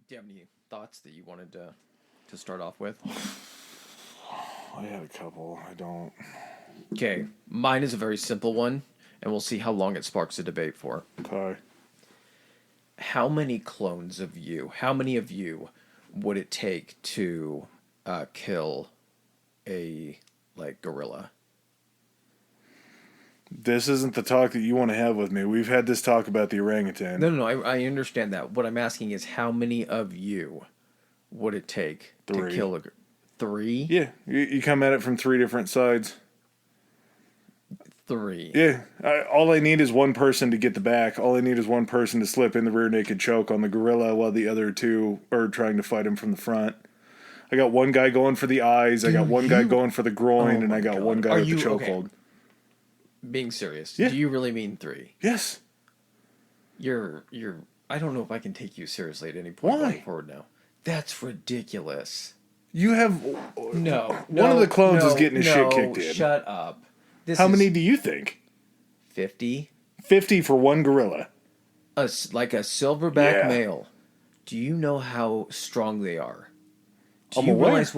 Do you have any thoughts that you wanted to start off with? I had a couple. I don't. Okay, mine is a very simple one, and we'll see how long it sparks a debate for. Okay. How many clones of you, how many of you would it take to kill a, like, gorilla? This isn't the talk that you want to have with me. We've had this talk about the orangutan. No, I understand that. What I'm asking is how many of you would it take to Three. kill a... Three? Yeah, you come at it from three different sides. Three. Yeah, all I need is one person to get the back. All I need is one person to slip in the rear naked choke on the gorilla while the other two are trying to fight him from the front. I got one guy going for the eyes. I got one guy going for the groin, and I got one guy with the chokehold. Being serious, Yeah. do you really mean three? Yes. You're. I don't know if I can take you seriously at any point Why? going forward now. That's ridiculous. You have One of the clones is getting his shit kicked in. Shut up. How many do you think? 50? 50 for one gorilla. Like a silverback Yeah. male. Do you know how strong they are? Do I'm you aware. realize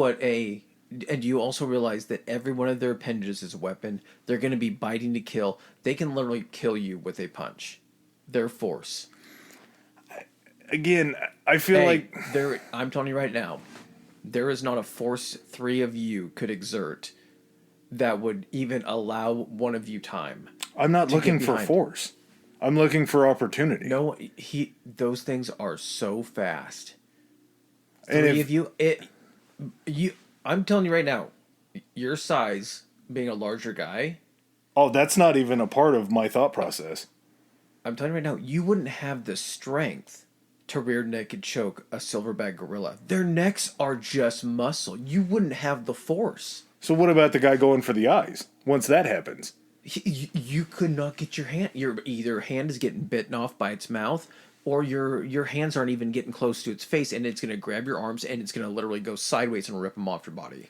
and do you also realize that every one of their appendages is a weapon? They're going to be biting to kill. They can literally kill you with a punch. Their force. Again, I feel like I'm telling you right now, there is not a force three of you could exert that would even allow one of you time. I'm not looking for force. I'm looking for opportunity. No, those things are so fast. And Three of you, I'm telling you right now, your size, being a larger guy. Oh, that's not even a part of my thought process. I'm telling you right now, you wouldn't have the strength to rear naked choke a silverback gorilla. Their necks are just muscle. You wouldn't have the force. So what about the guy going for the eyes? Once that happens, You could not get your hand. Your either hand is getting bitten off by its mouth, or your hands aren't even getting close to its face, and it's gonna grab your arms and it's gonna literally go sideways and rip them off your body.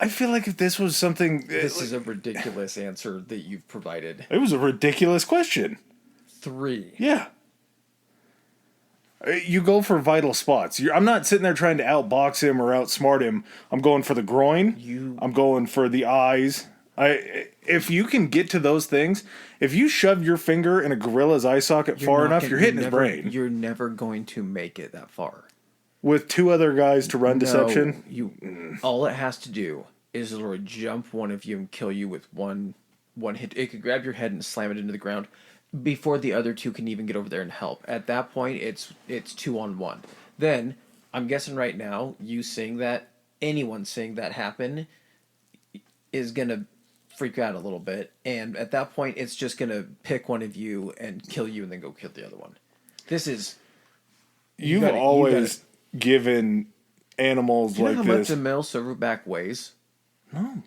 I feel like if this was something, This is a ridiculous answer that you've provided. it was a ridiculous question. 3. Yeah. You go for vital spots. I'm not sitting there trying to outbox him or outsmart him. I'm going for the groin. I'm going for the eyes. If you can get to those things, if you shove your finger in a gorilla's eye socket far enough, you're hitting his brain. You're never going to make it that far. With two other guys to run deception? All it has to do is literally jump one of you and kill you with one hit. It could grab your head and slam it into the ground before the other two can even get over there and help. At that point, it's 2-on-1. Then, I'm guessing right now, anyone seeing that happen is going to freak out a little bit. And at that point, it's just going to pick one of you and kill you and then go kill the other one. This is... You've always given animals like this... Do you know how much a male silverback weighs? No.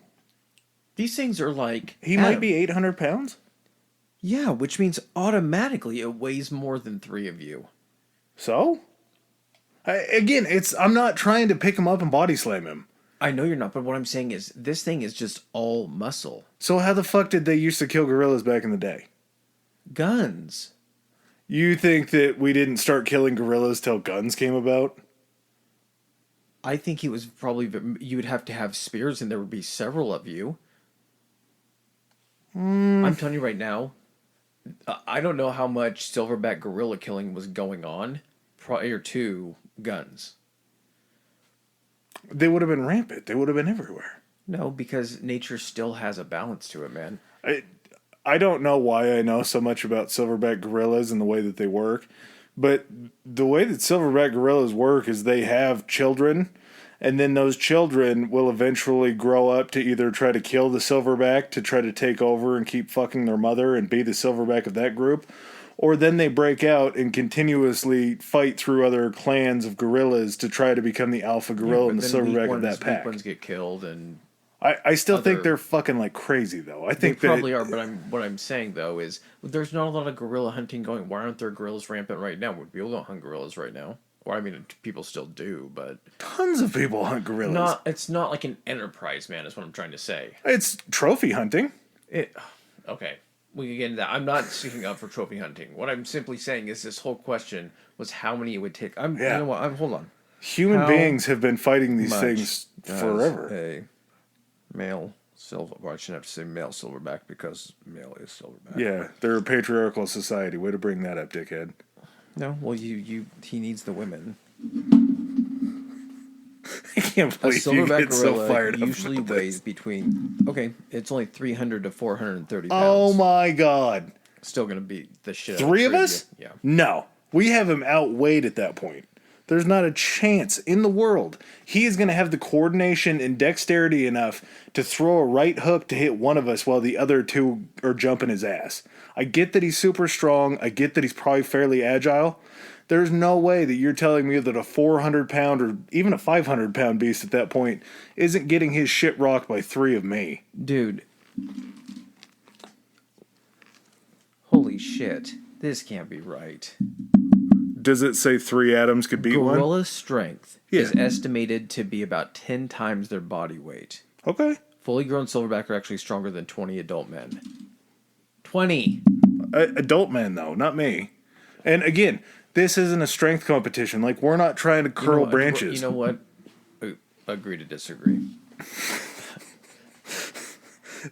These things are like... He might be 800 pounds? Yeah, which means automatically it weighs more than 3 of you. So? I'm not trying to pick him up and body slam him. I know you're not, but what I'm saying is this thing is just all muscle. So how the fuck did they used to kill gorillas back in the day? Guns. You think that we didn't start killing gorillas till guns came about? I think it was probably... You would have to have spears and there would be several of you. I'm telling you right now, I don't know how much silverback gorilla killing was going on prior to guns. They would have been rampant. They would have been everywhere. No, because nature still has a balance to it, man. I don't know why I know so much about silverback gorillas and the way that they work, but the way that silverback gorillas work is they have children, and then those children will eventually grow up to either try to kill the silverback to try to take over and keep fucking their mother and be the silverback of that group, or then they break out and continuously fight through other clans of gorillas to try to become the alpha gorilla and the silverback of that pack. Weak ones get killed, and I still think they're fucking like crazy though. I think they probably are, but what I'm saying though is there's not a lot of gorilla hunting going. Why aren't there gorillas rampant right now? People don't hunt gorillas right now. Or I mean, people still do, but tons of people hunt gorillas. It's not like an enterprise, man. Is what I'm trying to say. It's trophy hunting. Okay. we can get into that. I'm not sticking up for trophy hunting. What I'm simply saying is this whole question was how many it would take. You know what? Hold on. Human How beings have been fighting these much things does forever. A male silver. Well, I shouldn't have to say male silverback because male is silverback. Yeah, they're a patriarchal society. Way to bring that up, dickhead. No, well, he needs the women. I can't A believe you silverback get so gorilla fired up usually about weighs this. between. Okay, it's only 300 to 430 pounds. Oh my god. Still gonna beat the shit. Three out of us? Yeah. No. We have him outweighed at that point. There's not a chance in the world. He is going to have the coordination and dexterity enough to throw a right hook to hit one of us while the other two are jumping his ass. I get that he's super strong. I get that he's probably fairly agile. There's no way that you're telling me that a 400-pound or even a 500-pound beast at that point isn't getting his shit rocked by three of me. Dude. Holy shit. This can't be right. Does it say three atoms could beat one? Gorilla strength Yeah. is estimated to be about 10 times their body weight. Okay. Fully grown silverback are actually stronger than 20 adult men. 20! Adult men, though, not me. And again, this isn't a strength competition. Like, we're not trying to curl branches. You know what? Agree to disagree.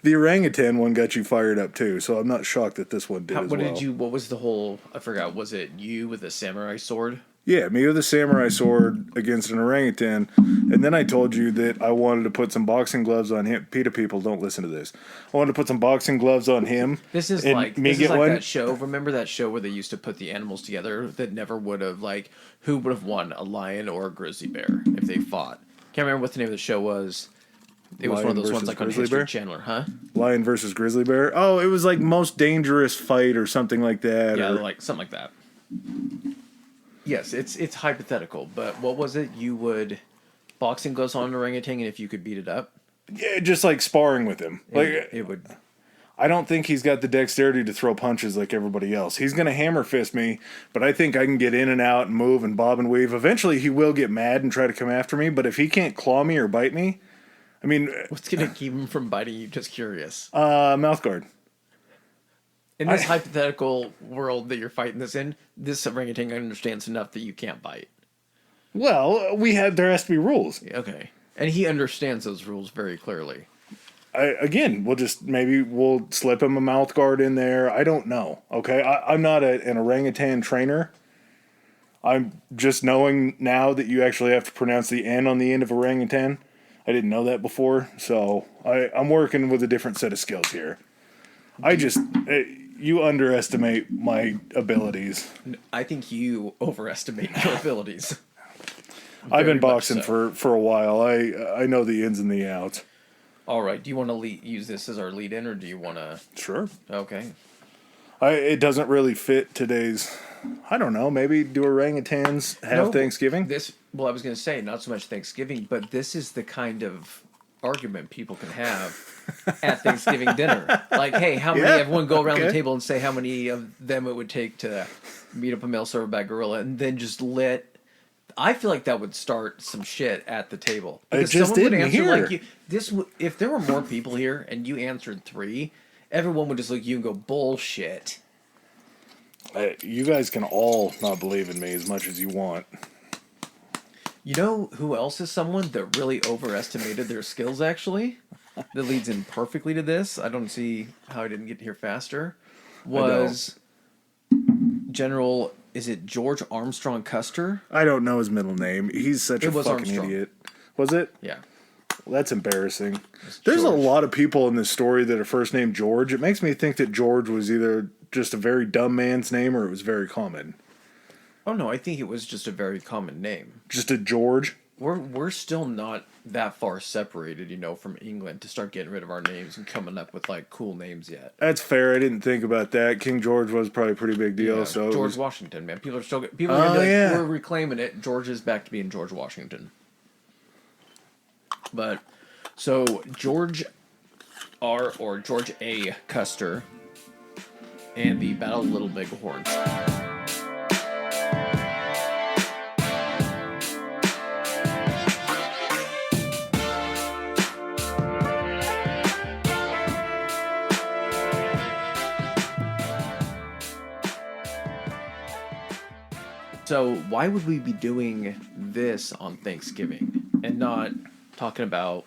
The orangutan one got you fired up, too, so I'm not shocked that this one did as well. What was the whole, I forgot, was it you with a samurai sword? Yeah, me with a samurai sword against an orangutan, and then I told you that I wanted to put some boxing gloves on him. PETA people, don't listen to this. I wanted to put some boxing gloves on him. This is like that show. Remember that show where they used to put the animals together that never would have, like, who would have won, a lion or a grizzly bear if they fought? Can't remember what the name of the show was. It was one of those ones like on History Channel, huh? Lion versus grizzly bear? Oh, it was like most dangerous fight or something like that. Yeah, like something like that. Yes, it's hypothetical, but what was it? You would boxing gloves on an orangutan, and if you could beat it up, yeah, just like sparring with him. it would. I don't think he's got the dexterity to throw punches like everybody else. He's going to hammer fist me, but I think I can get in and out and move and bob and weave. Eventually, he will get mad and try to come after me, but if he can't claw me or bite me, I mean, what's going to keep him from biting you? Just curious. Mouth guard. In this hypothetical world that you're fighting this in, this orangutan understands enough that you can't bite. Well, there has to be rules. Okay. And he understands those rules very clearly. We'll slip him a mouth guard in there. I don't know. Okay. I'm not an orangutan trainer. I'm just knowing now that you actually have to pronounce the N on the end of orangutan. I didn't know that before. So I'm working with a different set of skills here. You underestimate my abilities. I think you overestimate your abilities. I've been boxing for a while. I know the ins and the outs. All right. Do you want to use this as our lead in, or do you want to? Sure. Okay. It doesn't really fit today's. I don't know. Maybe do orangutans have Thanksgiving? I was going to say not so much Thanksgiving, but this is the kind of argument people can have at Thanksgiving dinner. Like, hey, how many? Everyone go around the table and say how many of them it would take to meet up a male silverback gorilla, and then just I feel like that would start some shit at the table. Because it just didn't here. If there were more people here and you answered 3, everyone would just look at you and go, bullshit. You guys can all not believe in me as much as you want. You know who else is someone that really overestimated their skills, actually? That leads in perfectly to this. I don't see how I didn't get here faster. Was General... Is it George Armstrong Custer? I don't know his middle name. He's such a fucking Armstrong. idiot. Was it? Yeah. Well, that's embarrassing. There's a lot of people in this story that are first named George. It makes me think that George was either just a very dumb man's name or it was very common. Oh, no, I think it was just a very common name. Just a George? We're still not that far separated, from England to start getting rid of our names and coming up with, like, cool names yet. That's fair. I didn't think about that. King George was probably a pretty big deal. Yeah, So George Washington, man. People are still... People are gonna be like, we're reclaiming it. George is back to being George Washington. But, so, George A. Custer and the Battle of Little Bighorn. So why would we be doing this on Thanksgiving and not talking about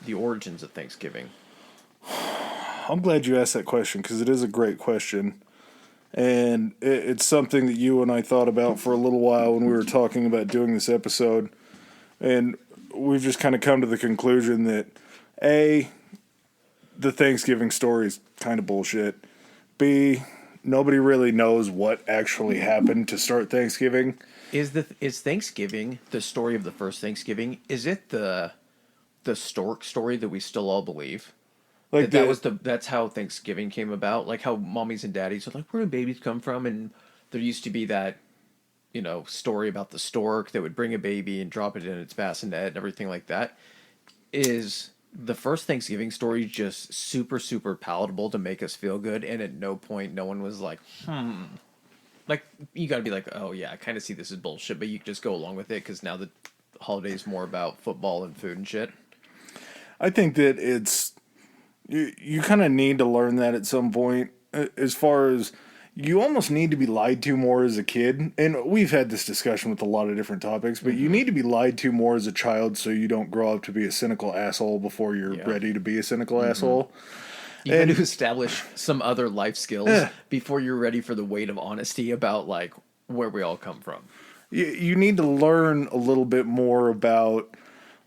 the origins of Thanksgiving? I'm glad you asked that question because it is a great question. And it's something that you and I thought about for a little while when we were talking about doing this episode. And we've just kind of come to the conclusion that, A, the Thanksgiving story is kind of bullshit. B, nobody really knows what actually happened to start Thanksgiving. Is Thanksgiving the story of the first Thanksgiving? Is it the stork story that we still all believe? Like That's how Thanksgiving came about. Like how mommies and daddies are like, where do babies come from? And there used to be that, story about the stork that would bring a baby and drop it in its bassinet and everything like that. Is the first Thanksgiving story just super, super palatable to make us feel good? And at no point, no one was like, Like, you gotta be like, oh yeah, I kind of see this as bullshit, but you just go along with it because now the holiday's more about football and food and shit. I think that it's you kind of need to learn that at some point. As far as you almost need to be lied to more as a kid, and we've had this discussion with a lot of different topics, but you need to be lied to more as a child so you don't grow up to be a cynical asshole before you're ready to be a cynical asshole. You got to establish some other life skills before you're ready for the weight of honesty about like where we all come from. You need to learn a little bit more about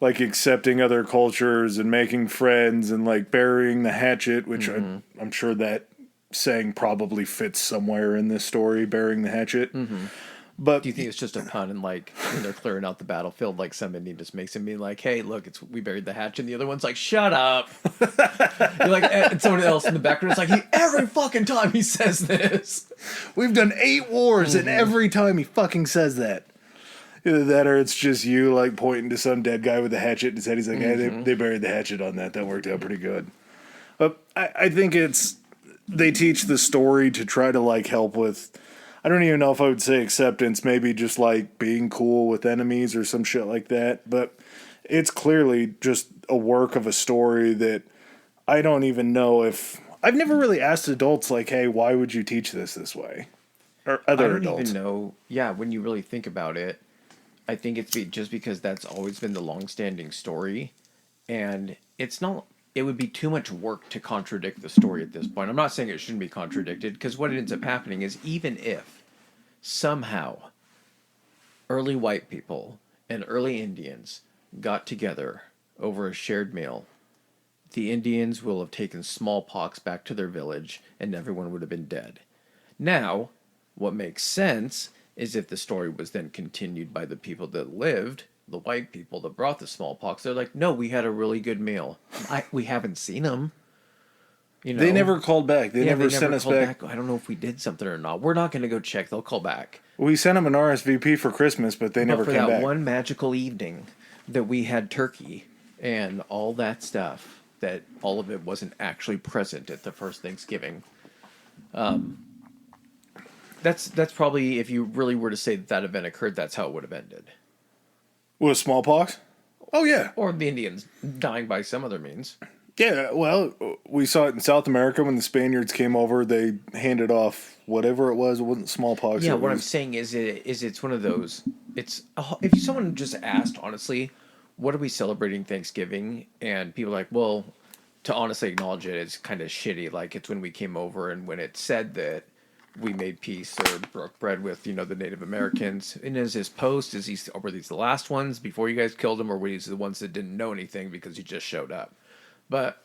like accepting other cultures and making friends and like burying the hatchet, which I'm sure that saying probably fits somewhere in this story, burying the hatchet. But do you think it's just a pun and like when they're clearing out the battlefield, like some Indian just makes him be like, hey, look, we buried the hatchet, and the other one's like, shut up. You're like, and someone else in the background is like, every fucking time he says this. We've done 8 wars and every time he fucking says that. Either that or it's just you like pointing to some dead guy with a hatchet in his head. He's like, hey, they buried the hatchet on that. That worked out pretty good. But I think they teach the story to try to like help with, I don't even know if I would say acceptance, maybe just like being cool with enemies or some shit like that. But it's clearly just a work of a story that I don't even know if, I've never really asked adults like, hey, why would you teach this way? Or other adults. I don't even know. Yeah, when you really think about it, I think it's just because that's always been the long-standing story, and it's not. It would be too much work to contradict the story at this point. I'm not saying it shouldn't be contradicted, because what ends up happening is even if somehow early white people and early Indians got together over a shared meal, the Indians will have taken smallpox back to their village, and everyone would have been dead. Now, what makes sense is if the story was then continued by the people that lived, the white people that brought the smallpox, they're like, no, we had a really good meal. We haven't seen them. They never called back. They never sent us back. I don't know if we did something or not. We're not going to go check. They'll call back. We sent them an RSVP for Christmas, but they never came back. For that one magical evening that we had turkey and all that stuff, that all of it wasn't actually present at the first Thanksgiving. That's probably, if you really were to say that event occurred, that's how it would have ended. With smallpox? Oh, yeah. Or the Indians dying by some other means. Yeah, well, we saw it in South America when the Spaniards came over. They handed off whatever it was. It wasn't smallpox. Yeah, what I'm saying is it's one of those. It's if someone just asked, honestly, what are we celebrating Thanksgiving? And people are like, well, to honestly acknowledge it, it's kind of shitty. Like, it's when we came over and when it said that we made peace or broke bread with, the Native Americans. And as his post, were these the last ones before you guys killed him, or were these the ones that didn't know anything because you just showed up? But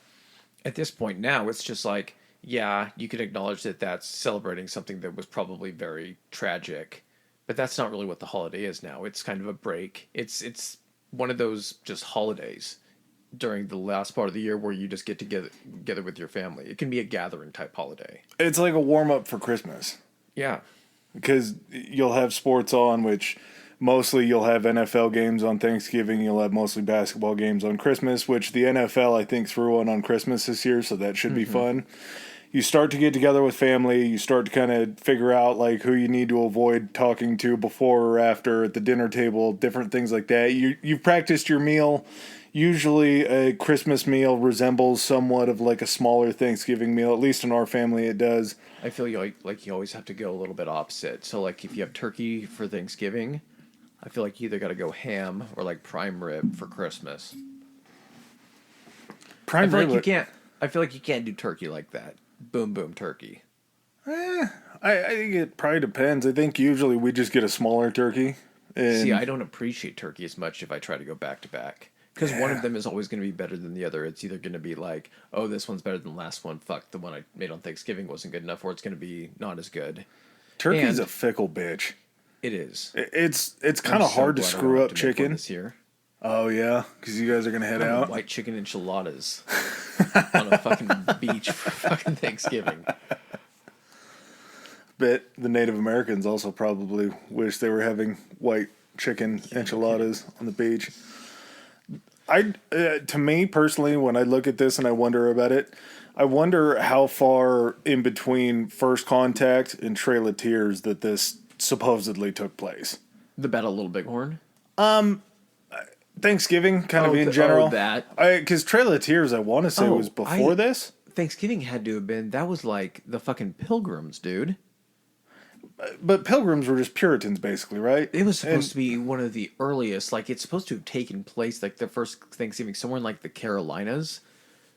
at this point now, it's just like, yeah, you can acknowledge that that's celebrating something that was probably very tragic, but that's not really what the holiday is now. It's kind of a break. It's one of those just holidays during the last part of the year where you just get together with your family. It can be a gathering type holiday. It's like a warm up for Christmas. Yeah. Because you'll have sports on, which mostly you'll have NFL games on Thanksgiving. You'll have mostly basketball games on Christmas, which the NFL, I think, threw one on Christmas this year, so that should be fun. you start to get together with family. You start to kind of figure out like who you need to avoid talking to before or after at the dinner table, different things like that. You've practiced your meal. Usually a Christmas meal resembles somewhat of like a smaller Thanksgiving meal. At least in our family it does. I feel like you always have to go a little bit opposite. So like if you have turkey for Thanksgiving, I feel like you either got to go ham or like prime rib for Christmas. Prime I feel rib. like you can't. I feel like you can't do turkey like that. Boom, boom, turkey. I think it probably depends. I think usually we just get a smaller turkey. And See, I don't appreciate turkey as much if I try to go back to back. Because one of them is always going to be better than the other. It's either going to be like, oh, this one's better than the last one. Fuck, the one I made on Thanksgiving wasn't good enough, or it's going to be not as good. Turkey's And a fickle bitch. it is. It's kind of hard to screw up chicken. This year. Oh yeah, because you guys are gonna head out. White chicken enchiladas on a fucking beach for fucking Thanksgiving. Bet the Native Americans also probably wish they were having white chicken enchiladas on the beach. To me personally, when I look at this and I wonder about it, I wonder how far in between first contact and Trail of Tears that this supposedly took place. The Battle of Little Bighorn. Thanksgiving, kind of in general. That. Because Trail of Tears, I want to say was before this. Thanksgiving had to have been. That was like the fucking Pilgrims, dude. But Pilgrims were just Puritans, basically, right? It was supposed to be one of the earliest. Like it's supposed to have taken place like the first Thanksgiving somewhere in like the Carolinas,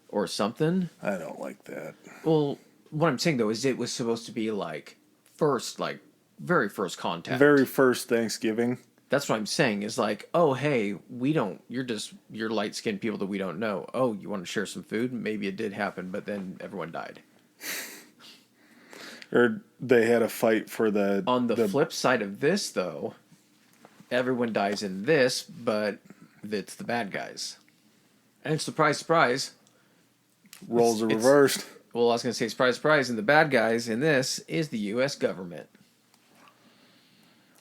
or something. I don't like that. Well, what I'm saying though is it was supposed to be like first, like very first contact. Very first Thanksgiving. That's what I'm saying is like, oh, hey, you're light-skinned people that we don't know. Oh, you want to share some food? Maybe it did happen, but then everyone died. Or they had a fight for the... On the flip side of this, though, everyone dies in this, but it's the bad guys. And surprise, surprise. Roles are reversed. Well, I was going to say surprise, surprise, and the bad guys in this is the U.S. government.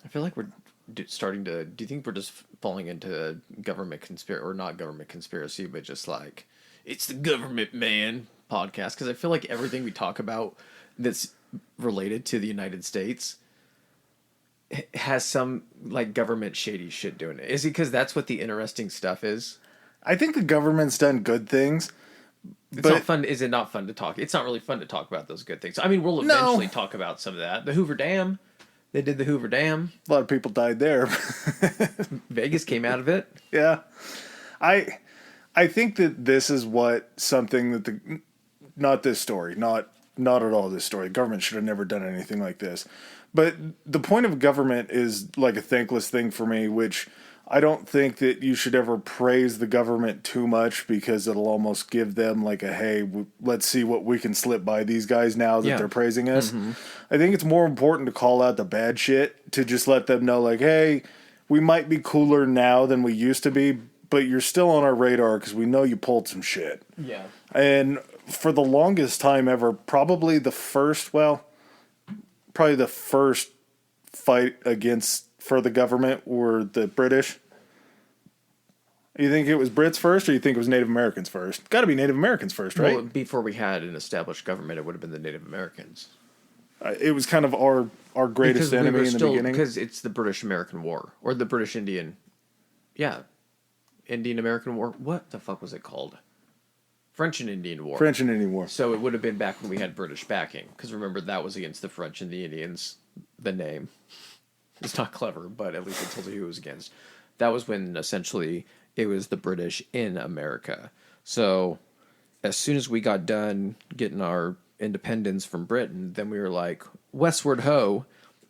I feel like we're starting to... Do you think we're just falling into government conspiracy, or not government conspiracy, but just like, it's the government, man, podcast? Because I feel like everything we talk about that's related to the United States has some like government shady shit doing it. Is it because that's what the interesting stuff is? I think the government's done good things. It's not fun. Is it not fun to talk? It's not really fun to talk about those good things. I mean, we'll eventually talk about some of that. The Hoover Dam. They did the Hoover Dam. A lot of people died there. Vegas came out of it. Yeah. I think that this is something that not this story, not at all this story. The government should have never done anything like this. But the point of government is like a thankless thing for me, which I don't think that you should ever praise the government too much because it'll almost give them like a, hey, let's see what we can slip by these guys now that they're praising us. Mm-hmm. I think it's more important to call out the bad shit, to just let them know like, hey, we might be cooler now than we used to be, but you're still on our radar because we know you pulled some shit. Yeah. And for the longest time ever, probably the first fight for the government were the British. You think it was Brits first, or you think it was Native Americans first? Got to be Native Americans first, right? Well, before we had an established government, it would have been the Native Americans. It was kind of our greatest enemy in the beginning. Because it's the British-American War. Or the British-Indian... Yeah. Indian-American War. What the fuck was it called? French and Indian War. French and Indian War. So it would have been back when we had British backing. Because remember, that was against the French and the Indians. The name. It's not clever, but at least it tells you who it was against. That was when, essentially, it was the British in America. So as soon as we got done getting our independence from Britain, then we were like, westward ho.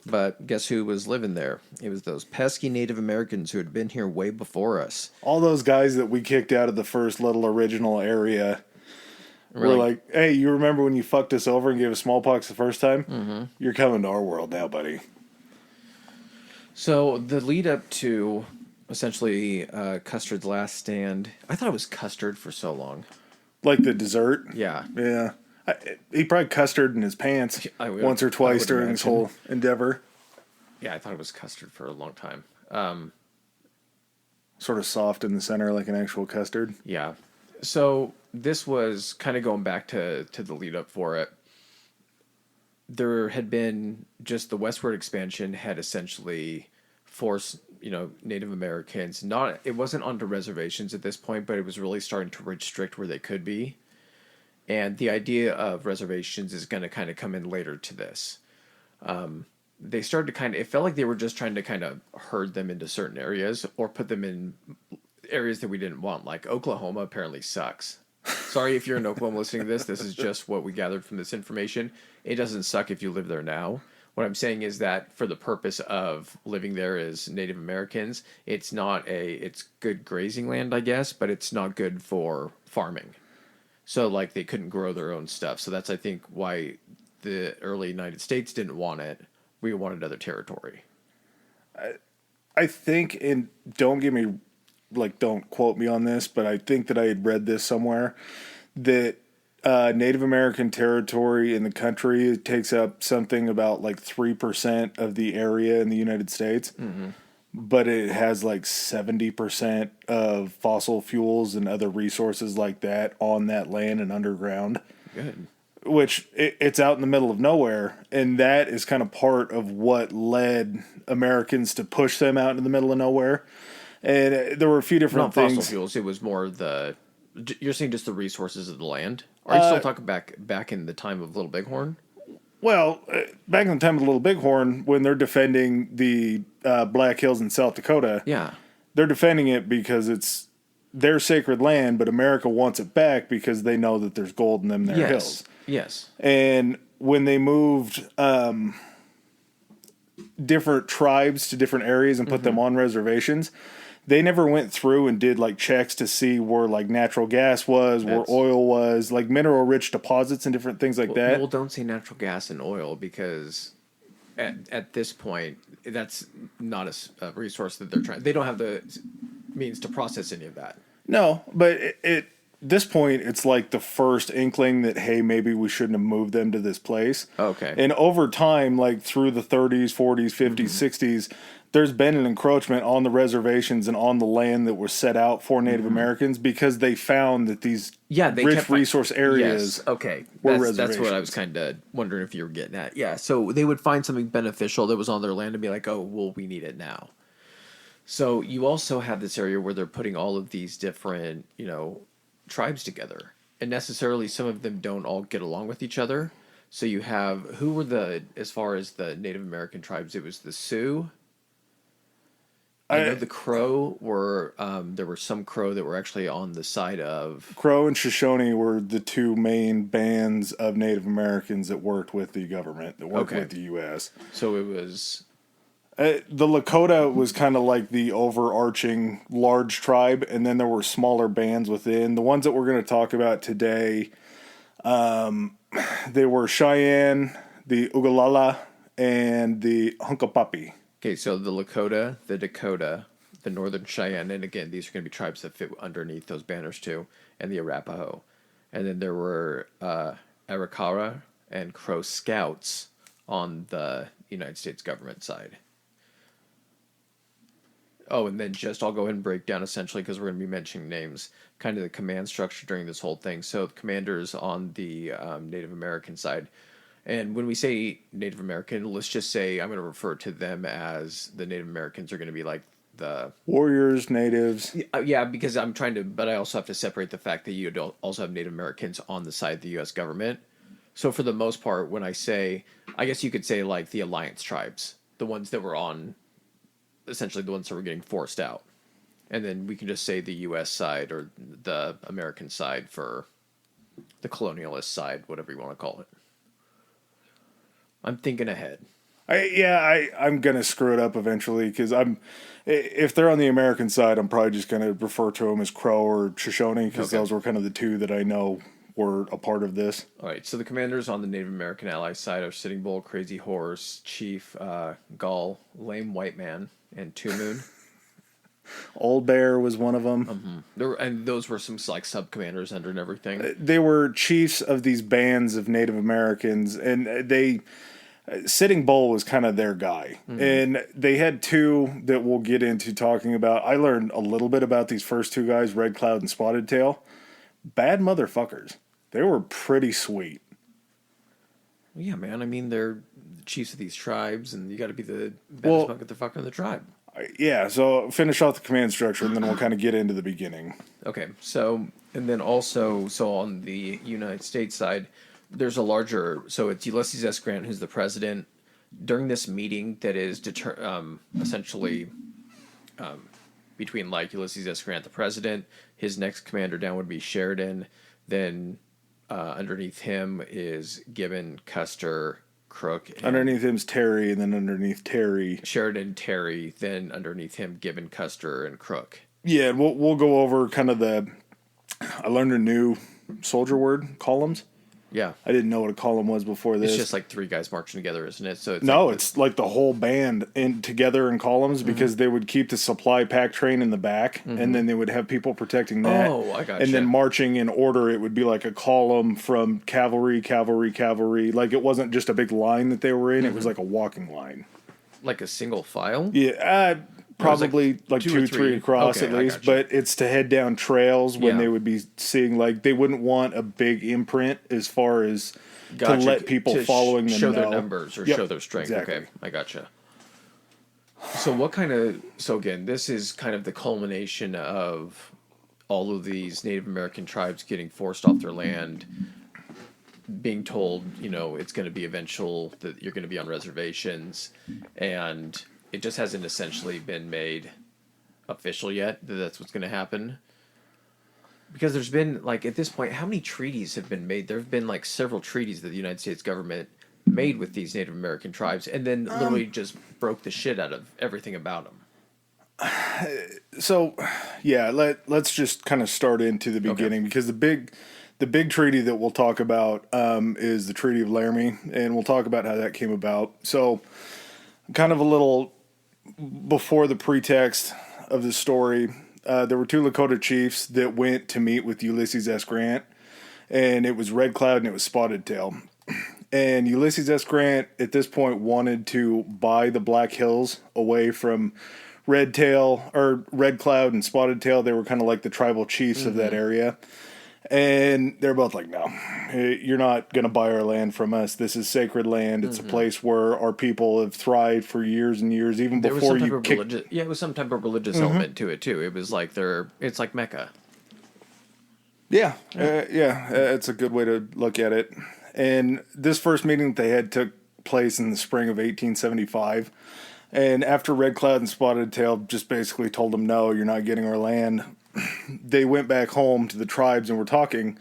But guess who was living there? It was those pesky Native Americans who had been here way before us. All those guys that we kicked out of the first little original area. We're like, hey, you remember when you fucked us over and gave us smallpox the first time? Mm-hmm. You're coming to our world now, buddy. So the lead up to essentially Custard's last stand, I thought it was Custard for so long. Like the dessert? Yeah. Yeah. He probably custard in his pants once or twice during his whole endeavor. Yeah, I thought it was custard for a long time. Sort of soft in the center like an actual custard. Yeah. So this was kind of going back to the lead up for it. there had been just the westward expansion had essentially forced, Native Americans, not, it wasn't onto reservations at this point, but it was really starting to restrict where they could be. And the idea of reservations is going to kind of come in later to this. They started to it felt like they were just trying to kind of herd them into certain areas or put them in areas that we didn't want. Like Oklahoma apparently sucks. Sorry if you're in Oklahoma listening to this. This is just what we gathered from this information. It doesn't suck if you live there now. What I'm saying is that for the purpose of living there as Native Americans, it's good grazing land, I guess, but it's not good for farming. So like they couldn't grow their own stuff. So that's, I think, why the early United States didn't want it. We wanted other territory. I think, and don't give me, don't quote me on this, but I think that I had read this somewhere, that Native American territory in the country takes up something about 3% of the area in the United States. Mm-hmm. But it has 70% of fossil fuels and other resources like that on that land and underground. Good. Which it's out in the middle of nowhere, and that is kind of part of what led Americans to push them out in the middle of nowhere. And there were a few different things. Not fossil fuels. It was more you're saying just the resources of the land. Are you still talking back in the time of Little Bighorn? Well, back in the time of Little Bighorn, when they're defending the Black Hills in South Dakota, yeah, they're defending it because it's their sacred land, but America wants it back because they know that there's gold in them hills. Yes. And when they moved different tribes to different areas and put them on reservations, they never went through and did checks to see where natural gas was, where oil was, mineral rich deposits and different things like that. Well, don't say natural gas and oil because at this point that's not a resource that they're trying. They don't have the means to process any of that. No, but this point, it's the first inkling that, hey, maybe we shouldn't have moved them to this place. Okay. And over time, through the 30s, 40s, 50s, 60s, there's been an encroachment on the reservations and on the land that was set out for Native Americans because they found that these rich resource areas were reservations. That's what I was kind of wondering if you were getting at. Yeah, so they would find something beneficial that was on their land and be like, oh, well, we need it now. So you also have this area where they're putting all of these different, tribes together, and necessarily some of them don't all get along with each other. So you have as far as the Native American tribes, it was the Sioux. I know the Crow were there were some Crow that were actually on the side of Crow and Shoshone were the two main bands of Native Americans that worked with the government, that worked with the U.S. So it was. The Lakota was kind of the overarching large tribe, and then there were smaller bands within. The ones that we're going to talk about today, they were Cheyenne, the Ugalala, and the Hunkapapi. Okay, so the Lakota, the Dakota, the Northern Cheyenne, and again, these are going to be tribes that fit underneath those banners too, and the Arapaho. And then there were Arikara and Crow Scouts on the United States government side. Oh, and then I'll go ahead and break down essentially, because we're going to be mentioning names, kind of the command structure during this whole thing. So the commanders on the Native American side. And when we say Native American, let's just say I'm going to refer to them as the Native Americans are going to be the warriors, natives. Yeah, because but I also have to separate the fact that you also have Native Americans on the side of the U.S. government. So for the most part, when I say, I guess you could say the Alliance tribes, the ones that were on, essentially the ones that were getting forced out. And then we can just say the U.S. side or the American side for the colonialist side, whatever you want to call it. I'm thinking ahead. I'm going to screw it up eventually because if they're on the American side, I'm probably just going to refer to them as Crow or Shoshone because those were kind of the two that I know were a part of this. All right, so the commanders on the Native American ally side are Sitting Bull, Crazy Horse, Chief, Gull, Lame White Man, and Two Moon. Old Bear was one of them. Mm-hmm. And those were some sub-commanders under and everything. They were chiefs of these bands of Native Americans, and Sitting Bull was kind of their guy. Mm-hmm. And they had two that we'll get into talking about. I learned a little bit about these first two guys, Red Cloud and Spotted Tail. Bad motherfuckers. They were pretty sweet. Yeah, man. I mean, they're the chiefs of these tribes, and you got to be the baddest motherfucker in the tribe. Yeah, so finish off the command structure, and then we'll kind of get into the beginning. Okay, so and then also, so on the United States side, there's a larger. So it's Ulysses S. Grant who's the president. During this meeting, that is essentially between like Ulysses S. Grant, the president, his next commander down would be Sheridan. Then underneath him is Gibbon, Custer, Crook. And Underneath him's Terry, and then underneath Terry, Sheridan, Terry. Then underneath him, Gibbon, Custer, and Crook. yeah, and we'll go over kind of the. I learned a new soldier word, columns. Yeah, I didn't know what a column was before this. it's just like three guys marching together, isn't it? So it's No, like it's like the whole band together in columns because they would keep the supply pack train in the back, and then they would have people protecting that. Oh, I gotcha. And then marching in order, it would be like a column from cavalry, cavalry, cavalry. Like it wasn't just a big line that they were in; it was like a walking line. like a single file. Yeah, probably like two or two, three? three across Okay, at I least. gotcha. But it's to head down trails when Yeah. they would be seeing like they wouldn't want a big imprint as far as Gotcha. to let people To following them show know their numbers or Yep, show their strength. exactly. Okay, I gotcha. So what kind of so again, this is kind of the culmination of all of these Native American tribes getting forced off their land, being told, it's going to be eventual that you're going to be on reservations, and it just hasn't essentially been made official yet that that's what's going to happen. Because there's been, like, at this point, how many treaties have been made? There have been, like, several treaties that the United States government made with these Native American tribes and then literally just broke the shit out of everything about them. So, yeah, let's just kind of start into the beginning because the big treaty that we'll talk about is the Treaty of Laramie, and we'll talk about how that came about. So, kind of a little before the pretext of the story, there were two Lakota chiefs that went to meet with Ulysses S. Grant, and it was Red Cloud and it was Spotted Tail. And Ulysses S. Grant at this point wanted to buy the Black Hills away from Red Cloud and Spotted Tail. They were kind of like the tribal chiefs of that area. And they're both like, no, you're not going to buy our land from us. This is sacred land. It's a place where our people have thrived for years and years, even There was before some type you of kick. religious, it was some type of religious element to it too. It was like it's like Mecca. Yeah, it's a good way to look at it. And this first meeting that they had took place in the spring of 1875. And after Red Cloud and Spotted Tail just basically told them, no, you're not getting our land, they went back home to the tribes and were talking.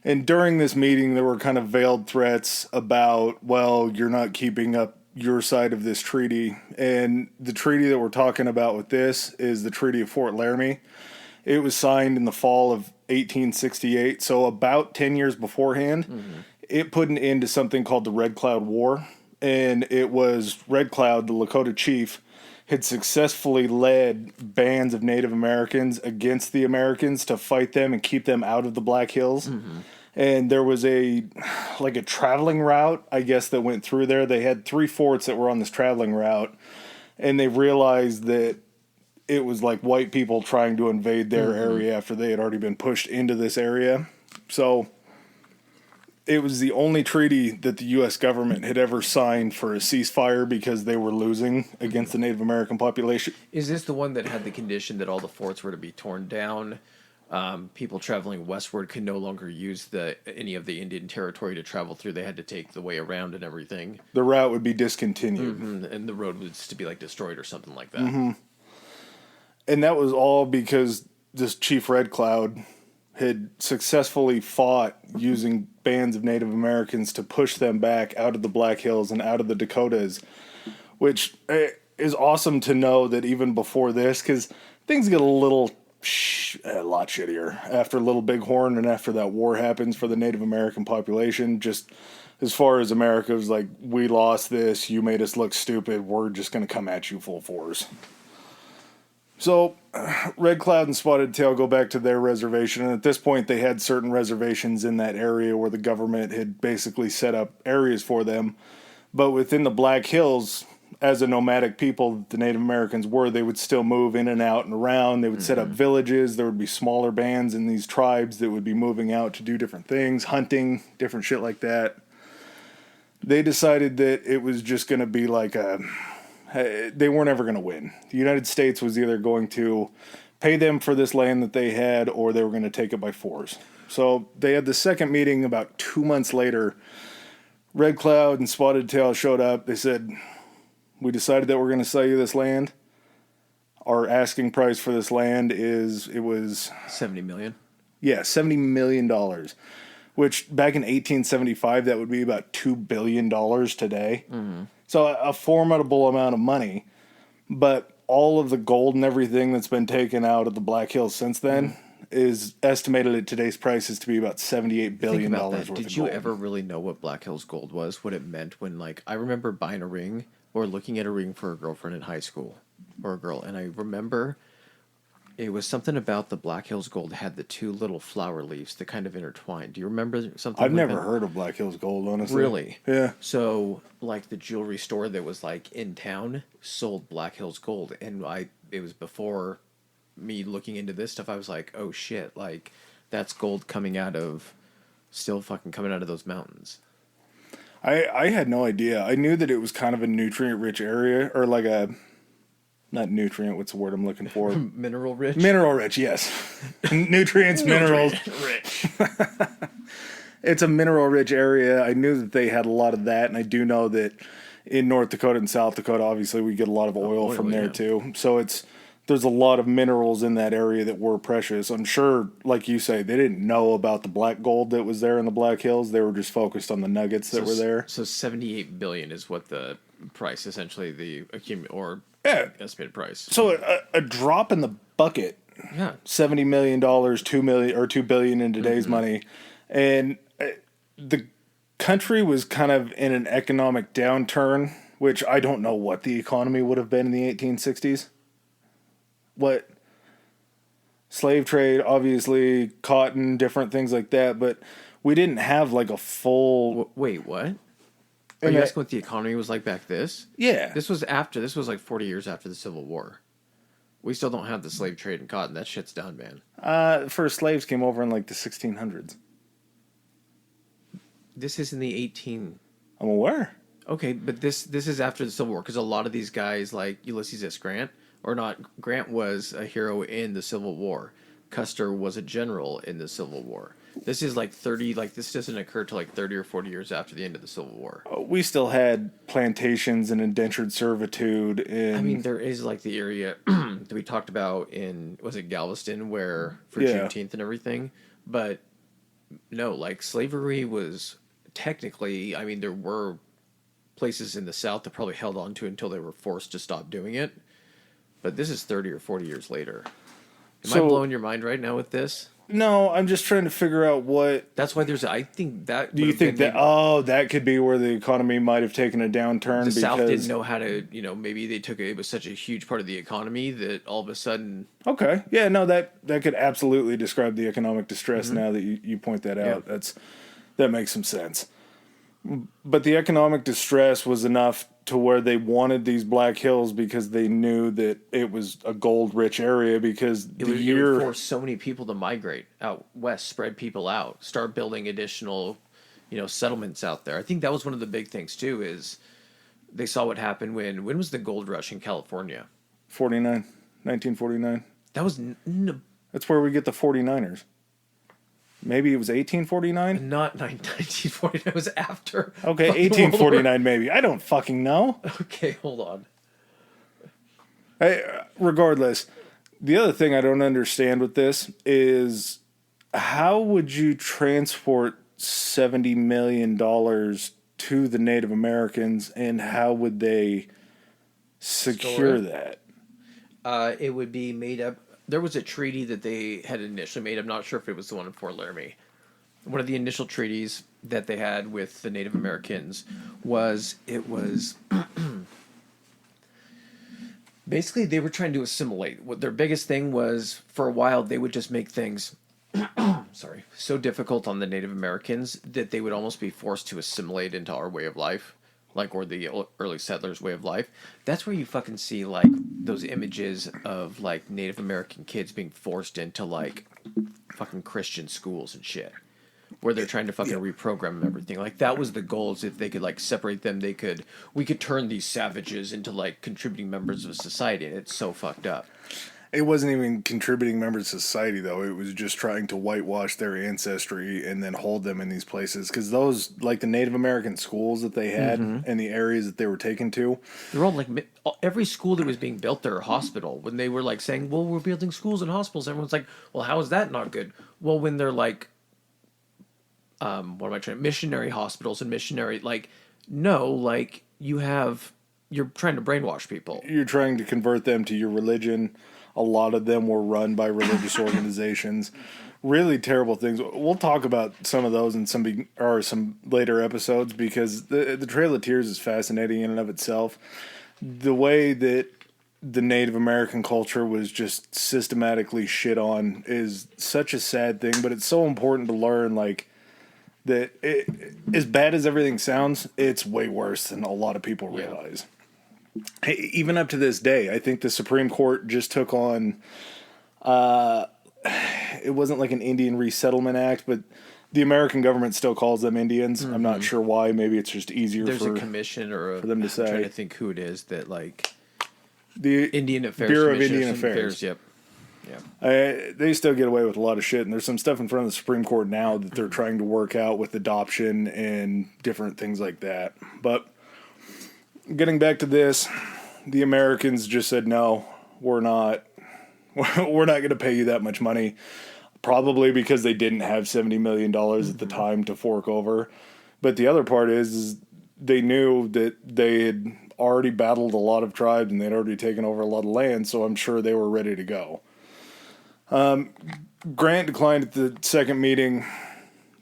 And during this meeting, there were kind of veiled threats about, well, you're not keeping up your side of this treaty. And the treaty that we're talking about with this is the Treaty of Fort Laramie. It was signed in the fall of 1868, so about 10 years beforehand. It put an end to something called the Red Cloud War. And it was Red Cloud, the Lakota chief, had successfully led bands of Native Americans against the Americans to fight them and keep them out of the Black Hills. And there was a traveling route, I guess, that went through there. They had 3 forts that were on this traveling route, and they realized that it was like white people trying to invade their area after they had already been pushed into this area. So it was the only treaty that the U.S. government had ever signed for a ceasefire because they were losing against the Native American population. Is this the one that had the condition that all the forts were to be torn down? People traveling westward could no longer use any of the Indian territory to travel through. They had to take the way around and everything. The route would be discontinued. And the road was to be like destroyed or something like that. And that was all because this Chief Red Cloud had successfully fought using bands of Native Americans to push them back out of the Black Hills and out of the Dakotas, which is awesome to know that even before this, because things get a lot shittier after Little Bighorn and after that war happens for the Native American population. Just as far as America was like, we lost this, you made us look stupid, we're just going to come at you full force. So, Red Cloud and Spotted Tail go back to their reservation, and at this point they had certain reservations in that area where the government had basically set up areas for them. But within the Black Hills, as a nomadic people the Native Americans were, they would still move in and out and around. They would set up villages. There would be smaller bands in these tribes that would be moving out to do different things, hunting, different shit like that. they decided that it was just going to be like they weren't ever going to win. The United States was either going to pay them for this land that they had, or they were going to take it by force. So they had the second meeting about 2 months later. Red Cloud and Spotted Tail showed up. They said, we decided that we're going to sell you this land. Our asking price for this land was 70 million. Yeah, $70 million, which back in 1875, that would be about $2 billion today. Mm-hmm. So a formidable amount of money. But all of the gold and everything that's been taken out of the Black Hills since then is estimated at today's prices to be about $78 billion worth of gold. Did you ever really know what Black Hills gold was? What it meant when, like, I remember buying a ring or looking at a ring for a girlfriend in high school or a girl. And I remember it was something about the Black Hills gold had the two little flower leaves that kind of intertwined. Do you remember something? I've never heard of Black Hills gold, honestly. Really? Yeah. So, like, the jewelry store that was, like, in town sold Black Hills gold. And it was before me looking into this stuff. I was like, oh, shit. Like, that's gold still fucking coming out of those mountains. I had no idea. I knew that it was kind of a nutrient-rich area, or like not nutrient, what's the word I'm looking for? Mineral rich? Mineral rich, yes. Nutrients, minerals. Rich. It's a mineral rich area. I knew that they had a lot of that, and I do know that in North Dakota and South Dakota, obviously, we get a lot of oil from there, too. So there's a lot of minerals in that area that were precious. I'm sure, like you say, they didn't know about the black gold that was there in the Black Hills. They were just focused on the nuggets that were there. So $78 billion is what the price, essentially, the estimated price. So a drop in the bucket. Yeah. $70 million, $2 billion in today's money. And the country was kind of in an economic downturn, which I don't know what the economy would have been in the 1860s. What? Slave trade, obviously, cotton, different things like that, but we didn't have like a full... Wait, what? Are you asking what the economy was like back this? Yeah. This was like 40 years after the Civil War. We still don't have the slave trade and cotton. That shit's done, man. First slaves came over in like the 1600s. This is in the 18... I'm aware. Okay, but this is after the Civil War, because a lot of these guys, like Ulysses S. Grant... Or not, Grant was a hero in the Civil War. Custer was a general in the Civil War. This is like this doesn't occur till like 30 or 40 years after the end of the Civil War. We still had plantations and indentured servitude I mean, there is like the area that we talked about was it Galveston, where for Juneteenth and everything? But no, like slavery was technically, I mean, there were places in the South that probably held on to it until they were forced to stop doing it. But this is 30 or 40 years later. Am I blowing your mind right now with this? No, I'm just trying to figure out what... That's why I think that... Do you think that... that could be where the economy might have taken a downturn because... The South didn't know how to... maybe they took it was such a huge part of the economy that all of a sudden... Okay. Yeah, no, that could absolutely describe the economic distress now that you point that out. Yeah. That makes some sense. But the economic distress was enough to where they wanted these Black Hills because they knew that it was a gold-rich area because it would force so many people to migrate out west, spread people out, start building additional, settlements out there. I think that was one of the big things, too, is they saw what happened when was the gold rush in California? 1949. That was... That's where we get the 49ers. Maybe it was 1849? Not 1949. It was after. Okay, 1849 maybe. I don't fucking know. Okay, hold on. Regardless, the other thing I don't understand with this is how would you transport $70 million to the Native Americans, and how would they secure that? It would be made up. There was a treaty that they had initially made. I'm not sure if it was the one in Fort Laramie. One of the initial treaties that they had with the Native Americans was basically they were trying to assimilate. What their biggest thing was, for a while, they would just make things so difficult on the Native Americans that they would almost be forced to assimilate into our way of life. Or the early settlers' way of life. That's where you fucking see, like, those images of, like, Native American kids being forced into, like, fucking Christian schools and shit. where they're trying to fucking reprogram everything. Like that was the goal. Is if they could like separate them, we could turn these savages into like contributing members of society, and it's so fucked up. It wasn't even contributing members of society, though. It was just trying to whitewash their ancestry and then hold them in these places. Because those, like the Native American schools that they had and the areas that they were taken to. They're all like, every school that was being built there, a hospital, when they were like saying, well, we're building schools and hospitals, everyone's like, well, how is that not good? Well, when they're like, missionary hospitals and missionary, like, no, like, you're trying to brainwash people. You're trying to convert them to your religion. A lot of them were run by religious organizations. Really terrible things. We'll talk about some of those in some later episodes because the Trail of Tears is fascinating in and of itself. The way that the Native American culture was just systematically shit on is such a sad thing, but it's so important to learn, like, that as bad as everything sounds, it's way worse than a lot of people realize. Even up to this day, I think the Supreme Court just took on, it wasn't like an Indian Resettlement Act, but the American government still calls them Indians. I'm not sure why. Maybe it's just easier There's a commission for them to say. I'm trying to think who it is that, like, the Indian Affairs Bureau of Commission Indian Affairs. Yep. Yeah. They still get away with a lot of shit, and there's some stuff in front of the Supreme Court now that they're trying to work out with adoption and different things like that. But getting back to this, the Americans just said, no, we're not going to pay you that much money. Probably because they didn't have $70 million at the time to fork over. But the other part is they knew that they had already battled a lot of tribes and they'd already taken over a lot of land, so I'm sure they were ready to go. Grant declined at the second meeting.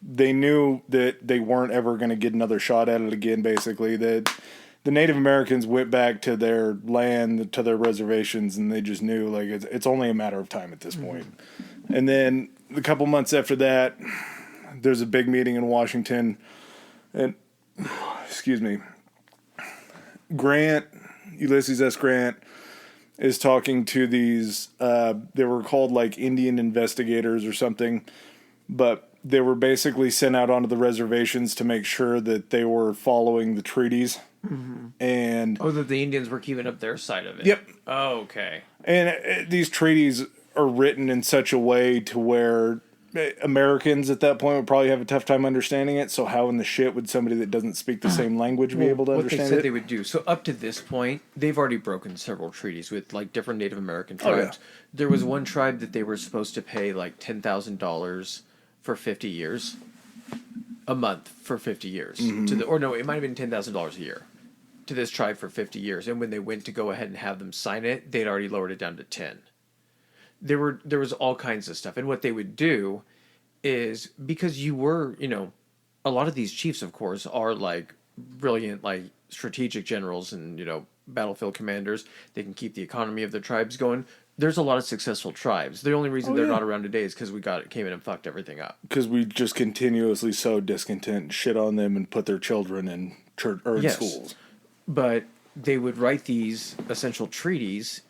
They knew that they weren't ever going to get another shot at it again, basically. That the Native Americans went back to their land, to their reservations, and they just knew, like, it's only a matter of time at this point. And then a couple months after that, there's a big meeting in Washington, and, excuse me, Ulysses S. Grant, is talking to these, they were called, like, Indian investigators or something, but they were basically sent out onto the reservations to make sure that they were following the treaties. And that the Indians were keeping up their side of it. Yep. Oh, okay. And these treaties are written in such a way to where Americans at that point would probably have a tough time understanding it. So how in the shit would somebody that doesn't speak the same language be able to understand it? What they said they would do. So up to this point, they've already broken several treaties with like different Native American tribes. Oh, yeah. There was one tribe that they were supposed to pay like $10,000 for 50 years, a month for 50 years. It might have been $10,000 a year to this tribe for 50 years. And when they went to go ahead and have them sign it, they'd already lowered it down to 10. There was all kinds of stuff. And what they would do is, because a lot of these chiefs, of course, are like brilliant, like strategic generals and, battlefield commanders. They can keep the economy of their tribes going. There's a lot of successful tribes. The only reason they're not around today is because came in and fucked everything up. Because we just continuously sowed discontent and shit on them and put their children in church or in schools. But they would write these essential treaties,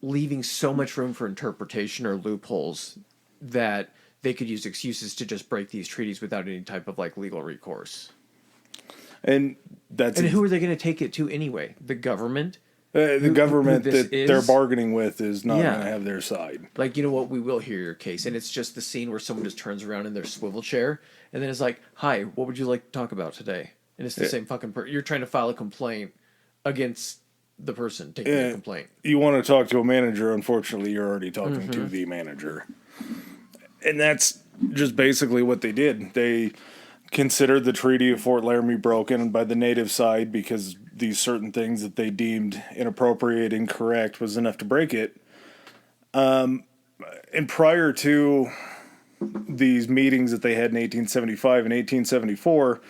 leaving so much room for interpretation or loopholes that they could use excuses to just break these treaties without any type of like legal recourse. And who are they going to take it to anyway? The government? The government that they're bargaining with is not going to have their side. Like, you know what? We will hear your case. And it's just the scene where someone just turns around in their swivel chair and then is like, hi, what would you like to talk about today? And it's the same fucking person. You're trying to file a complaint against the person taking the complaint. You want to talk to a manager. Unfortunately, you're already talking to the manager. And that's just basically what they did. They considered the Treaty of Fort Laramie broken by the native side because these certain things that they deemed inappropriate, incorrect, was enough to break it. And prior to these meetings that they had in 1875 and 1874,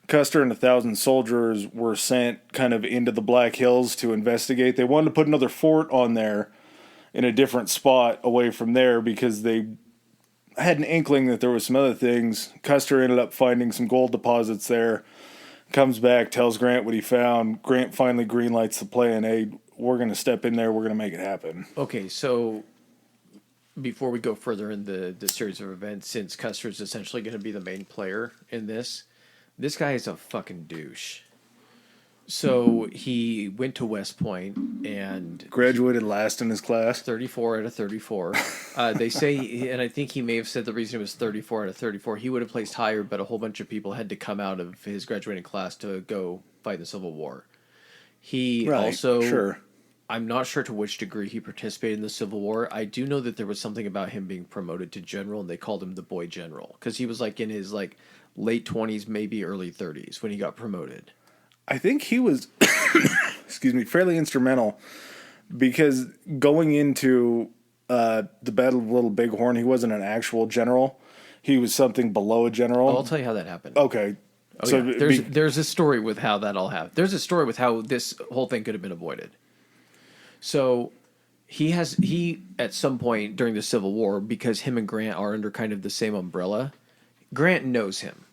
Custer and 1,000 soldiers were sent kind of into the Black Hills to investigate. They wanted to put another fort on there in a different spot away from there because they had an inkling that there was some other things. Custer ended up finding some gold deposits there, comes back, tells Grant what he found. Grant finally greenlights the plan. Hey, we're going to step in there. We're going to make it happen. Okay, so before we go further in the series of events, since Custer's essentially going to be the main player in this guy is a fucking douche. So he went to West Point and Graduated last in his class. 34 out of 34. They say, and I think he may have said the reason it was 34 out of 34, he would have placed higher, but a whole bunch of people had to come out of his graduating class to go fight the Civil War. He Right, also, sure. I'm not sure to which degree he participated in the Civil War. I do know that there was something about him being promoted to general, and they called him the boy general, because he was like in his like late 20s, maybe early 30s when he got promoted. I think he was, excuse me, fairly instrumental because going into the Battle of Little Bighorn, he wasn't an actual general. He was something below a general. I'll tell you how that happened. Okay. Oh, so yeah. There's a story with how that all happened. There's a story with how this whole thing could have been avoided. So he at some point during the Civil War, because him and Grant are under kind of the same umbrella, Grant knows him,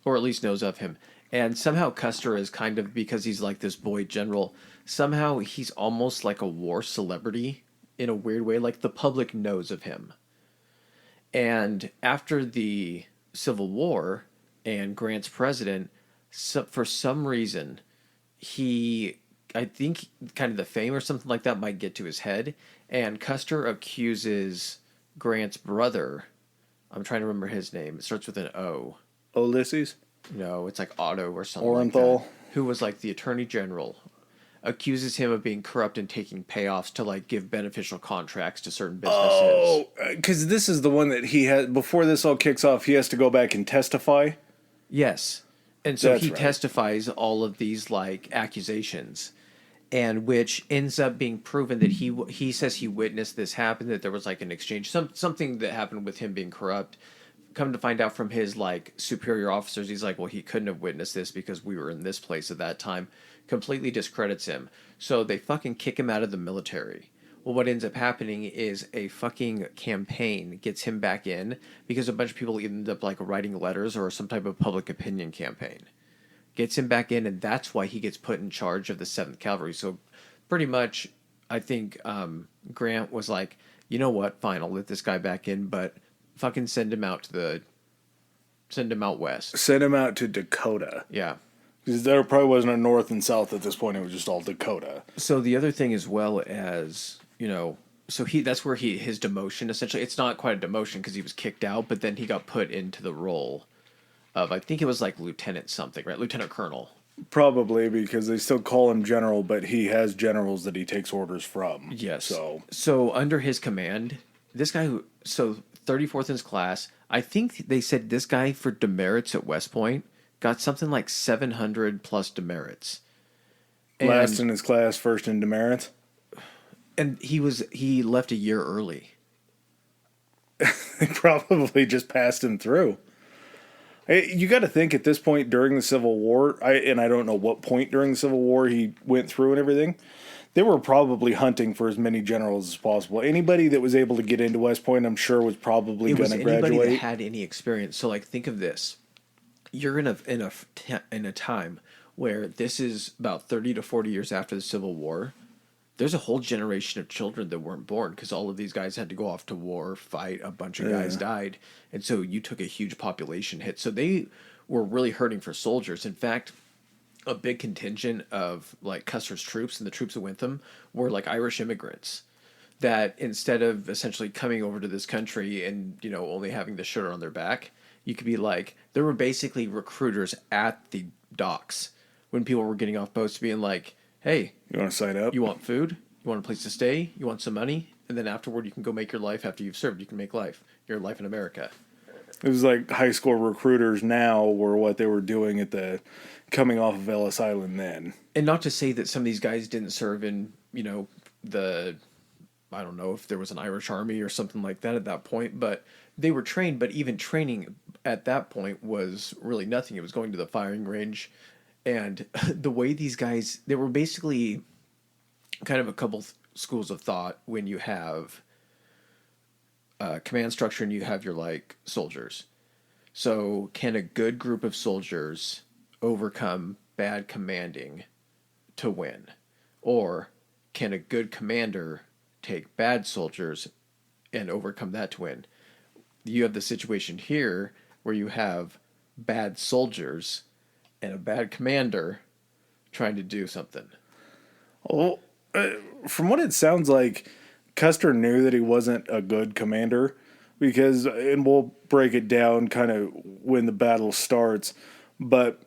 or at least knows of him. And somehow Custer is kind of, because he's like this boy general, somehow he's almost like a war celebrity in a weird way. Like the public knows of him. And after the Civil War and Grant's president, for some reason, I think kind of the fame or something like that might get to his head. And Custer accuses Grant's brother. I'm trying to remember his name. It starts with an O. Ulysses? No, it's like Otto or something Orenthal. like that. Who was like the attorney general. Accuses him of being corrupt and taking payoffs to like give beneficial contracts to certain businesses. Oh, because this is the one that he had, before this all kicks off, he has to go back and testify? Yes. And so That's he right. testifies all of these like accusations, and which ends up being proven that he says he witnessed this happen, that there was like an exchange, something that happened with him being corrupt. Come to find out from his like superior officers, he's like, well, he couldn't have witnessed this because we were in this place at that time. Completely discredits him. So they fucking kick him out of the military. Well, what ends up happening is a fucking campaign gets him back in because a bunch of people end up like writing letters or some type of public opinion campaign. Gets him back in, and that's why he gets put in charge of the 7th Cavalry. So pretty much, I think Grant was like, you know what, fine, I'll let this guy back in, but fucking send him out west. Send him out to Dakota. Yeah. Because there probably wasn't a north and south at this point. It was just all Dakota. So the other thing as well as, so that's where his demotion, essentially, it's not quite a demotion because he was kicked out, but then he got put into the role of, I think it was like lieutenant something, right? Lieutenant colonel. Probably, because they still call him general, but he has generals that he takes orders from. Yes. So under his command, this guy 34th in his class, I think they said this guy for demerits at West Point got something like 700 plus demerits. Last in his class, first in demerits. And he left a year early. They probably just passed him through. You got to think at this point during the Civil War, I don't know what point during the Civil War he went through and everything, they were probably hunting for as many generals as possible. Anybody that was able to get into West Point, I'm sure, was probably going to graduate. Anybody that had any experience. So, like, think of this: you're in a time where this is about 30 to 40 years after the Civil War. There's a whole generation of children that weren't born because all of these guys had to go off to war, fight. A bunch of guys died, and so you took a huge population hit. So they were really hurting for soldiers. In fact, a big contingent of like Custer's troops and the troops that went with them were like Irish immigrants that instead of essentially coming over to this country and only having the shirt on their back, you could be like, there were basically recruiters at the docks when people were getting off boats being like, hey, you want to sign up? You want food? You want a place to stay? You want some money? And then afterward, you can go make your life after you've served. You can make your life in America. It was like high school recruiters now were what they were doing at the coming off of Ellis Island then. And not to say that some of these guys didn't serve in, I don't know if there was an Irish army or something like that at that point, but they were trained. But even training at that point was really nothing. It was going to the firing range. And the way these guys, they were basically kind of a couple schools of thought when you have command structure and you have your like soldiers. So can a good group of soldiers overcome bad commanding to win? Or can a good commander take bad soldiers and overcome that to win. You have the situation here where you have bad soldiers and a bad commander trying to do something. Well, from what it sounds like, Custer knew that he wasn't a good commander because, and we'll break it down kind of when the battle starts, but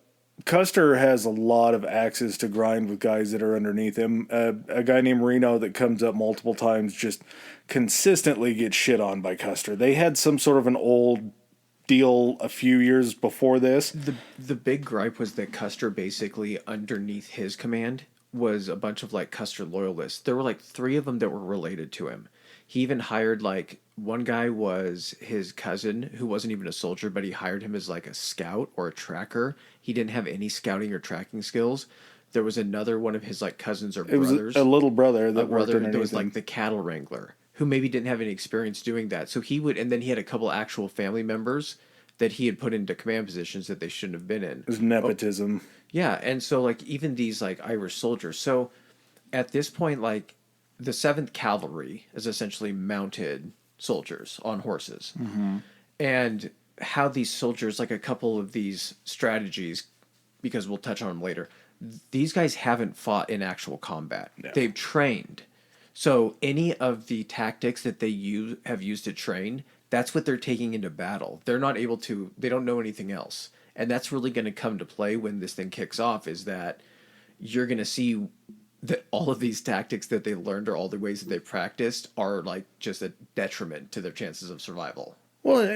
Custer has a lot of axes to grind with guys that are underneath him. A guy named Reno that comes up multiple times just consistently gets shit on by Custer. They had some sort of an old deal a few years before this. The big gripe was that Custer basically underneath his command was a bunch of like Custer loyalists. There were like 3 of them that were related to him. He even hired like one guy was his cousin who wasn't even a soldier, but he hired him as like a scout or a tracker. He didn't have any scouting or tracking skills. There was another one of his like cousins or brothers. It was a little brother that worked underneath that was him. like the cattle wrangler who maybe didn't have any experience doing that. So he would, and then he had a couple actual family members that he had put into command positions that they shouldn't have been in. It was nepotism. Yeah, and so like even these like Irish soldiers. So at this point, like the 7th Cavalry is essentially mounted soldiers on horses. Mm-hmm. And how these soldiers, like a couple of these strategies, because we'll touch on them later, these guys haven't fought in actual combat. No. They've trained. So any of the tactics that they have used to train, that's what they're taking into battle. They're not able to, they don't know anything else. And that's really going to come to play when this thing kicks off, is that you're going to see that all of these tactics that they learned or all the ways that they practiced are like just a detriment to their chances of survival. Well,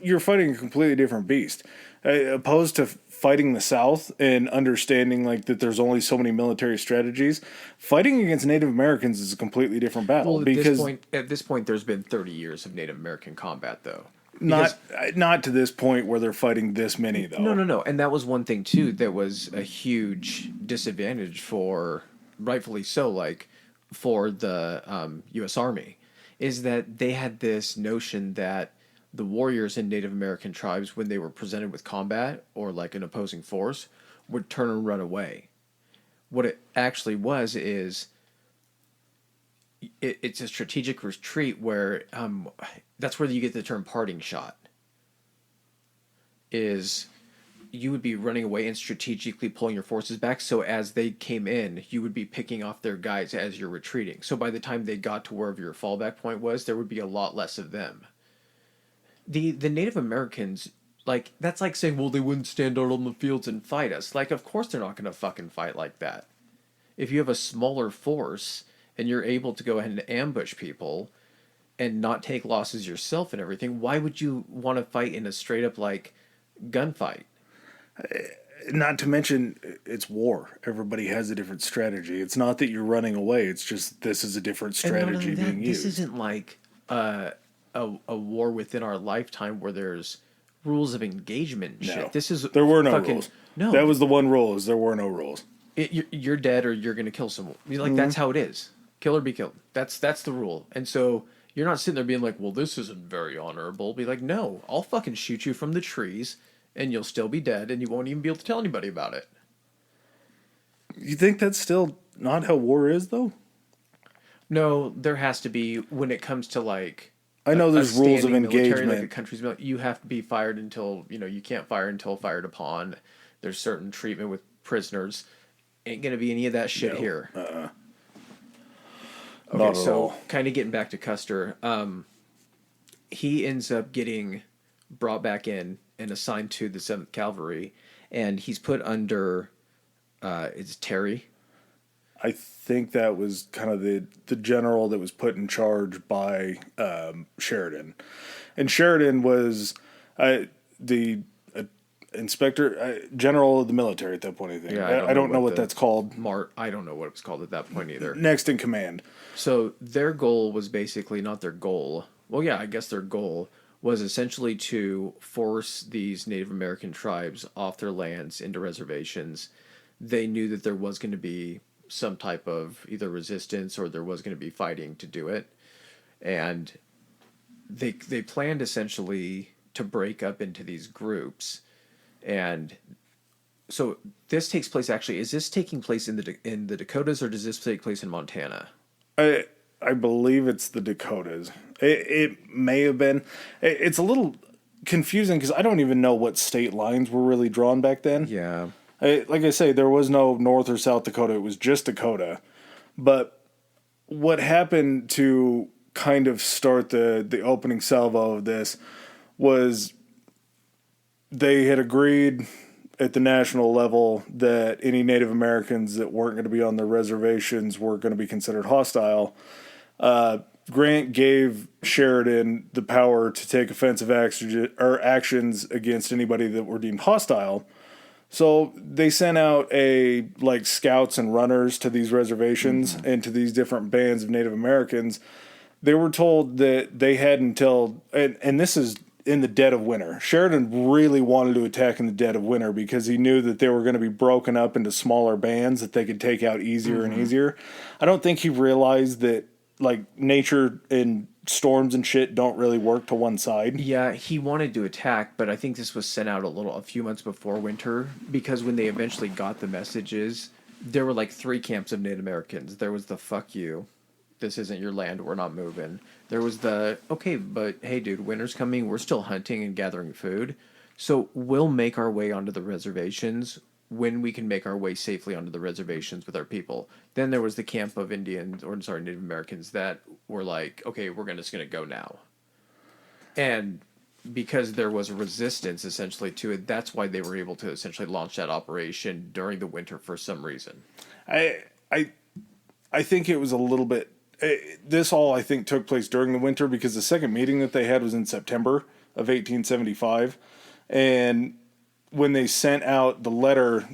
you're fighting a completely different beast. Opposed to fighting the South and understanding like that there's only so many military strategies, fighting against Native Americans is a completely different battle. Well, because at this point, there's been 30 years of Native American combat, though. not to this point where they're fighting this many, though. No. And that was one thing, too, that was a huge disadvantage for, rightfully so, like, for the U.S. Army, is that they had this notion that the warriors in Native American tribes, when they were presented with combat or like an opposing force, would turn and run away. What it actually was is it's a strategic retreat where that's where you get the term parting shot. Is you would be running away and strategically pulling your forces back, so as they came in, you would be picking off their guys as you're retreating. So by the time they got to wherever your fallback point was, there would be a lot less of them. The Native Americans, like, that's like saying, well, they wouldn't stand out on the fields and fight us. Like, of course they're not going to fucking fight like that. If you have a smaller force and you're able to go ahead and ambush people and not take losses yourself and everything, why would you want to fight in a straight up, like, gunfight? Not to mention, it's war. Everybody has a different strategy. It's not that you're running away. It's just this is a different strategy being used. This isn't like a war within our lifetime where there's rules of engagement and shit. There were no rules. No. That was the one rule, is there were no rules. You're dead or you're going to kill someone. I mean, like, that's how it is. Kill or be killed. That's the rule. And so you're not sitting there being like, well, this isn't very honorable. Be like, no, I'll fucking shoot you from the trees and you'll still be dead and you won't even be able to tell anybody about it. You think that's still not how war is, though? No, there has to be, when it comes to like... I know there's rules of engagement. Like a country's military, you have to be fired until, you can't fire until fired upon. There's certain treatment with prisoners. Ain't going to be any of that shit here. Okay, Not at so all. kind of getting back to Custer, he ends up getting brought back in and assigned to the 7th Cavalry, and he's put under, it's Terry. I think that was kind of the general that was put in charge by Sheridan. And Sheridan was the inspector, general of the military at that point, I think. Yeah, I don't know what that's called. I don't know what it was called at that point either. Next in command. So their goal was basically not their goal. Well, yeah, I guess their goal was essentially to force these Native American tribes off their lands into reservations. They knew that there was going to be some type of either resistance or there was going to be fighting to do it. And they planned essentially to break up into these groups. And so this takes place, actually, is this taking place in the Dakotas or does this take place in Montana? I believe it's the Dakotas. It may have been. It's a little confusing because I don't even know what state lines were really drawn back then. Yeah. Like I say, there was no North or South Dakota. It was just Dakota. But what happened to kind of start the opening salvo of this was they had agreed at the national level that any Native Americans that weren't going to be on their reservations were going to be considered hostile. Grant gave Sheridan the power to take offensive actions against anybody that were deemed hostile. So they sent out scouts and runners to these reservations and to these different bands of Native Americans. They were told that they had until, and this is in the dead of winter. Sheridan really wanted to attack in the dead of winter because he knew that they were going to be broken up into smaller bands that they could take out easier and easier. I don't think he realized that nature and storms and shit don't really work to one side. Yeah, he wanted to attack, but I think this was sent out a few months before winter, because when they eventually got the messages, there were 3 camps of Native Americans. There was the "fuck you, this isn't your land, we're not moving." There was the "okay, but hey dude, winter's coming, we're still hunting and gathering food, so we'll make our way onto the reservations when we can make our way safely onto the reservations with our people." Then there was the camp of Native Americans that were like, "Okay, we're just gonna go now." And because there was a resistance essentially to it, that's why they were able to essentially launch that operation during the winter for some reason. I think it was a little bit. This all I think took place during the winter because the second meeting that they had was in September of 1875, and when they sent out the letter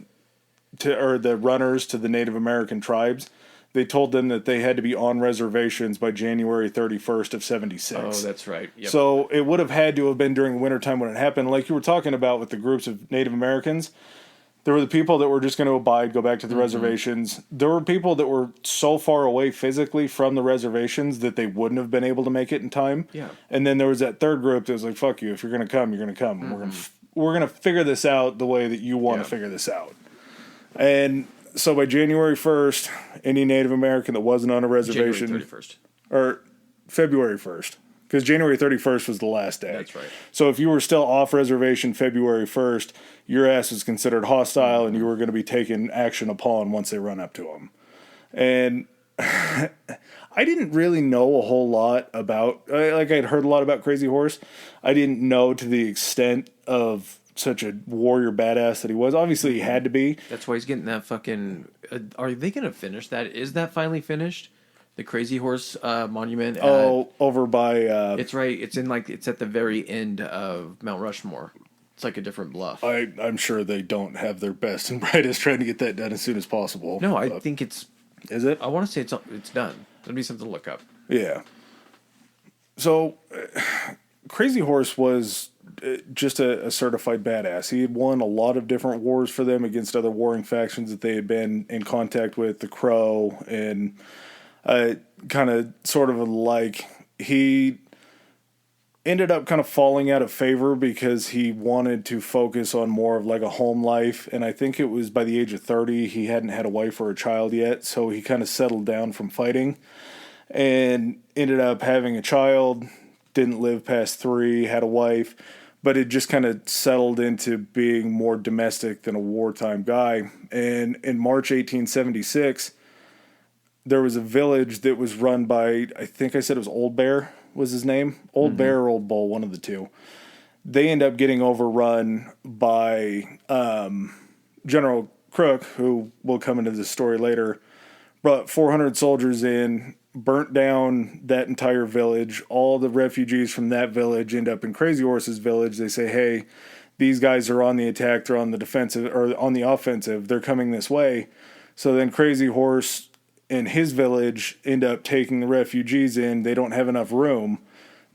or the runners to the Native American tribes, they told them that they had to be on reservations by January 31st of 76. Oh, that's right. Yep. So it would have had to have been during the wintertime when it happened. Like you were talking about with the groups of Native Americans, there were the people that were just going to abide, go back to the reservations. There were people that were so far away physically from the reservations that they wouldn't have been able to make it in time. Yeah. And then there was that third group that was like, fuck you, if you're going to come, you're going to come. We're going to figure this out the way that you want to figure this out. And so by January 1st, any Native American that wasn't on a reservation... January 31st. Or February 1st. Because January 31st was the last day. That's right. So if you were still off reservation February 1st, your ass was considered hostile and you were going to be taken action upon once they run up to them. And I didn't really know a whole lot about... I'd heard a lot about Crazy Horse. I didn't know to the extent of such a warrior badass that he was. Obviously, he had to be. That's why he's getting that fucking... are they going to finish that? Is that finally finished? The Crazy Horse monument? Over by... it's right. It's it's at the very end of Mount Rushmore. It's like a different bluff. I'm sure they don't have their best and brightest trying to get that done as soon as possible. No, I think it's... Is it? I want to say it's done. That'd be something to look up. Yeah. So, Crazy Horse was just a certified badass. He had won a lot of different wars for them against other warring factions that they had been in contact with, the Crow, and kind of sort of he ended up kind of falling out of favor because he wanted to focus on more of a home life. And I think it was by the age of 30, he hadn't had a wife or a child yet. So he kind of settled down from fighting and ended up having a child, didn't live past 3, had a wife, but it just kind of settled into being more domestic than a wartime guy. And in March 1876, there was a village that was run by, I think I said it was Old Bear was his name. Old Bear or Old Bull, one of the two. They end up getting overrun by General Crook, who will come into this story later, brought 400 soldiers in, burnt down that entire village. All the refugees from that village end up in Crazy Horse's village. They say, hey, these guys are on the attack, they're on the defensive, or on the offensive, they're coming this way. So then Crazy Horse and his village end up taking the refugees in. They don't have enough room.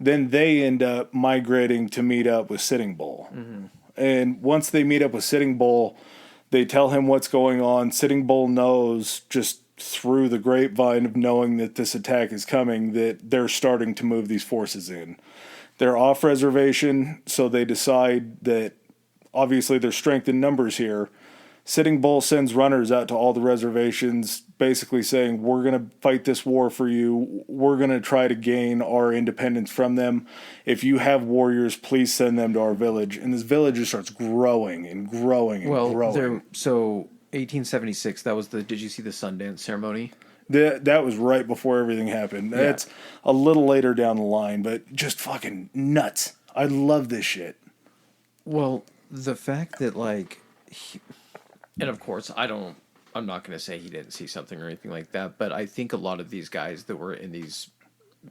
Then they end up migrating to meet up with Sitting Bull. And once they meet up with Sitting Bull, they tell him what's going on. Sitting Bull knows, just through the grapevine of knowing that this attack is coming, that they're starting to move these forces in. They're off reservation, so they decide that obviously there's strength in numbers here. Sitting Bull sends runners out to all the reservations, basically saying, we're going to fight this war for you. We're going to try to gain our independence from them. If you have warriors, please send them to our village. And this village just starts growing and growing and growing. So 1876, that was did you see the Sundance ceremony? That was right before everything happened. Yeah. That's a little later down the line, but just fucking nuts. I love this shit. Well, the fact that, like, and of course, I'm not going to say he didn't see something or anything like that, but I think a lot of these guys that were in these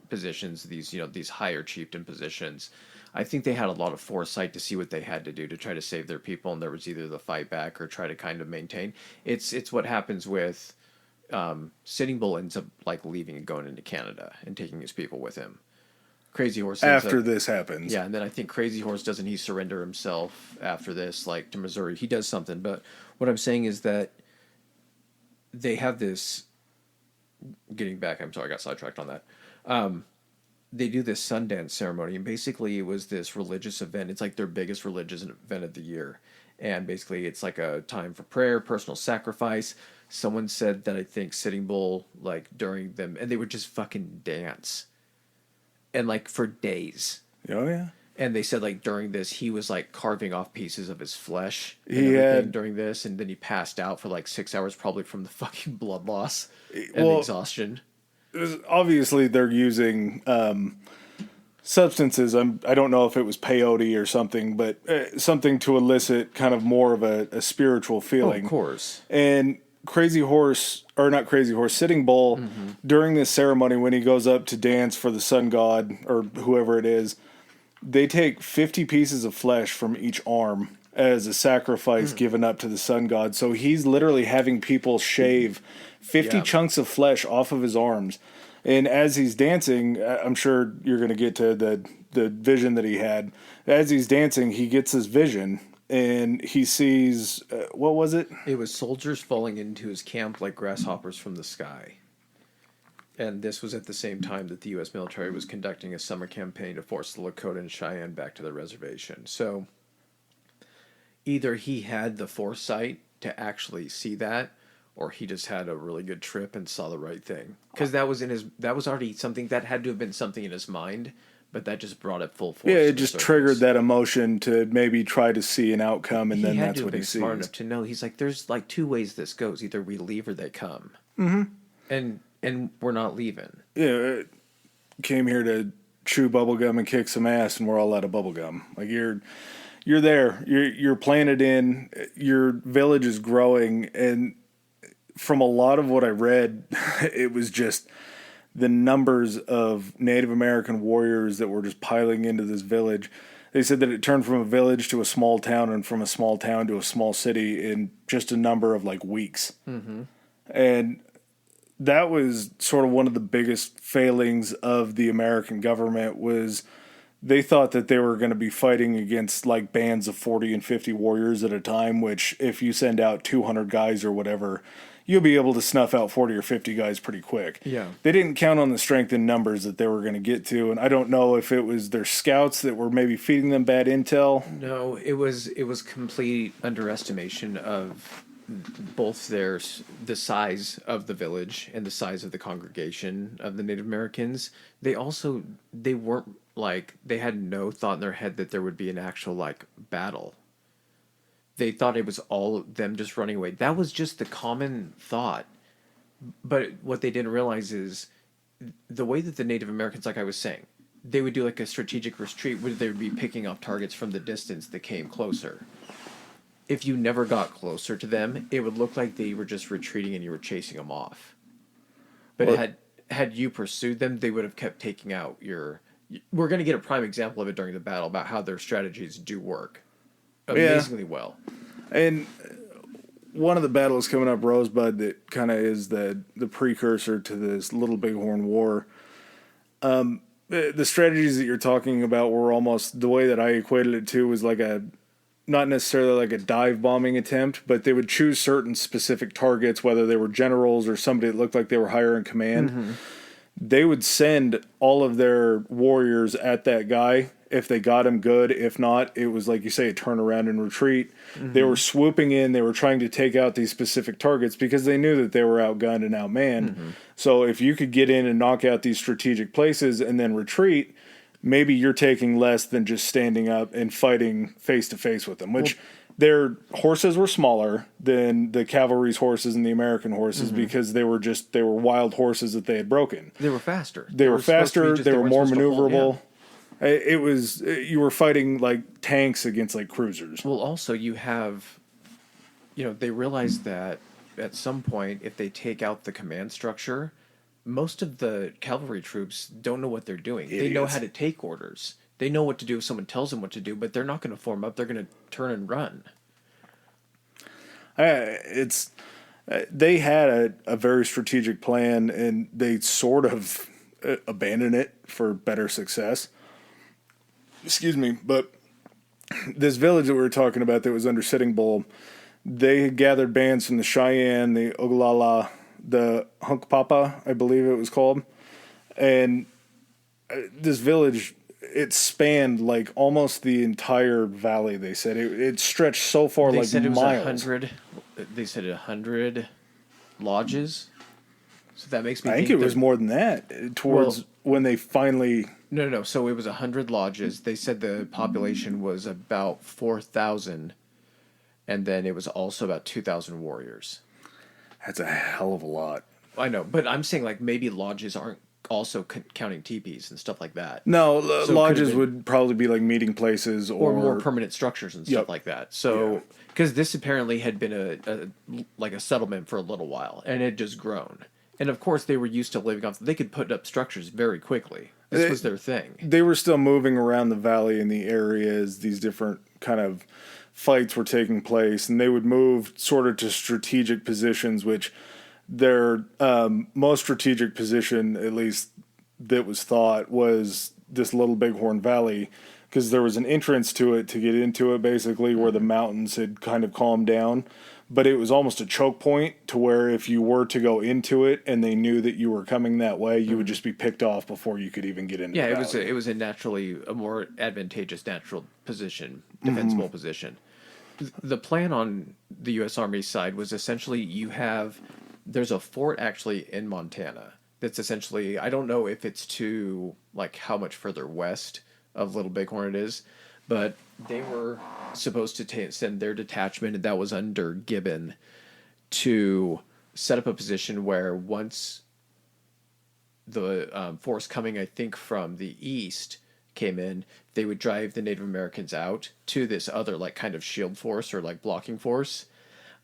positions, these higher chieftain positions, I think they had a lot of foresight to see what they had to do to try to save their people, and there was either the fight back or try to kind of maintain. It's what happens with Sitting Bull ends up, like, leaving and going into Canada and taking his people with him. Crazy Horse after this happens. Yeah, and then I think Crazy Horse doesn't he surrender himself after this, like, to Missouri. He does something, but what I'm saying is that they have this. Getting back, I'm sorry, I got sidetracked on that. They do this Sundance ceremony, and basically it was this religious event. It's like their biggest religious event of the year, and basically it's like a time for prayer, personal sacrifice. Someone said that I think Sitting Bull, like, during them, and they would just fucking dance. And, like, for days. Oh, yeah. And they said, like, during this, he was, like, carving off pieces of his flesh during this. And then he passed out for, like, 6 hours, probably from the fucking blood loss and the exhaustion. Obviously, they're using substances. I don't know if it was peyote or something, but something to elicit kind of more of a spiritual feeling. Oh, of course. And Sitting Bull, during this ceremony, when he goes up to dance for the sun god or whoever it is, they take 50 pieces of flesh from each arm as a sacrifice given up to the sun god. So he's literally having people shave 50 chunks of flesh off of his arms. And as he's dancing, I'm sure you're going to get to the vision that he had. As he's dancing, he gets this vision. And he sees, what was it? It was soldiers falling into his camp like grasshoppers from the sky. And this was at the same time that the U.S. military was conducting a summer campaign to force the Lakota and Cheyenne back to their reservation. So either he had the foresight to actually see that, or he just had a really good trip and saw the right thing. Because that was already something that had to have been something in his mind. But that just brought it full force. Yeah, it just triggered that emotion to maybe try to see an outcome, and then that's what he sees. He had to have been smart enough to know. He's like, there's like two ways this goes. Either we leave or they come. Mm-hmm. And we're not leaving. Yeah, came here to chew bubblegum and kick some ass, and we're all out of bubblegum. Like, you're there. You're planted in. Your village is growing, and from a lot of what I read, it was just the numbers of Native American warriors that were just piling into this village. They said that it turned from a village to a small town and from a small town to a small city in just a number of, like, weeks. Mm-hmm. And that was sort of one of the biggest failings of the American government was they thought that they were going to be fighting against, like, bands of 40 and 50 warriors at a time, which if you send out 200 guys or whatever, you'll be able to snuff out 40 or 50 guys pretty quick. Yeah. They didn't count on the strength in numbers that they were going to get to, and I don't know if it was their scouts that were maybe feeding them bad intel. No, it was complete underestimation of both the size of the village and the size of the congregation of the Native Americans. They weren't, like, they had no thought in their head that there would be an actual, like, battle. They thought it was all them just running away. That was just the common thought. But what they didn't realize is the way that the Native Americans, like I was saying, they would do like a strategic retreat where they would be picking off targets from the distance that came closer. If you never got closer to them, it would look like they were just retreating and you were chasing them off. But had you pursued them, they would have kept taking out your... We're going to get a prime example of it during the battle about how their strategies do work amazingly well. And one of the battles coming up, Rosebud, that kind of is the precursor to this Little Bighorn War. The strategies that you're talking about were almost, the way that I equated it to was like not necessarily like a dive bombing attempt, but they would choose certain specific targets, whether they were generals or somebody that looked like they were higher in command. Mm-hmm. They would send all of their warriors at that guy, If they got him, good. If not, it was like you say, a turnaround and retreat. They were swooping in. They were trying to take out these specific targets because they knew that they were outgunned and outmanned. So if you could get in and knock out these strategic places and then retreat, maybe you're taking less than just standing up and fighting face to face with them, which their horses were smaller than the cavalry's horses and the American horses because they were wild horses that they had broken. They were faster. They were faster. They were more maneuverable. Yeah. It was, you were fighting like tanks against like cruisers. Well, also you have, they realized that at some point, if they take out the command structure, most of the cavalry troops don't know what they're doing. Idiots. They know how to take orders. They know what to do if someone tells them what to do, but they're not going to form up. They're going to turn and run. They had a very strategic plan, and they sort of abandoned it for better success. Excuse me, but this village that we were talking about that was under Sitting Bull, they had gathered bands from the Cheyenne, the Oglala, the Hunkpapa, I believe it was called, and this village, it spanned like almost the entire valley. They said it stretched so far, They like said it was miles. 100. They said 100 lodges. So that makes me. I think it was more than that. Towards when they finally. No. So it was 100 lodges. They said the population was about 4,000, and then it was also about 2,000 warriors. That's a hell of a lot. I know, but I'm saying like maybe lodges aren't also counting teepees and stuff like that. No, So lodges would probably be like meeting places or more permanent structures and stuff like that. So because this apparently had been a settlement for a little while, and it had just grown. And of course, they were used to living off. They could put up structures very quickly. This was their thing. They were still moving around the valley in the areas. These different kind of fights were taking place, and they would move sort of to strategic positions, which their most strategic position, at least that was thought, was this little Bighorn Valley, because there was an entrance to it to get into it, basically, where the mountains had kind of calmed down. But it was almost a choke point to where if you were to go into it and they knew that you were coming that way, you would just be picked off before you could even get into the valley. It was a more advantageous natural position, defensible position. The plan on the U.S. Army side was essentially there's a fort actually in Montana that's essentially, I don't know if it's to like how much further west of Little Bighorn it is, but they were supposed to send their detachment, and that was under Gibbon, to set up a position where once the force coming, I think, from the east came in, they would drive the Native Americans out to this other like kind of shield force or like blocking force.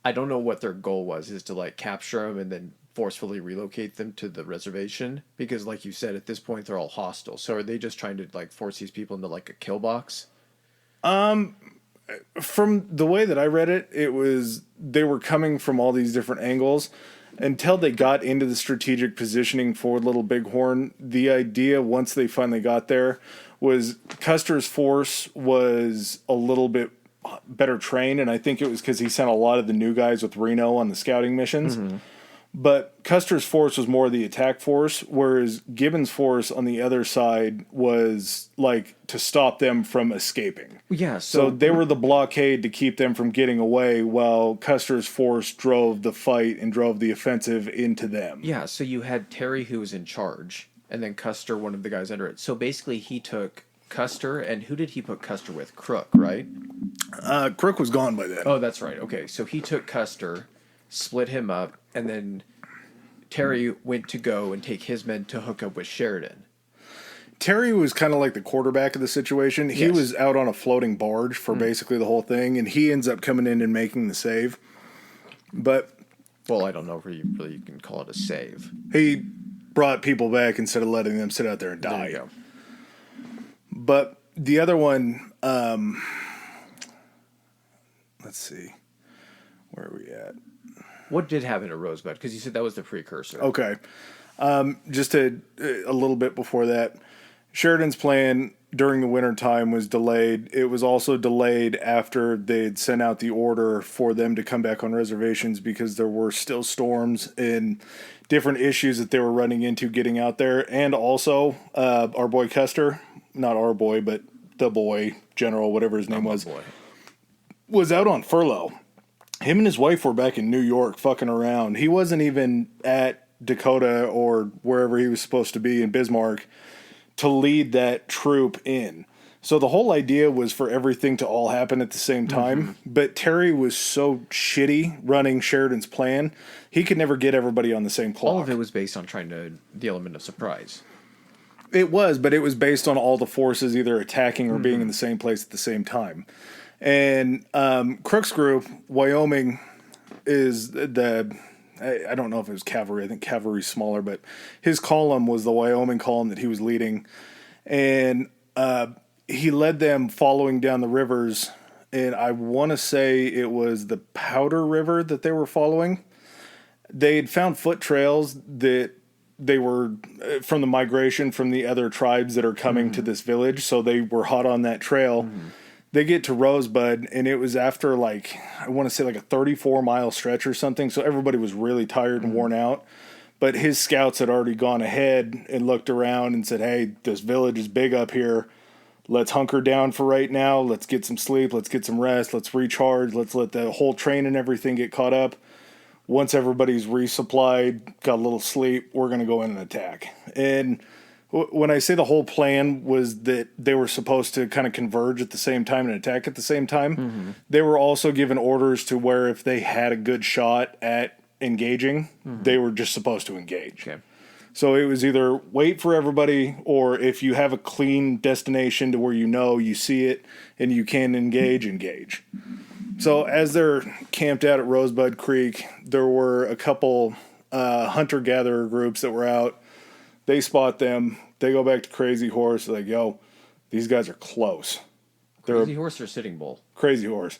I don't know what their goal was, is to like capture them and then forcefully relocate them to the reservation, because like you said, at this point they're all hostile. So are they just trying to like force these people into like a kill box? From the way that I read it, it was they were coming from all these different angles until they got into the strategic positioning for Little Bighorn. The idea, once they finally got there, was Custer's force was a little bit better trained, and I think it was because he sent a lot of the new guys with Reno on the scouting missions. But Custer's force was more the attack force, whereas Gibbon's force on the other side was like to stop them from escaping. Yeah, so they were the blockade to keep them from getting away, while Custer's force drove the fight and drove the offensive into them. Yeah, so you had Terry, who was in charge, and then Custer, one of the guys under it. So basically he took Custer, and who did he put Custer with? Crook, right? Crook was gone by then. Oh, that's right. Okay, so he took Custer, split him up, and then Terry went to go and take his men to hook up with Sheridan. Terry was kind of like the quarterback of the situation. He was out on a floating barge for basically the whole thing, and he ends up coming in and making the save. But well, I don't know if you really can call it a save. He brought people back instead of letting them sit out there and die. There you go. But the other one, let's see, where are we at? What did happen at Rosebud? Because you said that was the precursor. Okay. Just a little bit before that, Sheridan's plan during the wintertime was delayed. It was also delayed after they had sent out the order for them to come back on reservations, because there were still storms and different issues that they were running into getting out there. And also, our boy Custer, not our boy, but the boy, General, whatever his name Boy. was out on furlough. Him and his wife were back in New York fucking around. He wasn't even at Dakota or wherever he was supposed to be in Bismarck to lead that troop in. So the whole idea was for everything to all happen at the same time. But Terry was so shitty running Sheridan's plan, he could never get everybody on the same clock. All of it was based on the element of surprise. It was, but it was based on all the forces either attacking or being in the same place at the same time. And Crook's group, Wyoming, is I don't know if it was cavalry. I think cavalry's smaller, but his column was the Wyoming column that he was leading. And he led them following down the rivers. And I want to say it was the Powder River that they were following. They'd found foot trails that they were from the migration from the other tribes that are coming to this village. So they were hot on that trail. They get to Rosebud, and it was after I want to say a 34-mile stretch or something. So everybody was really tired and worn out. But his scouts had already gone ahead and looked around and said, hey, this village is big up here. Let's hunker down for right now. Let's get some sleep. Let's get some rest. Let's recharge. Let's let the whole train and everything get caught up. Once everybody's resupplied, got a little sleep, we're going to go in and attack. And when I say the whole plan was that they were supposed to kind of converge at the same time and attack at the same time, they were also given orders to where if they had a good shot at engaging, they were just supposed to engage. Okay. So it was either wait for everybody, or if you have a clean destination to where you see it and you can engage. So as they're camped out at Rosebud Creek, there were a couple hunter-gatherer groups that were out. They spot them. They go back to Crazy Horse. They're like, yo, these guys are close. Crazy Horse or Sitting Bull? Crazy Horse.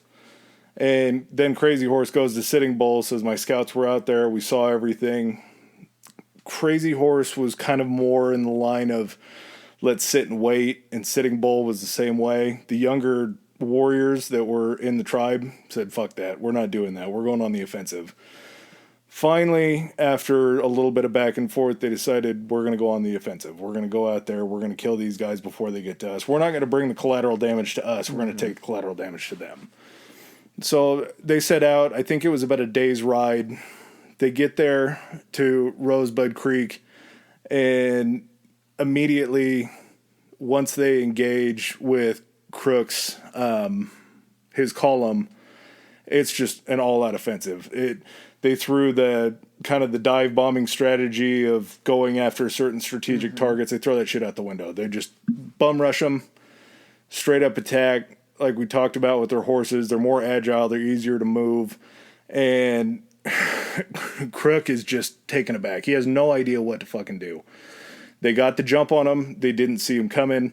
And then Crazy Horse goes to Sitting Bull, says, my scouts were out there. We saw everything. Crazy Horse was kind of more in the line of let's sit and wait. And Sitting Bull was the same way. The younger warriors that were in the tribe said, fuck that. We're not doing that. We're going on the offensive. Finally, after a little bit of back and forth, they decided we're going to go on the offensive. We're going to go out there. We're going to kill these guys before they get to us. We're not going to bring the collateral damage to us. We're going to take the collateral damage to them. So they set out. I think it was about a day's ride. They get there to Rosebud Creek, and immediately, once they engage with Crook's, his column, it's just an all-out offensive. They threw the kind of the dive bombing strategy of going after certain strategic targets. They throw that shit out the window. They just bum rush them, straight up attack, like we talked about with their horses. They're more agile. They're easier to move. And Crook is just taken aback. He has no idea what to fucking do. They got the jump on him. They didn't see him coming.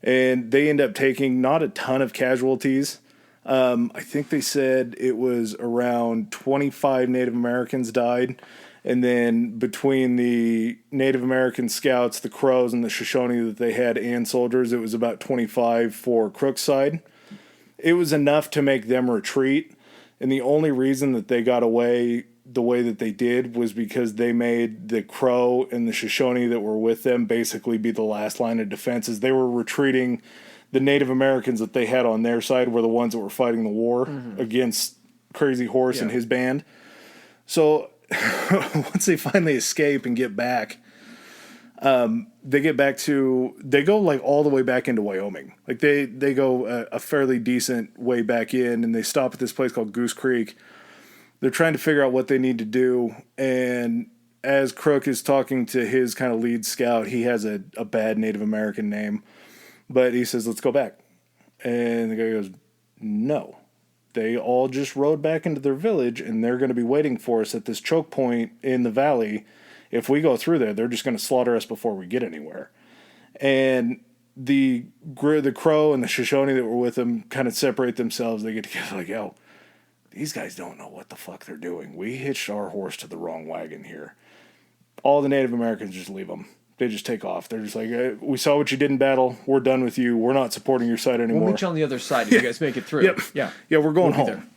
And they end up taking not a ton of casualties. I think they said it was around 25 Native Americans died. And then between the Native American scouts, the Crows, and the Shoshone that they had, and soldiers, it was about 25 for Crook's side. It was enough to make them retreat. And the only reason that they got away the way that they did was because they made the Crow and the Shoshone that were with them basically be the last line of defense. As they were retreating, the Native Americans that they had on their side were the ones that were fighting the war against Crazy Horse and his band. So once they finally escape and get back, they go like all the way back into Wyoming. Like they go a fairly decent way back in, and they stop at this place called Goose Creek. They're trying to figure out what they need to do. And as Crook is talking to his kind of lead scout, he has a bad Native American name, but he says, let's go back. And the guy goes, no. They all just rode back into their village, and they're going to be waiting for us at this choke point in the valley. If we go through there, they're just going to slaughter us before we get anywhere. And the Crow and the Shoshone that were with them kind of separate themselves. They get together like, yo, these guys don't know what the fuck they're doing. We hitched our horse to the wrong wagon here. All the Native Americans just leave them. They just take off. They're just like, we saw what you did in battle. We're done with you. We're not supporting your side anymore. We'll meet you on the other side if you guys make it through. Yep. Yeah. Yeah, we're going We'll be home.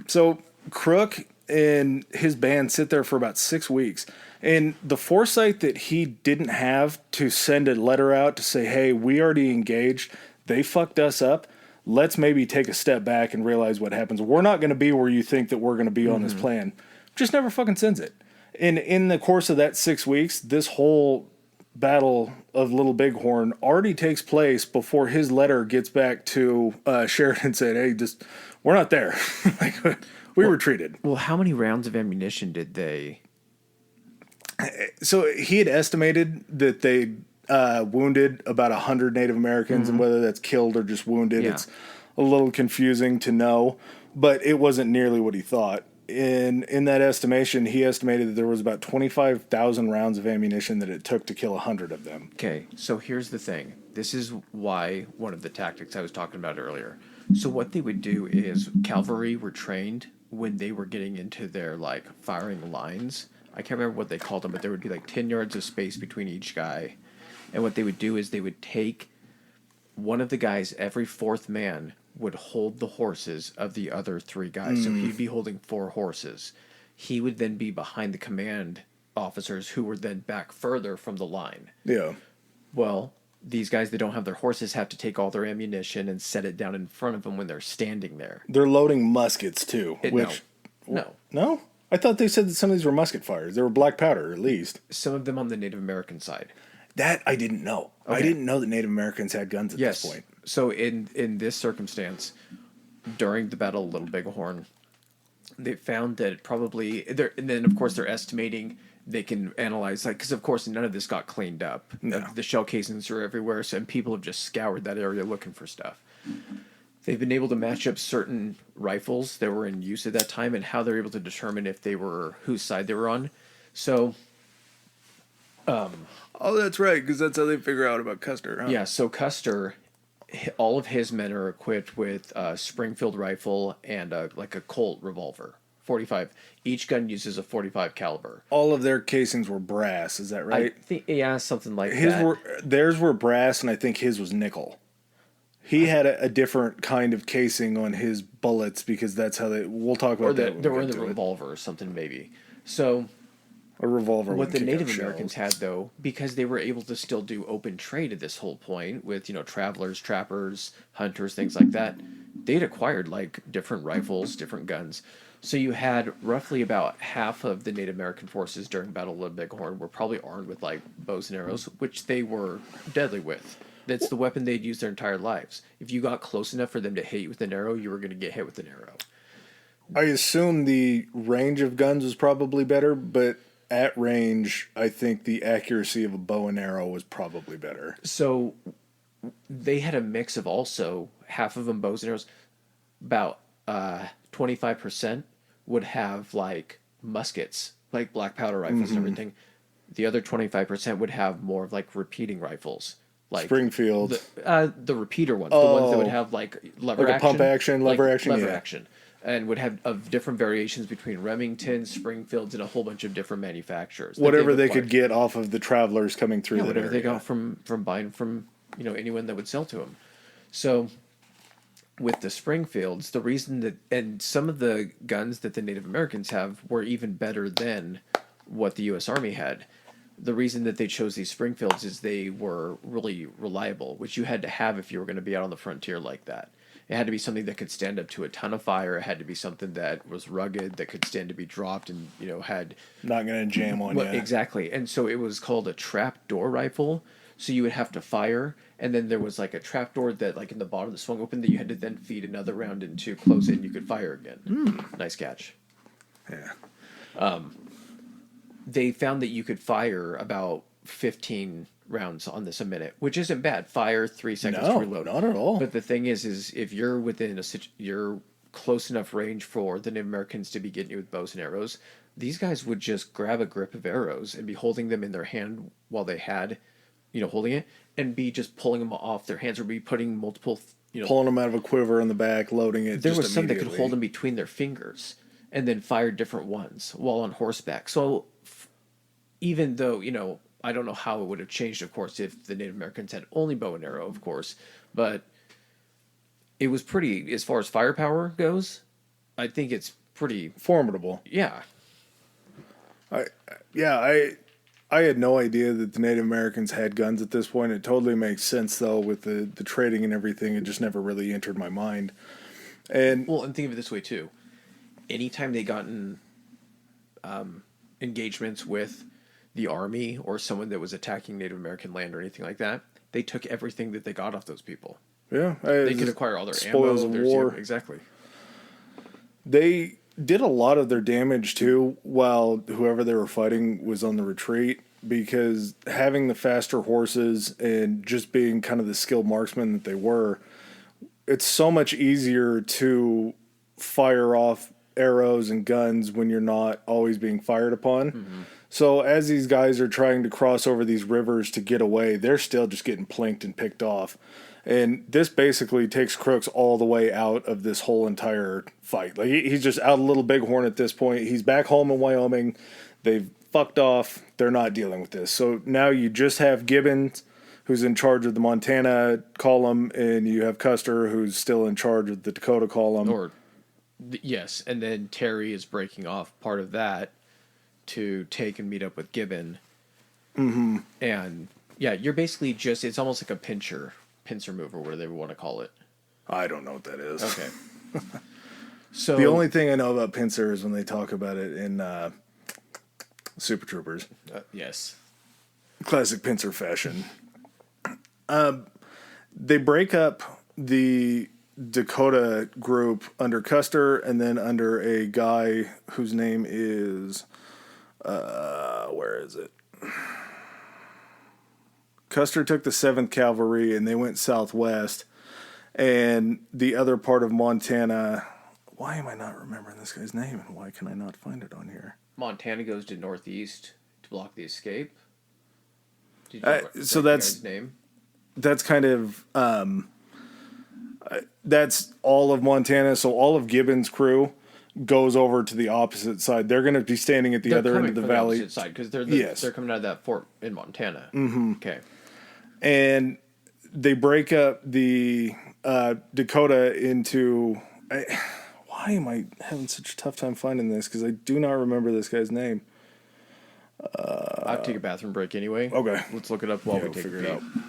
So Crook and his band sit there for about 6 weeks. And the foresight that he didn't have to send a letter out to say, hey, we already engaged, they fucked us up. Let's maybe take a step back and realize what happens. We're not going to be where you think that we're going to be on this plan. Just never fucking sends it. And in the course of that 6 weeks, this whole battle of Little Bighorn already takes place before his letter gets back to Sheridan saying, hey, just, we're not there. Like, we retreated. Well, how many rounds of ammunition did they... So he had estimated that they wounded about 100 Native Americans, and whether that's killed or just wounded, it's a little confusing to know, but it wasn't nearly what he thought. In that estimation, he estimated that there was about 25,000 rounds of ammunition that it took to kill 100 of them. Okay, so here's the thing. This is why one of the tactics I was talking about earlier. So what they would do is cavalry were trained when they were getting into their, like, firing lines. I can't remember what they called them, but there would be, like, 10 yards of space between each guy. And what they would do is they would take one of the guys, every fourth man would hold the horses of the other three guys. So he'd be holding 4 horses. He would then be behind the command officers who were then back further from the line. Yeah. Well, these guys that don't have their horses have to take all their ammunition and set it down in front of them when they're standing there. They're loading muskets, too. No. No? I thought they said that some of these were musket fires. They were black powder, at least. Some of them on the Native American side. That I didn't know. Okay. I didn't know that Native Americans had guns at this point. So in this circumstance, during the Battle of Little Bighorn, they found that probably... And then, of course, they're estimating... They can analyze, like, because of course none of this got cleaned up. No. The shell casings are everywhere, so and people have just scoured that area looking for stuff. They've been able to match up certain rifles that were in use at that time and how they're able to determine if they were whose side they were on. So, oh, that's right, because that's how they figure out about Custer. Huh? Yeah, so Custer, all of his men are equipped with a Springfield rifle and like a Colt revolver. 45. Each gun uses a 45 caliber. All of their casings were brass, is that right? I think, yeah, something like that. Theirs were brass, and I think his was nickel. He had a different kind of casing on his bullets because that's how they... We'll talk about that. They were in the revolver or something, maybe. So... A revolver. What the Native Americans had, though, because they were able to still do open trade at this whole point with, travelers, trappers, hunters, things like that, they'd acquired, like, different rifles, different guns. So you had roughly about half of the Native American forces during Battle of Little Bighorn were probably armed with, like, bows and arrows, which they were deadly with. That's the weapon they'd used their entire lives. If you got close enough for them to hit you with an arrow, you were going to get hit with an arrow. I assume the range of guns was probably better, but at range, I think the accuracy of a bow and arrow was probably better. So they had a mix of also half of them bows and arrows. About 25% would have like muskets, like black powder rifles and everything. The other 25% would have more of like repeating rifles. Like Springfield. The repeater ones. The ones that would have like lever like action. Pump action, lever action. Lever action. And would have of different variations between Remington, Springfields, and a whole bunch of different manufacturers. Whatever they could get off of the travelers coming through that whatever area. they got from buying from anyone that would sell to them. So with the Springfields, the reason that, and some of the guns that the Native Americans have were even better than what the U.S. Army had. The reason that they chose these Springfields is they were really reliable, which you had to have if you were going to be out on the frontier like that. It had to be something that could stand up to a ton of fire. It had to be something that was rugged, that could stand to be dropped, and had not going to jam on you. Exactly. And so it was called a trap door rifle. So you would have to fire, and then there was like a trap door that, like in the bottom that swung open, that you had to then feed another round into, close it, and you could fire again. Nice catch. Yeah. They found that you could fire about 15 rounds on this a minute, which isn't bad. Fire 3 seconds to reload. Not at all. But the thing is if you're within you're close enough range for the Native Americans to be getting you with bows and arrows, these guys would just grab a grip of arrows and be holding them in their hand while they had, holding it, and be just pulling them off their hands, or be putting multiple, pulling them out of a quiver in the back, loading it. There was some that could hold them between their fingers and then fire different ones while on horseback. So even though, I don't know how it would have changed, of course, if the Native Americans had only bow and arrow, of course. But it was pretty, as far as firepower goes, I think it's pretty formidable. Yeah. I had no idea that the Native Americans had guns at this point. It totally makes sense, though, with the trading and everything. It just never really entered my mind. And and think of it this way, too. Anytime they got in engagements with the army or someone that was attacking Native American land or anything like that, they took everything that they got off those people. yeah, They could acquire all their spoils ammo. of war. Exactly. They did a lot of their damage too while whoever they were fighting was on the retreat, because having the faster horses and just being kind of the skilled marksmen that they were, it's so much easier to fire off arrows and guns when you're not always being fired upon. Mm-hmm. So as these guys are trying to cross over these rivers to get away, they're still just getting plinked and picked off. And this basically takes Crooks all the way out of this whole entire fight. Like, he's just out of Little Bighorn at this point. He's back home in Wyoming. They've fucked off. They're not dealing with this. So now you just have Gibbons, who's in charge of the Montana column, and you have Custer, who's still in charge of the Dakota column. Yes, and then Terry is breaking off part of that to take and meet up with Gibbon. Mm-hmm. And, yeah, you're basically just... It's almost like a pincer move, or whatever they want to call it. I don't know what that is. Okay. So the only thing I know about pincer is when they talk about it in Super Troopers. Yes. Classic pincer fashion. They break up the Dakota group under Custer and then under a guy whose name is... where is it? Custer took the 7th Cavalry and they went southwest, and the other part of Montana... Why am I not remembering this guy's name, and why can I not find it on here? Montana goes to northeast to block the escape. So that's his name? That's kind of... that's all of Montana, so all of Gibbons' crew goes over to the opposite side. They're going to be standing at the other end of the valley. The opposite side, because they're coming out of that fort in Montana. Mm-hmm. Okay. And they break up the Dakota into... why am I having such a tough time finding this? Because I do not remember this guy's name. I'll take a bathroom break anyway. Okay. Let's look it up while we take figure it it out. out.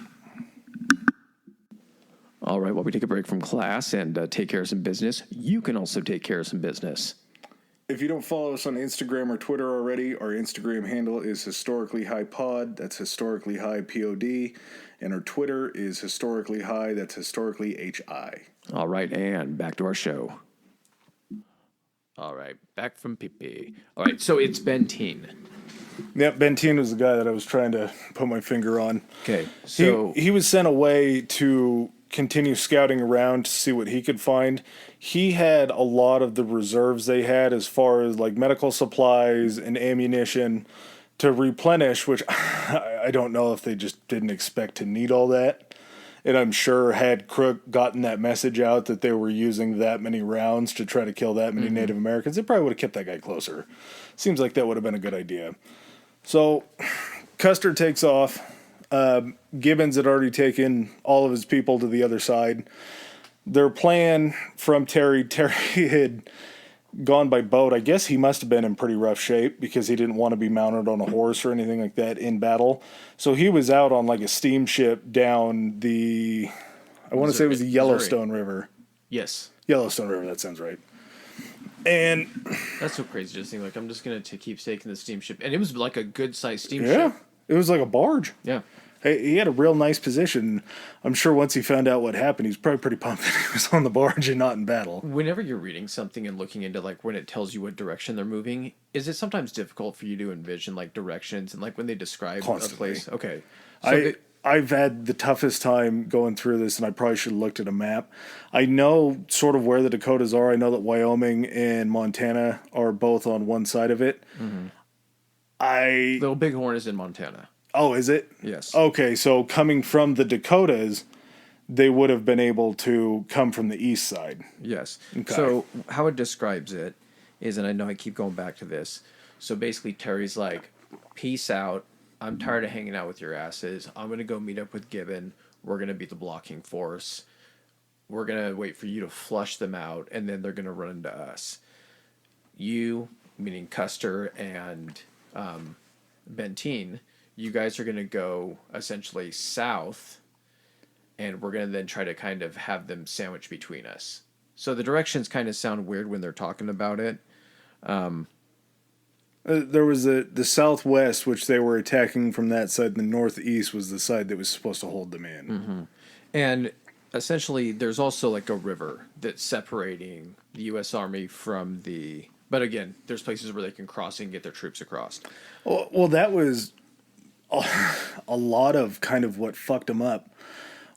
All right, while we take a break from class and take care of some business, you can also take care of some business. If you don't follow us on Instagram or Twitter already, our Instagram handle is Historically High Pod. That's Historically High POD. And our Twitter is Historically High. That's Historically HI. All right, and back to our show. All right, back from PP. All right, so it's Benteen. Yep, Benteen was the guy that I was trying to put my finger on. Okay, so... He was sent away to continue scouting around to see what he could find. He had a lot of the reserves they had as far as like medical supplies and ammunition to replenish, which I don't know if they just didn't expect to need all that. And I'm sure had Crook gotten that message out that they were using that many rounds to try to kill that many Native Americans, they probably would have kept that guy closer. Seems like that would have been a good idea. So Custer takes off. Gibbons had already taken all of his people to the other side. Their plan from Terry had gone by boat. I guess he must have been in pretty rough shape because he didn't want to be mounted on a horse or anything like that in battle. So he was out on like a steamship down the, I want to say it was the Yellowstone River. Yes. Yellowstone River, that sounds right. And that's so crazy to think, like, I'm just going to keep taking the steamship. And it was like a good-sized steamship. Yeah, it was like a barge. Yeah. He had a real nice position. I'm sure once he found out what happened, he was probably pretty pumped that he was on the barge and not in battle. Whenever you're reading something and looking into, like, when it tells you what direction they're moving, is it sometimes difficult for you to envision, like, directions and, like, when they describe Constantly. a place? Okay. So I've had the toughest time going through this, and I probably should have looked at a map. I know sort of where the Dakotas are. I know that Wyoming and Montana are both on one side of it. Mm-hmm. Little Bighorn is in Montana. Oh, is it? Yes. Okay, so coming from the Dakotas, they would have been able to come from the east side. Yes. Okay. So how it describes it is, and I know I keep going back to this, so basically Terry's like, peace out. I'm tired of hanging out with your asses. I'm going to go meet up with Gibbon. We're going to be the blocking force. We're going to wait for you to flush them out, and then they're going to run into us. You, meaning Custer and Benteen, You guys are going to go essentially south, and we're going to then try to kind of have them sandwiched between us. So the directions kind of sound weird when they're talking about it. There was the southwest, which they were attacking from that side. The northeast was the side that was supposed to hold them in. Mm-hmm. And essentially, there's also like a river that's separating the U.S. Army from the. But again, there's places where they can cross and get their troops across. Well, that was a lot of kind of what fucked them up.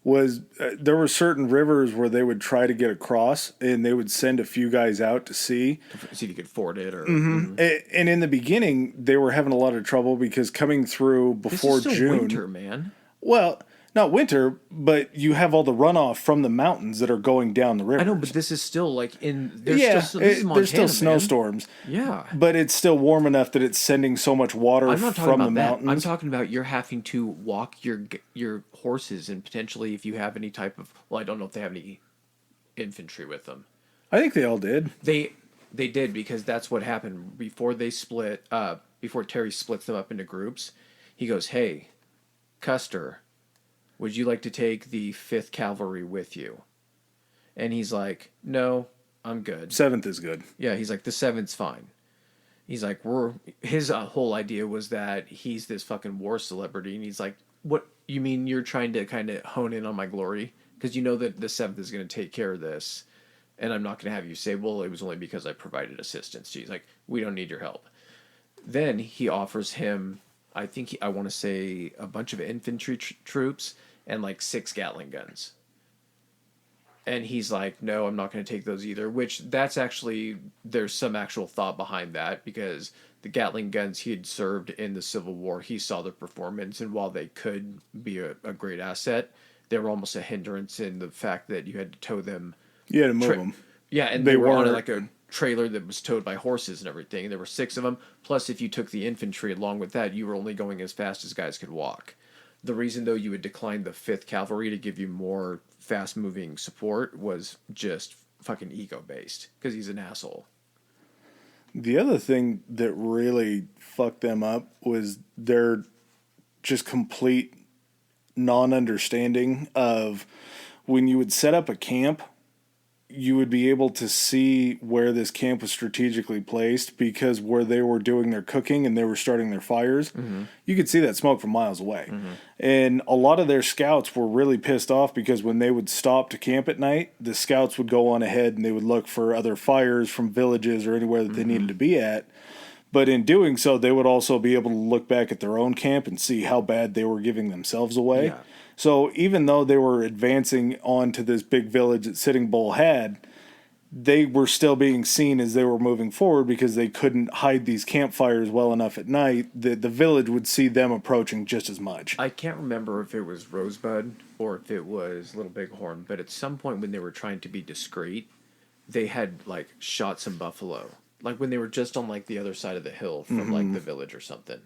Was there were certain rivers where they would try to get across, and they would send a few guys out to see if you could ford it, or And in the beginning, they were having a lot of trouble because coming through before this is still June, winter, man. Well, not winter, but you have all the runoff from the mountains that are going down the river. I know, but this is still like in. There's still snowstorms. Yeah, but it's still warm enough that it's sending so much water I'm not talking from about the mountains. that. I'm talking about you're having to walk your horses, and potentially if you have any type of. Well, I don't know if they have any infantry with them. I think they all did. They did, because that's what happened before they split. Before Terry splits them up into groups, he goes, "Hey, Custer, would you like to take the 5th Cavalry with you?" And he's like, "No, I'm good. 7th is good." Yeah, he's like, "The 7th's fine." He's like, his whole idea was that he's this fucking war celebrity, and he's like, "What, you mean you're trying to kind of hone in on my glory? Because you know that the 7th is going to take care of this, and I'm not going to have you say, well, it was only because I provided assistance." He's like, "We don't need your help." Then he offers him, I want to say, a bunch of infantry troops and like 6 Gatling guns. And he's like, "No, I'm not going to take those either," which that's actually, there's some actual thought behind that, because the Gatling guns he had served in the Civil War, he saw their performance, and while they could be a great asset, they were almost a hindrance in the fact that you had to tow them. You had to move them. Yeah, and they were on like a trailer that was towed by horses and everything. There were 6 of them. Plus, if you took the infantry along with that, you were only going as fast as guys could walk. The reason, though, you would decline the 5th Cavalry to give you more fast-moving support was just fucking ego-based, because he's an asshole. The other thing that really fucked them up was their just complete non-understanding of when you would set up a camp, you would be able to see where this camp was strategically placed, because where they were doing their cooking and they were starting their fires, you could see that smoke from miles away. And a lot of their scouts were really pissed off, because when they would stop to camp at night, the scouts would go on ahead and they would look for other fires from villages or anywhere that they needed to be at. But in doing so, they would also be able to look back at their own camp and see how bad they were giving themselves away. Yeah. So even though they were advancing onto this big village that Sitting Bull had, they were still being seen as they were moving forward, because they couldn't hide these campfires well enough at night that the village would see them approaching just as much. I can't remember if it was Rosebud or if it was Little Bighorn, but at some point when they were trying to be discreet, they had like shot some buffalo. Like when they were just on like the other side of the hill from like the village or something.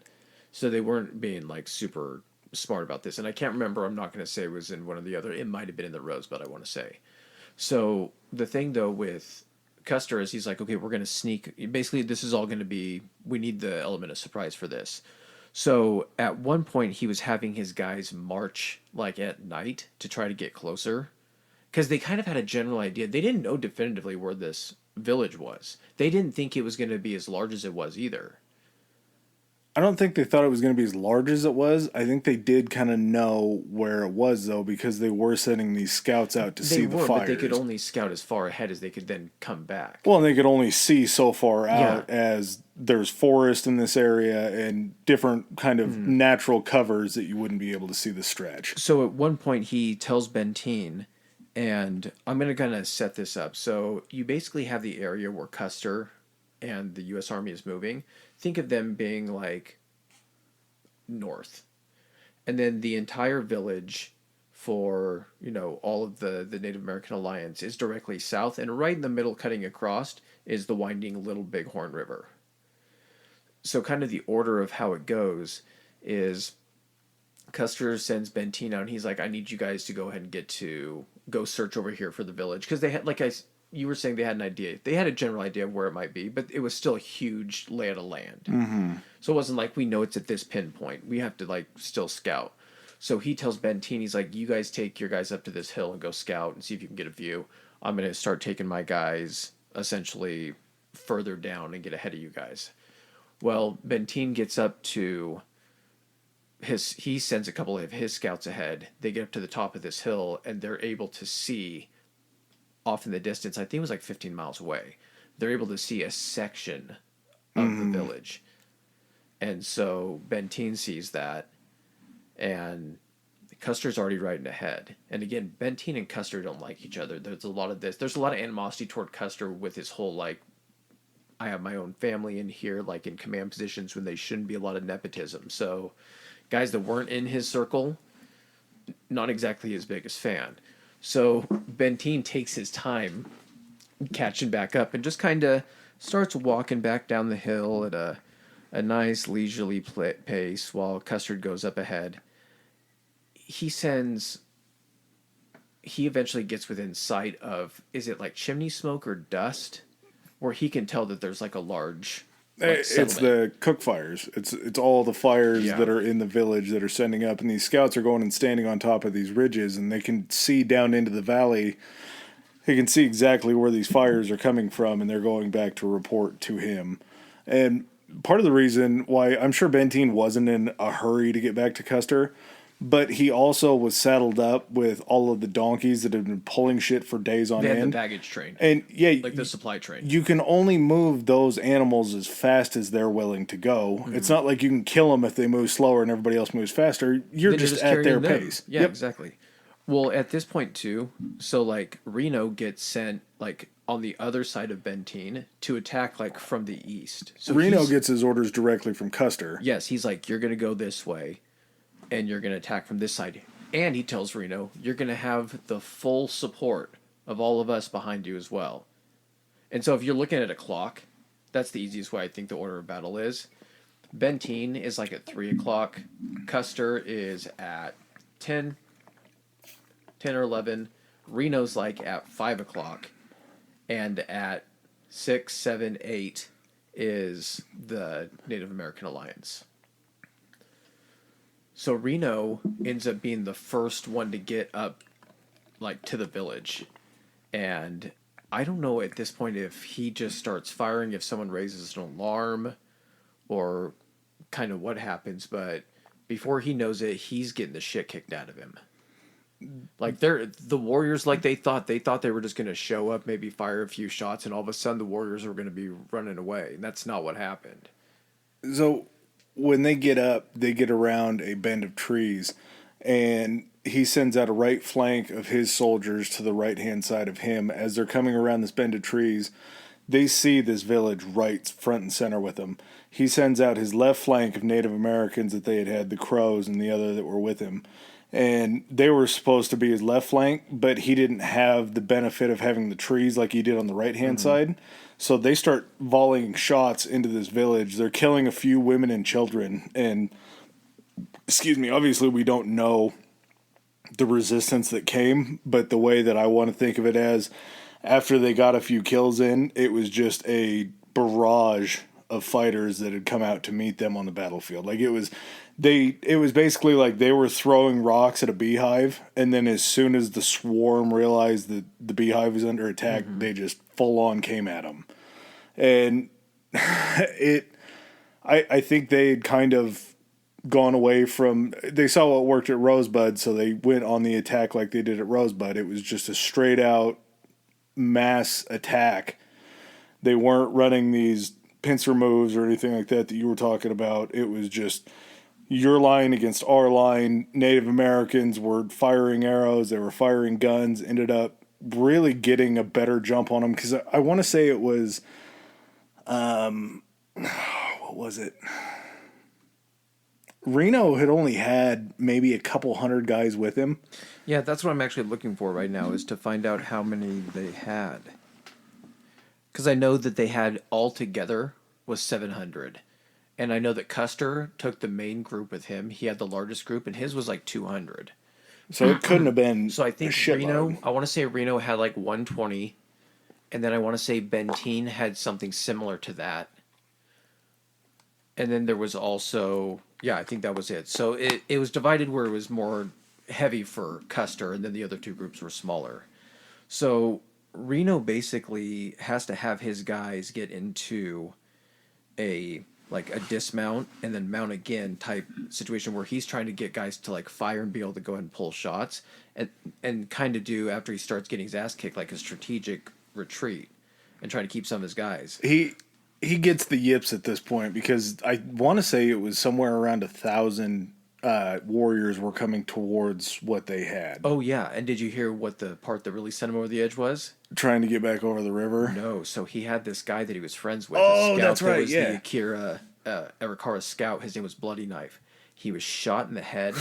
So they weren't being like super smart about this. And I can't remember, I'm not going to say it was in one of the other, it might have been in the Rosebud, I want to say. So the thing though with Custer is he's like, okay, we're going to sneak. Basically, this is all going to be, we need the element of surprise for this. So at one point he was having his guys march like at night to try to get closer, because they kind of had a general idea. They didn't know definitively where this village was. They didn't think it was going to be as large as it was either. I don't think they thought it was going to be as large as it was. I think they did kind of know where it was, though, because they were sending these scouts out to see the fires. But they could only scout as far ahead as they could then come back. Well, and they could only see so far out, as there's forest in this area and different kind of natural covers that you wouldn't be able to see the stretch. So at one point he tells Benteen, and I'm going to kind of set this up. So you basically have the area where Custer and the U.S. Army is moving. Think of them being like north. And then the entire village for, all of the Native American Alliance is directly south. And right in the middle, cutting across, is the winding Little Bighorn River. So kind of the order of how it goes is Custer sends Benteen out, and he's like, I need you guys to go ahead and go search over here for the village. Because they had, you were saying they had an idea. They had a general idea of where it might be, but it was still a huge lay of the land. Mm-hmm. So it wasn't like we know it's at this pinpoint. We have to like still scout. So he tells Benteen, he's like, you guys take your guys up to this hill and go scout and see if you can get a view. I'm going to start taking my guys essentially further down and get ahead of you guys. Well, Benteen gets up to he sends a couple of his scouts ahead. They get up to the top of this hill and they're able to see off in the distance, I think it was like 15 miles away. They're able to see a section of the village. And so Benteen sees that, and Custer's already riding ahead. And again, Benteen and Custer don't like each other. There's a lot of this. There's a lot of animosity toward Custer with his whole, like, I have my own family in here, like in command positions when they shouldn't be, a lot of nepotism. So guys that weren't in his circle, not exactly his biggest fan. So Benteen takes his time catching back up and just kind of starts walking back down the hill at a nice leisurely pace while Custard goes up ahead. He eventually gets within sight of, is it like chimney smoke or dust, where he can tell that there's like a large it's the cook fires. It's all the fires Yeah. that are in the village that are sending up, and these scouts are going and standing on top of these ridges, and they can see down into the valley. They can see exactly where these fires are coming from, and they're going back to report to him. And part of the reason why I'm sure Benteen wasn't in a hurry to get back to Custer, but he also was saddled up with all of the donkeys that had been pulling shit for days on They had end. the baggage train. And yeah, like the supply train. you can only move those animals as fast as they're willing to go. Mm-hmm. It's not like you can kill them if they move slower and everybody else moves faster. You're just at their pace. Yeah, exactly. Well, at this point too, so like Reno gets sent like on the other side of Benteen to attack like from the east. So Reno gets his orders directly from Custer. Yes, he's like, you're going to go this way and you're going to attack from this side. And he tells Reno, you're going to have the full support of all of us behind you as well. And so if you're looking at a clock, that's the easiest way I think the order of battle is. Benteen is like at 3 o'clock. Custer is at 10 or 11. Reno's like at 5 o'clock. And at 6, 7, 8 is the Native American Alliance. So Reno ends up being the first one to get up like to the village. And I don't know at this point if he just starts firing if someone raises an alarm or kind of what happens, but before he knows it, he's getting the shit kicked out of him. Like the Warriors, like they thought they were just going to show up, maybe fire a few shots, and all of a sudden the Warriors were going to be running away. And that's not what happened. So when they get up, they get around a bend of trees, and he sends out a right flank of his soldiers to the right-hand side of him. As they're coming around this bend of trees, they see this village right front and center with them. He sends out his left flank of Native Americans that they had the Crows and the other that were with him. And they were supposed to be his left flank, but he didn't have the benefit of having the trees like he did on the right-hand side. So they start volleying shots into this village. They're killing a few women and children. And, obviously we don't know the resistance that came, but the way that I want to think of it as, after they got a few kills in, it was just a barrage of fighters that had come out to meet them on the battlefield. Like it was basically like they were throwing rocks at a beehive, and then as soon as the swarm realized that the beehive was under attack, they just full on came at them. And I think they had kind of gone away from, they saw what worked at Rosebud, so they went on the attack like they did at Rosebud. It was just a straight out mass attack. They weren't running these pincer moves or anything like that you were talking about. It was just your line against our line. Native Americans were firing arrows, they were firing guns, ended up really getting a better jump on them, because I want to say it was what was it? Reno had only had maybe a couple hundred guys with him. Yeah, that's what I'm actually looking for right now, is to find out how many they had. Because I know that they had altogether was 700. And I know that Custer took the main group with him. He had the largest group, and his was like 200. So it couldn't have been So I think a shitload. I want to say Reno had like 120. And then I want to say Benteen had something similar to that. And then there was also, yeah, I think that was it. So it was divided where it was more heavy for Custer, and then the other two groups were smaller. So Reno basically has to have his guys get into a like a dismount and then mount again type situation where he's trying to get guys to like fire and be able to go ahead and pull shots and kind of do after he starts getting his ass kicked like a strategic retreat and trying to keep some of his guys. He gets the yips at this point because I want to say it was somewhere around 1,000 warriors were coming towards what they had. Oh yeah, and did you hear what the part that really sent him over the edge was? Trying to get back over the river. No, so he had this guy that he was friends with. Oh, a scout that's right. That was yeah, the Akira Arikara scout. His name was Bloody Knife. He was shot in the head,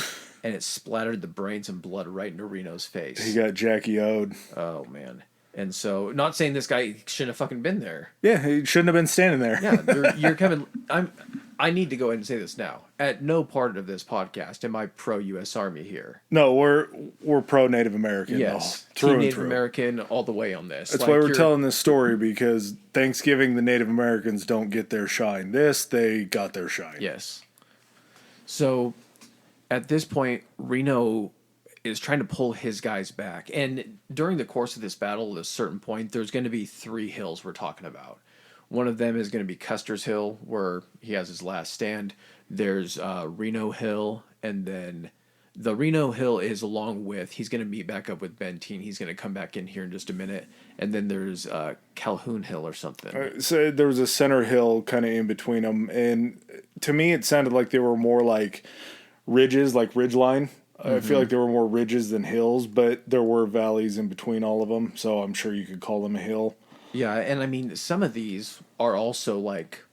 and it splattered the brains and blood right into Reno's face. he got Jackie O'd. Oh man. And so, not saying this guy shouldn't have fucking been there. Yeah, he shouldn't have been standing there. Yeah, you're coming. I need to go ahead and say this now. At no part of this podcast am I pro U.S. Army here. No, we're pro Native American. Yes, through and Native through. American all the way on this. That's why we're telling this story, because Thanksgiving the Native Americans don't get their shine. They got their shine. Yes. So, at this point, Reno is trying to pull his guys back. And during the course of this battle, at a certain point, there's going to be 3 hills we're talking about. One of them is going to be Custer's Hill, where he has his last stand. There's Reno Hill, and then the Reno Hill is along with, he's going to meet back up with Benteen. He's going to come back in here in just a minute. And then there's Calhoun Hill or something. So there was a center hill kind of in between them. And to me, it sounded like they were more like ridges, like ridgeline. I feel like there were more ridges than hills, but there were valleys in between all of them, so I'm sure you could call them a hill. Yeah, and I mean, some of these are also like,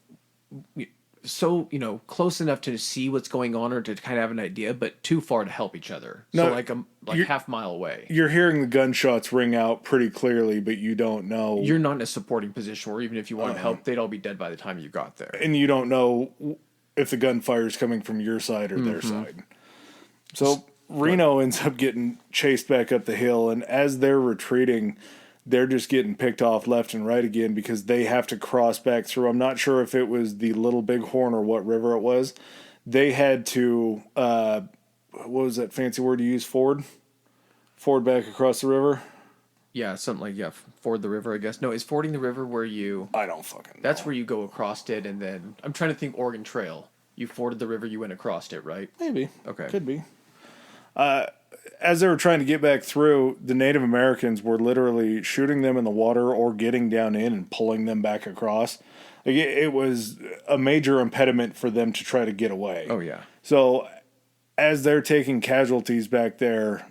so, close enough to see what's going on or to kind of have an idea, but too far to help each other. So like half mile away. You're hearing the gunshots ring out pretty clearly, but you don't know. You're not in a supporting position where even if you wanted help, they'd all be dead by the time you got there. And you don't know if the gunfire is coming from your side or their side. So Reno ends up getting chased back up the hill, and as they're retreating, they're just getting picked off left and right again because they have to cross back through. I'm not sure if it was the Little Bighorn or what river it was. They had to, what was that fancy word you use, ford? Ford back across the river? Yeah, something like, ford the river, I guess. No, is fording the river where you... I don't fucking know. That's where you go across it, and then... I'm trying to think Oregon Trail. You forded the river, you went across it, right? Maybe. Okay. Could be. As they were trying to get back through, the Native Americans were literally shooting them in the water or getting down in and pulling them back across. Like it was a major impediment for them to try to get away. Oh, yeah. So as they're taking casualties back there,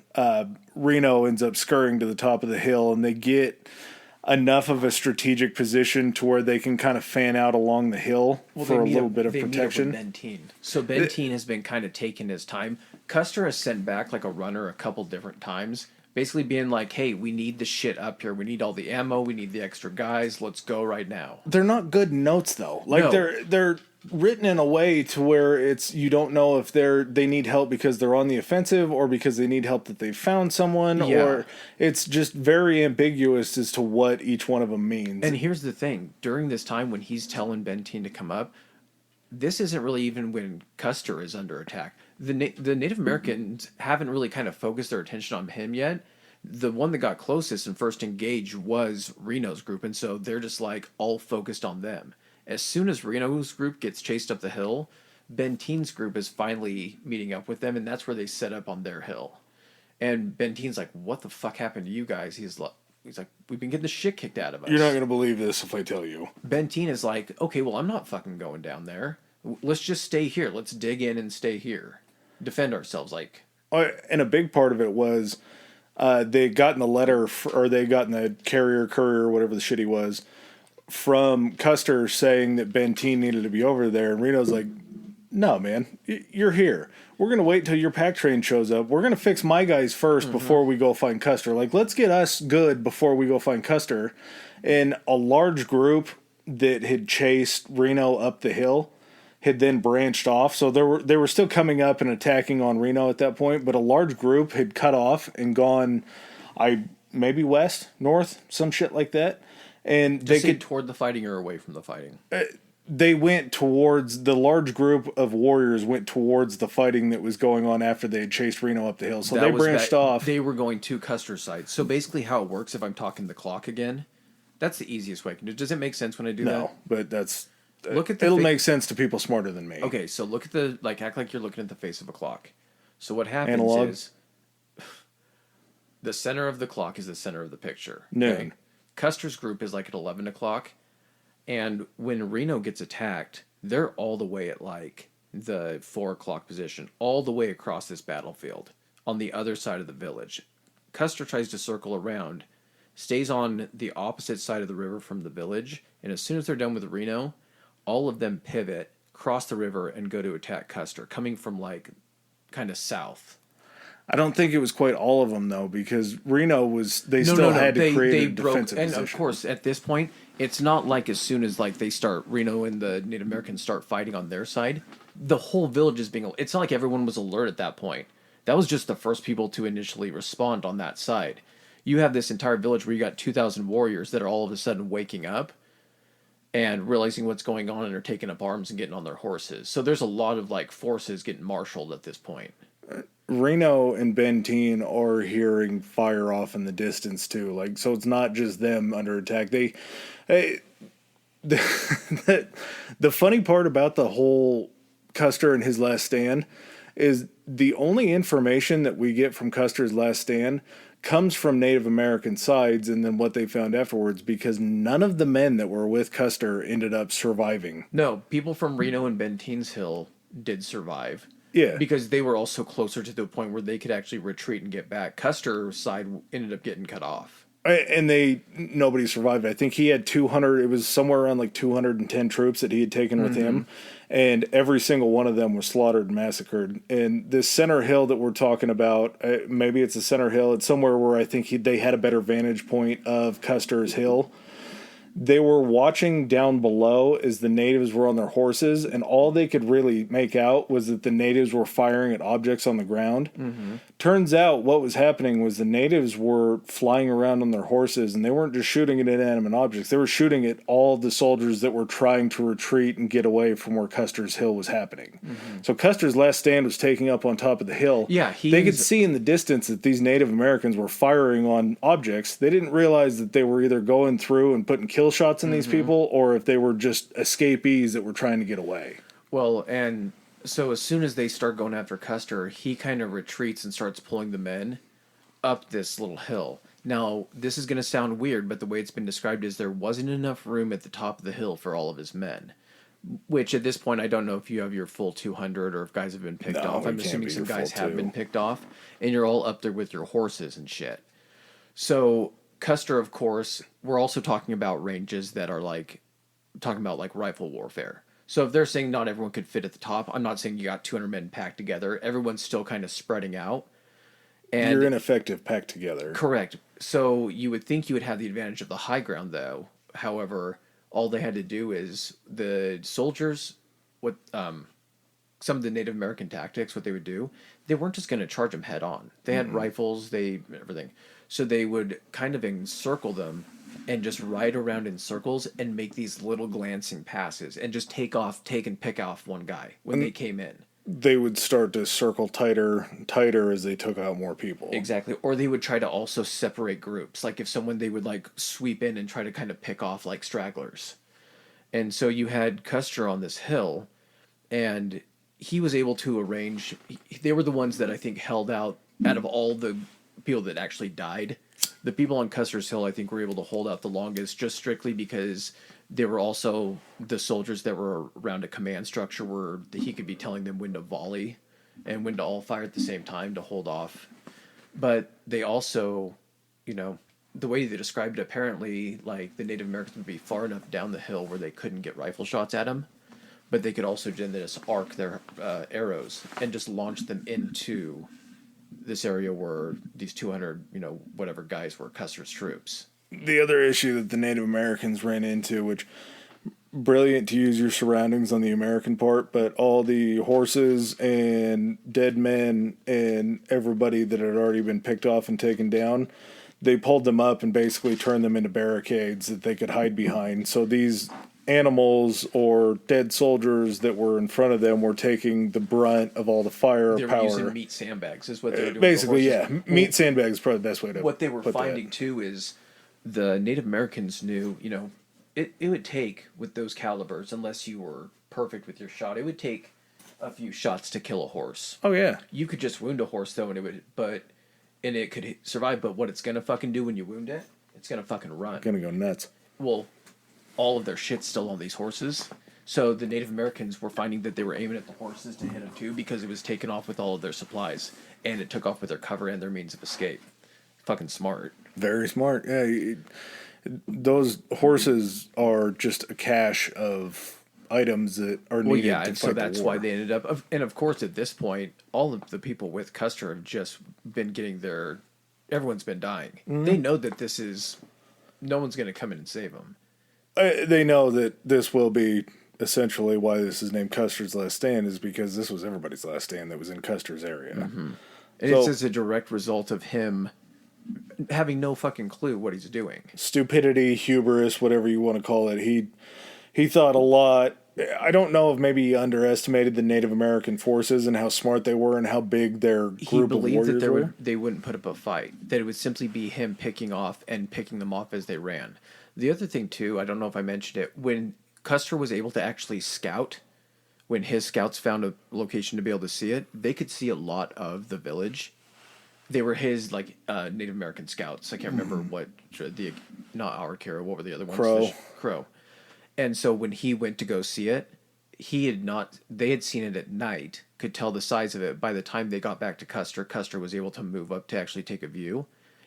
Reno ends up scurrying to the top of the hill, and they get enough of a strategic position to where they can kind of fan out along the hill for a little bit of protection. Benteen. So Benteen has been kind of taking his time. Custer has sent back like a runner a couple different times, basically being like, hey, we need the shit up here. We need all the ammo. We need the extra guys. Let's go right now. They're not good notes, though. Like, No. they're written in a way to where it's you don't know if they need help because they're on the offensive or because they need help that they found someone, or it's just very ambiguous as to what each one of them means. And here's the thing. During this time when he's telling Benteen to come up, this isn't really even when Custer is under attack. The Native Americans haven't really kind of focused their attention on him yet. The one that got closest and first engaged was Reno's group, and so they're just like all focused on them. As soon as Reno's group gets chased up the hill, Benteen's group is finally meeting up with them, and that's where they set up on their hill. And Benteen's like, what the fuck happened to you guys? He's like, we've been getting the shit kicked out of us. You're not going to believe this if I tell you. Benteen is like, okay, well, I'm not fucking going down there. Let's just stay here. Let's dig in and stay here. Defend ourselves, like. And a big part of it was they had gotten the letter, or they had gotten the courier, whatever the shit he was, from Custer saying that Benteen needed to be over there. And Reno's like, no, man, you're here. We're going to wait till your pack train shows up. We're going to fix my guys first before we go find Custer. Like, let's get us good before we go find Custer. And a large group that had chased Reno up the hill had then branched off. So they were still coming up and attacking on Reno at that point, but a large group had cut off and gone, maybe west, north, some shit like that. and Just they say could toward the fighting or away from the fighting. they went towards the large group of warriors went towards the fighting that was going on after they had chased Reno up the hill. So That they was branched off. They were going to Custer's side. So basically, how it works, if I'm talking the clock again, that's the easiest way I can do. Does it make sense when I do that? No, but that's Look at the it'll make sense to people smarter than me. Okay, so look at the act like you're looking at the face of a clock. So what happens Analog. is the center of the clock is the center of the picture. Noon. Okay? Custer's group is like at 11 o'clock, and when Reno gets attacked, they're all the way at like the 4 o'clock position, all the way across this battlefield on the other side of the village. Custer tries to circle around, stays on the opposite side of the river from the village, and as soon as they're done with Reno, all of them pivot, cross the river, and go to attack Custer, coming from like kind of south. I don't think it was quite all of them though, because Reno was still had to create a defensive and position. of course at this point it's not like as soon as like they start Reno and the Native Americans start fighting on their side, the whole village is being. It's not like everyone was alert at that point. That was just the first people to initially respond on that side. You have this entire village where you got 2,000 warriors that are all of a sudden waking up and realizing what's going on and are taking up arms and getting on their horses. So there's a lot of like forces getting marshaled at this point. Reno and Benteen are hearing fire off in the distance too. Like, so it's not just them under attack. The funny part about the whole Custer and his last stand is the only information that we get from Custer's last stand comes from Native American sides and then what they found afterwards, because none of the men that were with Custer ended up surviving. No, people from Reno and Benteen's Hill did survive. Yeah. Because they were also closer to the point where they could actually retreat and get back. Custer's side ended up getting cut off. And nobody survived. I think he had 200, it was somewhere around like 210 troops that he had taken with him. And every single one of them was slaughtered and massacred. And this center hill that we're talking about, maybe it's a center hill. It's somewhere where I think they had a better vantage point of Custer's Hill. They were watching down below as the natives were on their horses, and all they could really make out was that the natives were firing at objects on the ground. Mm-hmm. Turns out what was happening was the natives were flying around on their horses, and they weren't just shooting at inanimate objects. They were shooting at all the soldiers that were trying to retreat and get away from where Custer's Hill was happening. Mm-hmm. So Custer's last stand was taking up on top of the hill. Yeah, they could see in the distance that these Native Americans were firing on objects. They didn't realize that they were either going through and putting kill shots in these people, or if they were just escapees that were trying to get away. Well, and so as soon as they start going after Custer, he kind of retreats and starts pulling the men up this little hill. Now, this is going to sound weird, but the way it's been described is there wasn't enough room at the top of the hill for all of his men. Which, at this point, I don't know if you have your full 200 or if guys have been picked off. I'm assuming some guys have been picked off, and you're all up there with your horses and shit. So Custer, of course, we're also talking about ranges that are like, talking about like rifle warfare. So if they're saying not everyone could fit at the top, I'm not saying you got 200 men packed together. Everyone's still kind of spreading out. And you're ineffective packed together. Correct. So you would think you would have the advantage of the high ground, though. However, all they had to do is the soldiers, some of the Native American tactics, what they would do, they weren't just going to charge them head on. They had rifles, everything. So they would kind of encircle them and just ride around in circles and make these little glancing passes and just take and pick off one guy when they came in. They would start to circle tighter as they took out more people. Exactly. Or they would try to also separate groups. Like if they would like sweep in and try to kind of pick off like stragglers. And so you had Custer on this hill, and he was able to arrange. They were the ones that I think held out of all the people that actually died. The people on Custer's Hill, I think, were able to hold out the longest, just strictly because they were also the soldiers that were around a command structure where he could be telling them when to volley and when to all fire at the same time to hold off. But they also, the way they described it, apparently, like, the Native Americans would be far enough down the hill where they couldn't get rifle shots at them, but they could also just arc their arrows and just launch them into this area where these 200, whatever guys were Custer's troops. The other issue that the Native Americans ran into, which brilliant to use your surroundings on the American part, but all the horses and dead men and everybody that had already been picked off and taken down, they pulled them up and basically turned them into barricades that they could hide behind. So these animals or dead soldiers that were in front of them were taking the brunt of all the fire They were power. using meat sandbags, is what they were doing. Basically, with the yeah. Meat sandbags is probably the best way to what they were put finding that. too is the Native Americans knew, it would take with those calibers, unless you were perfect with your shot, it would take a few shots to kill a horse. Oh, yeah. You could just wound a horse though, and it could survive. But what it's gonna fucking do when you wound it, it's gonna fucking run. Gonna go nuts. Well, all of their shit's still on these horses. So the Native Americans were finding that they were aiming at the horses to hit them too, because it was taken off with all of their supplies, and it took off with their cover and their means of escape. Fucking smart. Very smart. Yeah, those horses are just a cache of items that are needed to fight and so that's the war. why they ended up. And of course, at this point, all of the people with Custer have just been getting their. Everyone's been dying. Mm-hmm. They know that this is. No one's going to come in and save them. They know that this will be essentially why this is named Custer's Last Stand, is because this was everybody's last stand that was in Custer's area. Mm-hmm. And So- it's as a direct result of him having no fucking clue what he's doing. Stupidity, hubris, whatever you want to call it. He thought a lot. I don't know if maybe he underestimated the Native American forces and how smart they were and how big their He group of believed that warriors were. they wouldn't put up a fight. That it would simply be him picking them off as they ran. The other thing too, I don't know if I mentioned it, when Custer was able to actually scout, when his scouts found a location to be able to see it, they could see a lot of the village. They were his Native American scouts. I can't remember what not our Kara. What were the other ones? Crow. Crow. And so when he went to go see it, he had not. They had seen it at night. Could tell the size of it. By the time they got back to Custer, Custer was able to move up to actually take a view.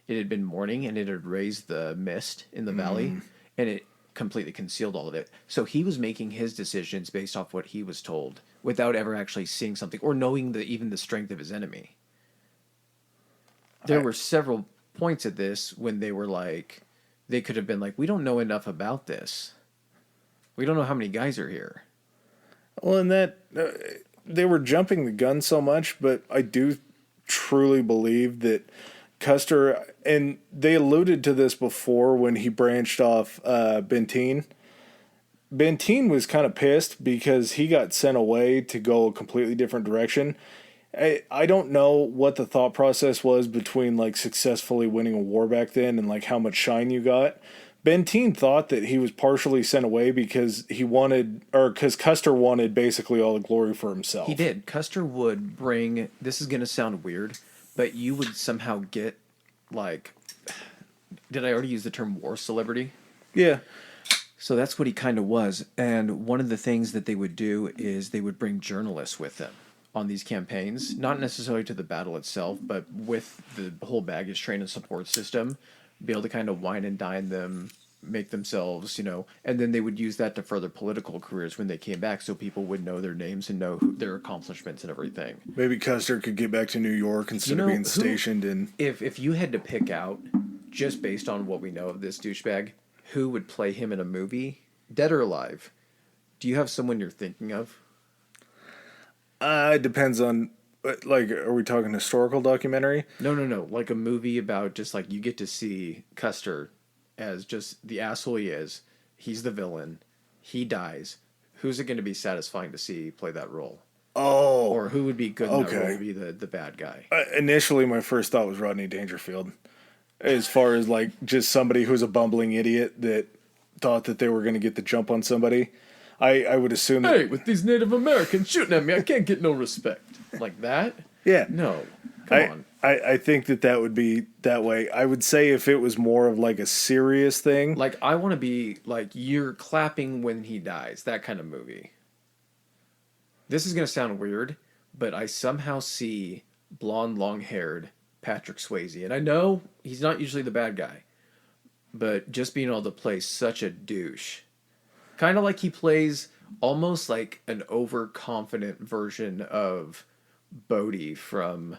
It had been morning, and it had raised the mist in the valley, and it completely concealed all of it. So he was making his decisions based off what he was told, without ever actually seeing something or knowing even the strength of his enemy. There were several points at this when they were like, they could have been like, we don't know enough about this. We don't know how many guys are here. Well, and that they were jumping the gun so much, but I do truly believe that Custer, and they alluded to this before when he branched off Benteen. Benteen was kind of pissed because he got sent away to go a completely different direction. I don't know what the thought process was between successfully winning a war back then and how much shine you got. Benteen thought that he was partially sent away because because Custer wanted basically all the glory for himself. He did. Custer would bring, this is going to sound weird, but you would somehow get did I already use the term war celebrity? Yeah. So that's what he kind of was. And one of the things that they would do is they would bring journalists with them on these campaigns, not necessarily to the battle itself, but with the whole baggage train and support system, be able to kind of wine and dine them, make themselves, and then they would use that to further political careers when they came back, so people would know their names and know their accomplishments and everything. Maybe Custer could get back to New York instead of being stationed in... If you had to pick out, just based on what we know of this douchebag, who would play him in a movie, dead or alive, do you have someone you're thinking of? It depends on, are we talking historical documentary? No. Like a movie about just you get to see Custer as just the asshole he is. He's the villain. He dies. Who's it going to be satisfying to see play that role? Oh. Or who would be good in that role to be the bad guy? Initially, my first thought was Rodney Dangerfield. As far as just somebody who's a bumbling idiot that thought that they were going to get the jump on somebody. I would assume that... Hey, with these Native Americans shooting at me, I can't get no respect. Like that? Yeah. No. Come on. I think that would be that way. I would say if it was more of a serious thing. I want to be you're clapping when he dies. That kind of movie. This is going to sound weird, but I somehow see blonde, long-haired Patrick Swayze. And I know he's not usually the bad guy, but just being able to play such a douche. Kind of like he plays almost like an overconfident version of Bodhi from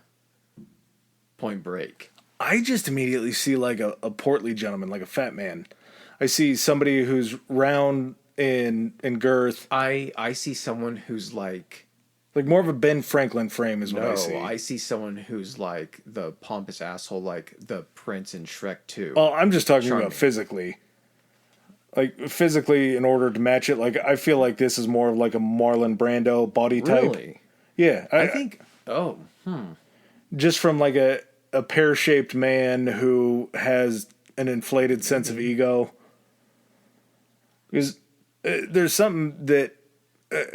Point Break. I just immediately see a portly gentleman, a fat man. I see somebody who's round in girth. I see someone who's Like more of a Ben Franklin frame is what I see. No, I see someone who's like the pompous asshole, like the prince in Shrek 2. Oh, I'm just talking Charming. about physically. Like physically, in order to match it, like I feel like this is more of like a Marlon Brando body type. Really? Yeah, I think. Oh, just from like a pear shaped man who has an inflated sense of ego. Because there's something that,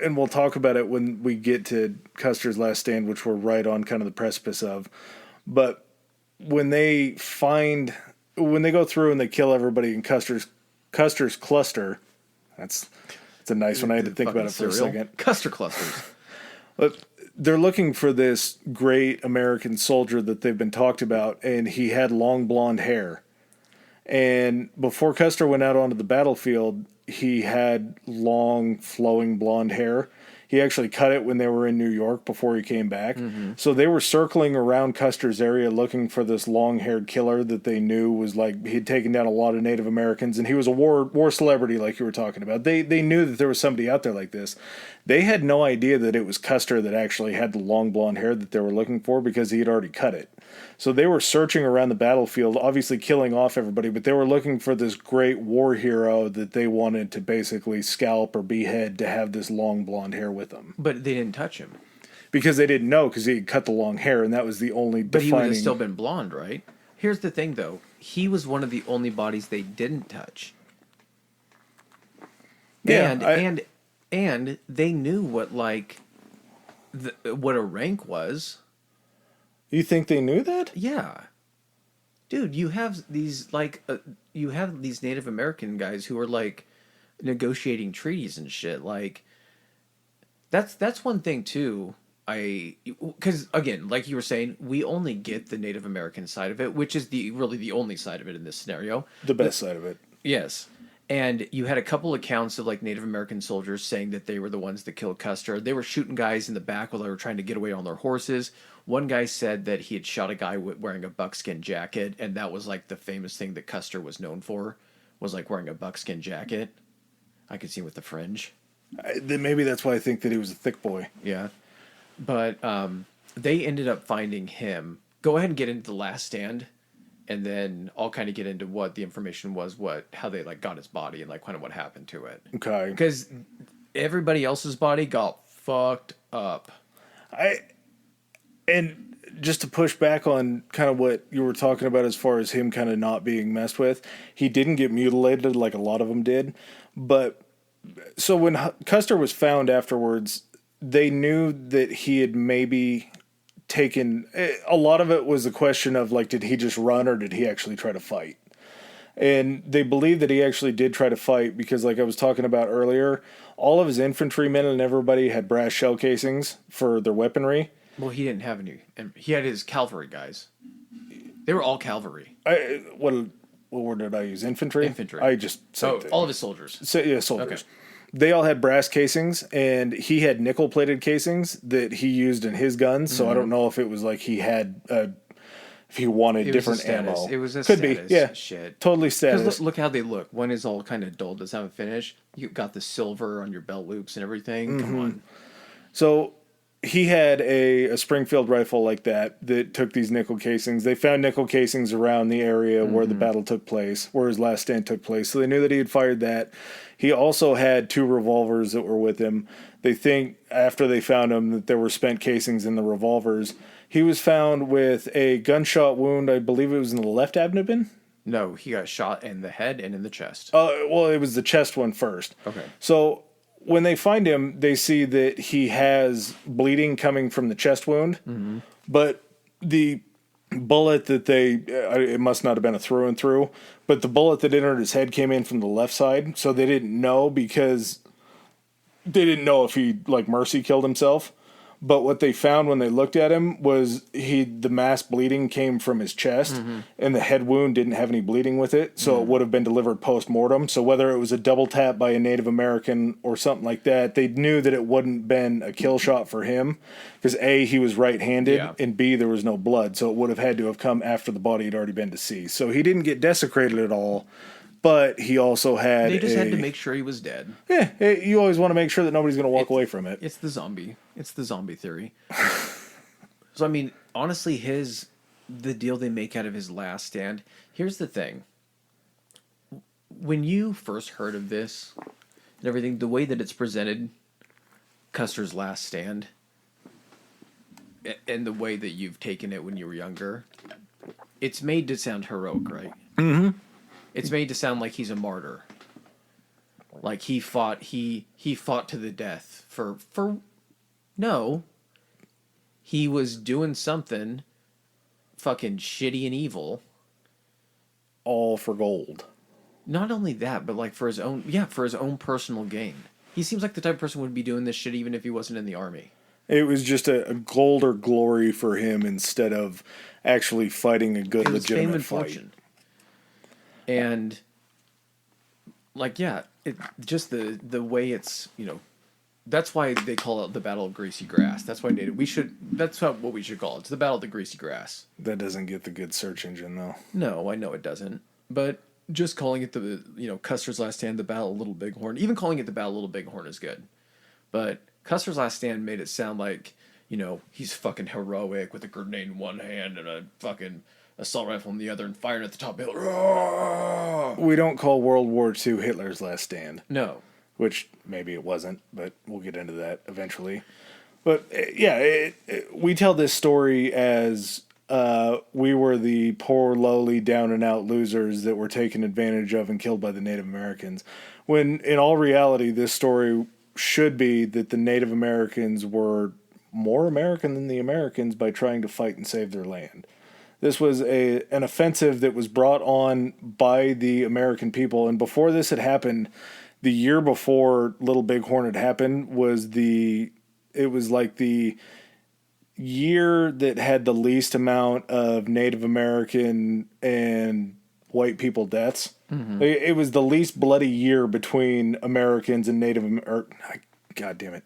and we'll talk about it when we get to Custer's Last Stand, which we're right on kind of the precipice of. But when they go through and they kill everybody in Custer's cluster, it's a nice one. I had to think about it for a second. Custer clusters. But they're looking for this great American soldier that they've been talked about, and he had long blonde hair. And before Custer went out onto the battlefield, he had long, flowing blonde hair. He actually cut it when they were in New York before he came back. Mm-hmm. So they were circling around Custer's area looking for this long-haired killer that they knew was like, he'd taken down a lot of Native Americans, and he was a war celebrity like you were talking about. They knew that there was somebody out there like this. They had no idea that it was Custer that actually had the long blonde hair that they were looking for because he had already cut it. So they were searching around the battlefield, obviously killing off everybody, but they were looking for this great war hero that they wanted to basically scalp or behead to have this long blonde hair with them. But they didn't touch him. Because they didn't know, because he had cut the long hair, and that was the only defining... But he would have still been blonde, right? Here's the thing, though. He was one of the only bodies they didn't touch. Yeah, and they knew what, like, what a rank was. You think they knew that? Yeah. Dude, you have these, like, you have these Native American guys who are, like, negotiating treaties and shit. Like, that's one thing, too. Because, again, like you were saying, we only get the Native American side of it, which is really the only side of it in this scenario. The best side of it. Yes. And you had a couple accounts of, like, Native American soldiers saying that they were the ones that killed Custer. They were shooting guys in the back while they were trying to get away on their horses. One guy said that he had shot a guy wearing a buckskin jacket, and that was, like, the famous thing that Custer was known for, was, like, wearing a buckskin jacket. I could see him with the fringe. Maybe that's why I think that he was a thick boy. Yeah. But they ended up finding him. Go ahead and get into the Last Stand, and then I'll kind of get into what the information was, how they, like, got his body and, like, kind of what happened to it. Okay. Because everybody else's body got fucked up. And just to push back on kind of what you were talking about as far as him kind of not being messed with, he didn't get mutilated like a lot of them did. But so when Custer was found afterwards, they knew that he had maybe taken... A lot of it was a question of, like, did he just run or did he actually try to fight? And they believe that he actually did try to fight because, like I was talking about earlier, all of his infantrymen and everybody had brass shell casings for their weaponry. Well, he didn't have any. And he had his cavalry guys. They were all cavalry. What word did I use? Infantry? Infantry. I just said all of his soldiers. Yeah, soldiers. Okay. They all had brass casings, and he had nickel-plated casings that he used in his guns. So I don't know if it was like he had, if he wanted different ammo. It was a Could status be, yeah, shit. Totally status. Because look how they look. One is all kind of dull, doesn't have a finish. You got the silver on your belt loops and everything. Mm-hmm. Come on. So he had a Springfield rifle like that took these nickel casings. They found nickel casings around the area where the battle took place, where his last stand took place. So they knew that he had fired that. He also had 2 revolvers that were with him. They think after they found him that there were spent casings in the revolvers. He was found with a gunshot wound, I believe it was in the left abdomen. No, he got shot in the head and in the chest. Well, it was the chest one first. Okay. So when they find him, they see that he has bleeding coming from the chest wound, but the bullet that it must not have been a through and through, but the bullet that entered his head came in from the left side, so they didn't know because they didn't know if he, like, mercy killed himself. But what they found when they looked at him was the mass bleeding came from his chest, and the head wound didn't have any bleeding with it, so it would have been delivered post-mortem. So whether it was a double tap by a Native American or something like that, they knew that it wouldn't been a kill shot for him, because A, he was right-handed, and B, there was no blood, so it would have had to have come after the body had already been deceased. So he didn't get desecrated at all, but he also had They just had to make sure he was dead. Yeah, you always want to make sure that nobody's going to walk away from it. It's the zombie theory. So I mean, honestly, the deal they make out of his last stand. Here's the thing. When you first heard of this and everything, the way that it's presented, Custer's last stand, and the way that you've taken it when you were younger, it's made to sound heroic, right? Mm-hmm. It's made to sound like he's a martyr. Like he fought to the death for no. He was doing something fucking shitty and evil. All for gold. Not only that, but like for his own personal gain. He seems like the type of person who would be doing this shit even if he wasn't in the army. It was just a gold or glory for him instead of actually fighting a good, legitimate fame and fight. Fortune. And like, yeah, just the way it's, that's why they call it the Battle of Greasy Grass. That's why that's what we should call it. It's the Battle of the Greasy Grass. That doesn't get the good search engine though. No, I know it doesn't. But just calling it Custer's Last Stand, the Battle of Little Bighorn, even calling it the Battle of Little Bighorn is good. But Custer's Last Stand made it sound like, he's fucking heroic with a grenade in one hand and a fucking assault rifle in the other and firing at the top of the hill. We don't call World War II Hitler's Last Stand. No. Which maybe it wasn't, but we'll get into that eventually. But yeah, we tell this story as we were the poor, lowly, down and out losers that were taken advantage of and killed by the Native Americans. When in all reality, this story should be that the Native Americans were more American than the Americans by trying to fight and save their land. This was an offensive that was brought on by the American people, and before this had happened, the year before Little Bighorn had happened was the year that had the least amount of Native American and white people deaths. Mm-hmm. It was the least bloody year between Americans and God damn it.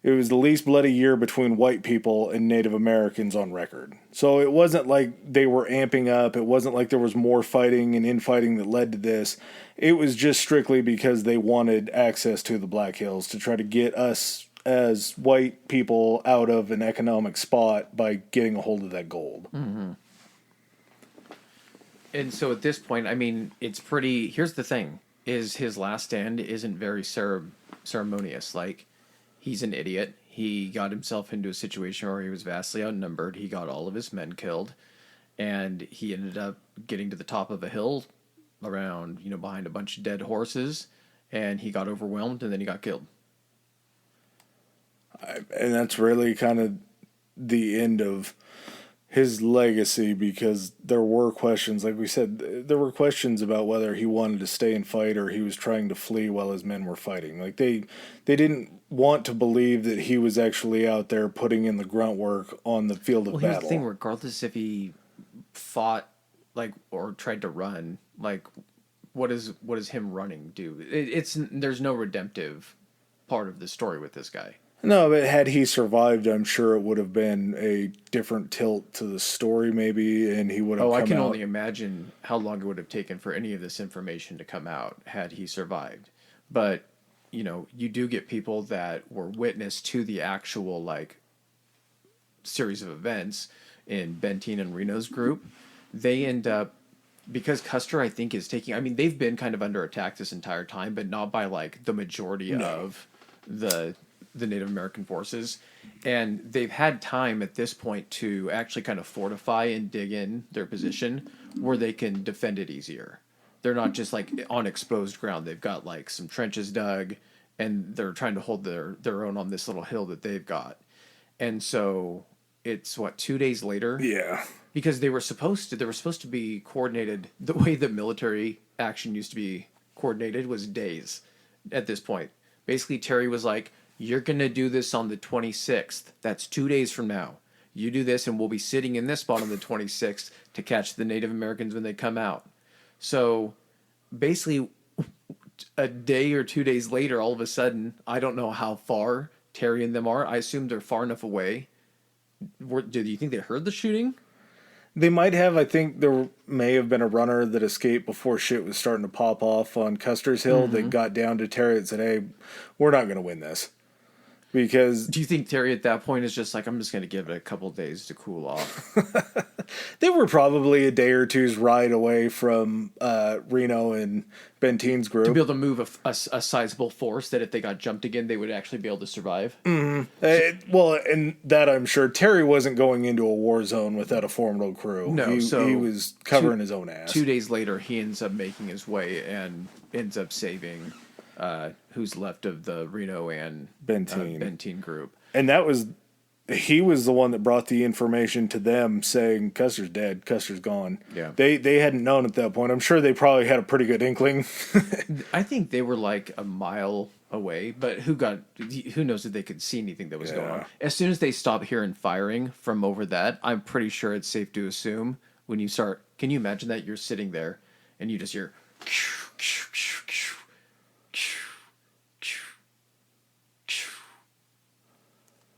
It was the least bloody year between white people and Native Americans on record. So it wasn't like they were amping up. It wasn't like there was more fighting and infighting that led to this. It was just strictly because they wanted access to the Black Hills to try to get us as white people out of an economic spot by getting a hold of that gold. Mm-hmm. And so at this point, I mean, here's the thing, is his last stand isn't very ceremonious. Like, he's an idiot. He got himself into a situation where he was vastly outnumbered. He got all of his men killed. And he ended up getting to the top of a hill around, behind a bunch of dead horses. And he got overwhelmed and then he got killed. And that's really kind of the end of his legacy, because there were questions, like we said, there were questions about whether he wanted to stay and fight or he was trying to flee while his men were fighting. Like they didn't want to believe that he was actually out there putting in the grunt work on the field of battle. Here's the thing, regardless if he fought or tried to run, what does him running do? There's no redemptive part of the story with this guy. No, but had he survived, I'm sure it would have been a different tilt to the story, maybe, and he would have come out. I can only imagine how long it would have taken for any of this information to come out had he survived. But, you do get people that were witness to the actual, series of events in Benteen and Reno's group. They end up, because Custer, I think, is taking... they've been kind of under attack this entire time, but not by, the majority of the Native American forces, and they've had time at this point to actually kind of fortify and dig in their position where they can defend it easier. They're not just on exposed ground. They've got some trenches dug, and they're trying to hold their own on this little hill that they've got. And so it's 2 days later. Yeah. Because they were supposed to be coordinated. The way the military action used to be coordinated was days at this point. Basically, Terry was like, you're going to do this on the 26th. That's 2 days from now. You do this, and we'll be sitting in this spot on the 26th to catch the Native Americans when they come out. So, basically, a day or 2 days later, all of a sudden, I don't know how far Terry and them are. I assume they're far enough away. Do you think they heard the shooting? They might have. I think there may have been a runner that escaped before shit was starting to pop off on Custer's Hill. That got down to Terry and said, "Hey, we're not going to win this." Because Do you think Terry at that point is just like, I'm just going to give it a couple days to cool off? they were probably a day or two's ride away from Reno and Benteen's To group. be able to move a sizable force that if they got jumped again, they would actually be able to survive. Well, and that I'm sure Terry wasn't going into a war zone without a formidable crew. No, he was covering his own ass. 2 days later, he ends up making his way and ends up saving who's left of the Reno and Benteen group. And he was the one that brought the information to them saying Custer's dead, Custer's gone. Yeah. They hadn't known at that point. I'm sure they probably had a pretty good inkling. I think they were like a mile away, but who knows if they could see anything that was going on. As soon as they stop hearing firing from over that, I'm pretty sure it's safe to assume when you start, can you imagine that you're sitting there and you just hear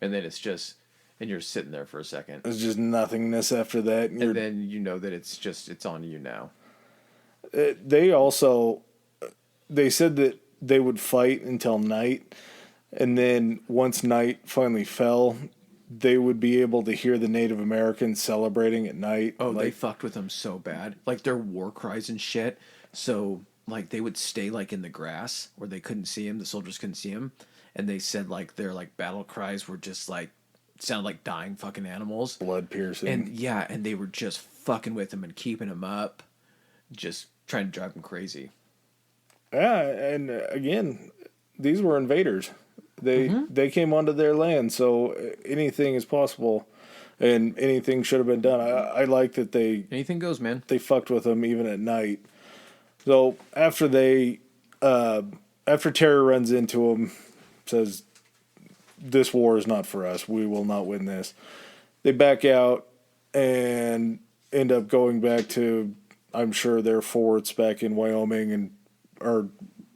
and then it's just, and you're sitting there for a second. It's just nothingness after that. And then you know that it's on you now. They said that they would fight until night, and then once night finally fell, they would be able to hear the Native Americans celebrating at night. Oh, they fucked with them so bad. Like their war cries and shit. So like they would stay like in the grass where they couldn't see him. The soldiers couldn't see him. And they said like their like battle cries were just like sound like dying fucking animals. Blood piercing. And they were just fucking with him and keeping him up, just trying to drive him crazy. Yeah, and again, these were invaders. They came onto their land, so anything is possible, and anything should have been done. I like that anything goes, man. They fucked with them even at night. So after Terry runs into him, says, "This war is not for us. We will not win this." They back out and end up going back to, I'm sure, their forts back in Wyoming or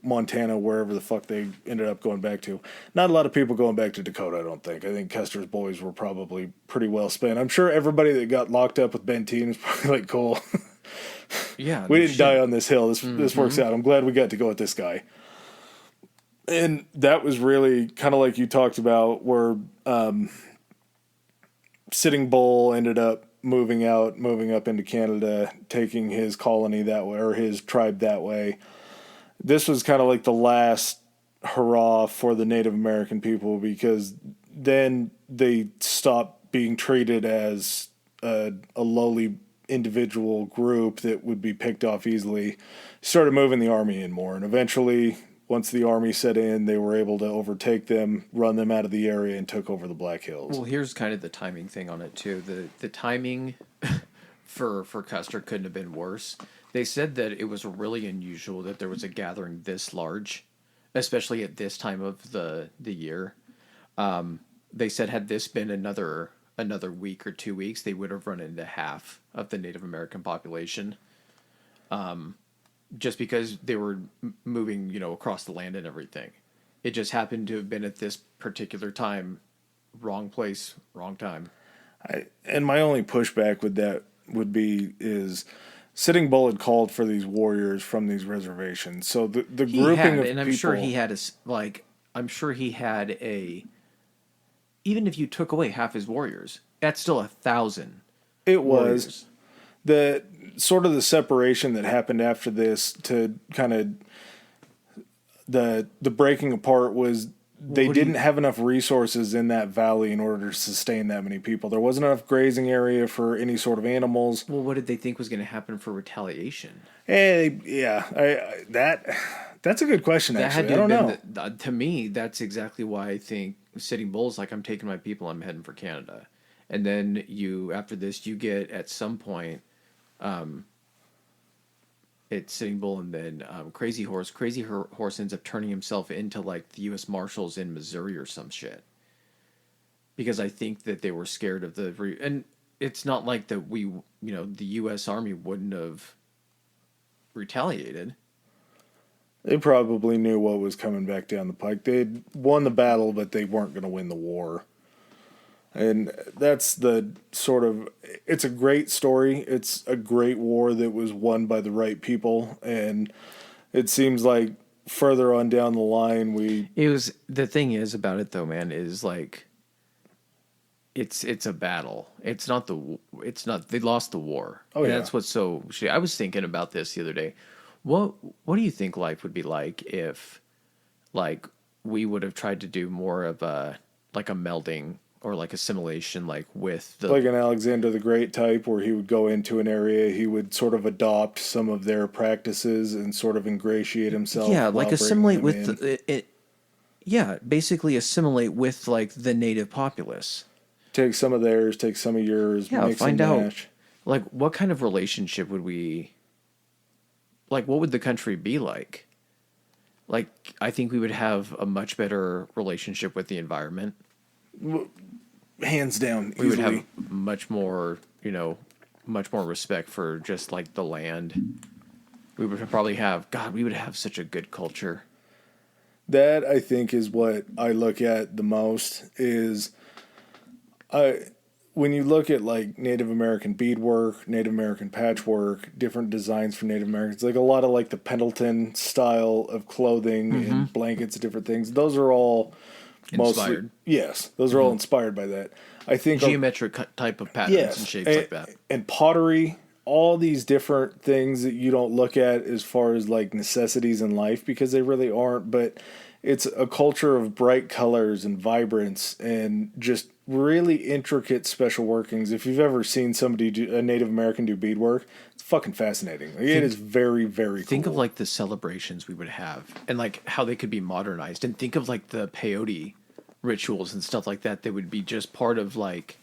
Montana, wherever the fuck they ended up going back to. Not a lot of people going back to Dakota, I don't think. I think Custer's boys were probably pretty well spent. I'm sure everybody that got locked up with Benteen was probably like, cool. Yeah. We didn't die on this hill. This works out. I'm glad we got to go with this guy. And that was really kind of like you talked about, where Sitting Bull ended up moving up into Canada, taking his colony that way, or his tribe that way. This was kind of like the last hurrah for the Native American people, because then they stopped being treated as a lowly individual group that would be picked off easily. Started moving the army in more, and eventually, once the army set in, they were able to overtake them, run them out of the area, and took over the Black Hills. Well, here's kind of the timing thing on it too. The timing for Custer couldn't have been worse. They said that it was really unusual that there was a gathering this large, especially at this time of the year. They said had this been another week or 2 weeks, they would have run into half of the Native American population. Just because they were moving, across the land and everything. It just happened to have been at this particular time, wrong place, wrong time. And my only pushback with that would be is Sitting Bull had called for these warriors from these reservations. So the grouping of people... I'm sure he had even if you took away half his warriors, that's still 1,000. It warriors. Was. The sort of the separation that happened after this to kind of the breaking apart was they didn't have enough resources in that valley in order to sustain that many people. There wasn't enough grazing area for any sort of animals. Well, what did they think was going to happen for retaliation? That's a good question, actually. I don't know. To me, that's exactly why I think Sitting Bull's like, I'm taking my people, I'm heading for Canada. And then after this, you get at some point, it's Sitting Bull, and then Crazy Horse. Crazy Horse ends up turning himself into like the U.S. Marshals in Missouri or some shit. Because I think that they were scared of and it's not like that the U.S. Army wouldn't have retaliated. They probably knew what was coming back down the pike. They'd won the battle, but they weren't going to win the war. And that's the sort of, it's a great story. It's a great war that was won by the right people. And it seems like further on down the line, It was the thing is about it though, man, is like it's a battle. It's not they lost the war. Oh, And yeah. that's what's so shitty. I was thinking about this the other day. What do you think life would be like if like we would have tried to do more of a like a melding or like assimilation like with the like an Alexander the Great type, where he would go into an area, he would sort of adopt some of their practices and sort of ingratiate himself. yeah, while like bringing assimilate them with in. it yeah, basically assimilate with like the native populace. Take some of theirs, take some of yours, Yeah, mix and find out mash. like what kind of relationship would we like what would the country be like? Like I think we would have a much better relationship with the environment. Hands down, We would easily. have much more, much more respect for just like the land. We would probably have God, we would have such a good culture. That I think is what I look at the most is I when you look at like Native American beadwork, Native American patchwork, different designs for Native Americans, like a lot of like the Pendleton style of clothing and blankets and different things, those are all mostly Inspired. yes, those are all inspired by that. I think Geometric type of patterns and yes, shapes like that. and pottery, all these different things that you don't look at as far as like necessities in life because they really aren't, but it's a culture of bright colors and vibrance and just really intricate special workings. If you've ever seen somebody do a Native American do beadwork, it's fucking fascinating. Like, it is very, very cool. Think of like the celebrations we would have and like how they could be modernized and think of like the peyote rituals and stuff like that. They would be just part of like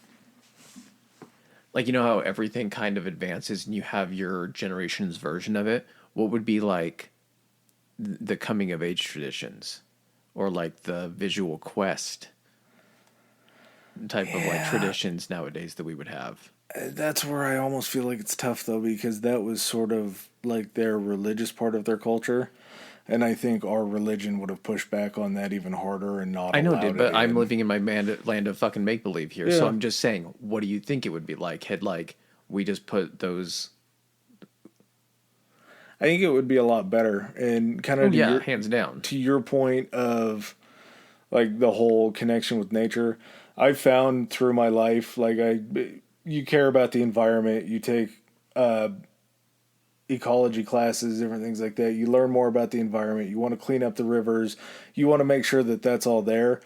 you know how everything kind of advances and you have your generation's version of it. What would be like the coming of age traditions or like the visual quest type of like Yeah. traditions nowadays that we would have? That's where I almost feel like it's tough though, because that was sort of like their religious part of their culture. And I think our religion would have pushed back on that even harder and not I know, allowed dude, but it I'm in. living in my land of fucking make believe here. So Yeah. I'm just saying, what do you think it would be like had like we just put those? I think it would be a lot better. And kind Oh of yeah, hands down. to your point of like the whole connection with nature, I've found through my life, like you care about the environment, you take ecology classes, different things like that. You learn more about the environment. You want to clean up the rivers. You want to make sure that that's all there.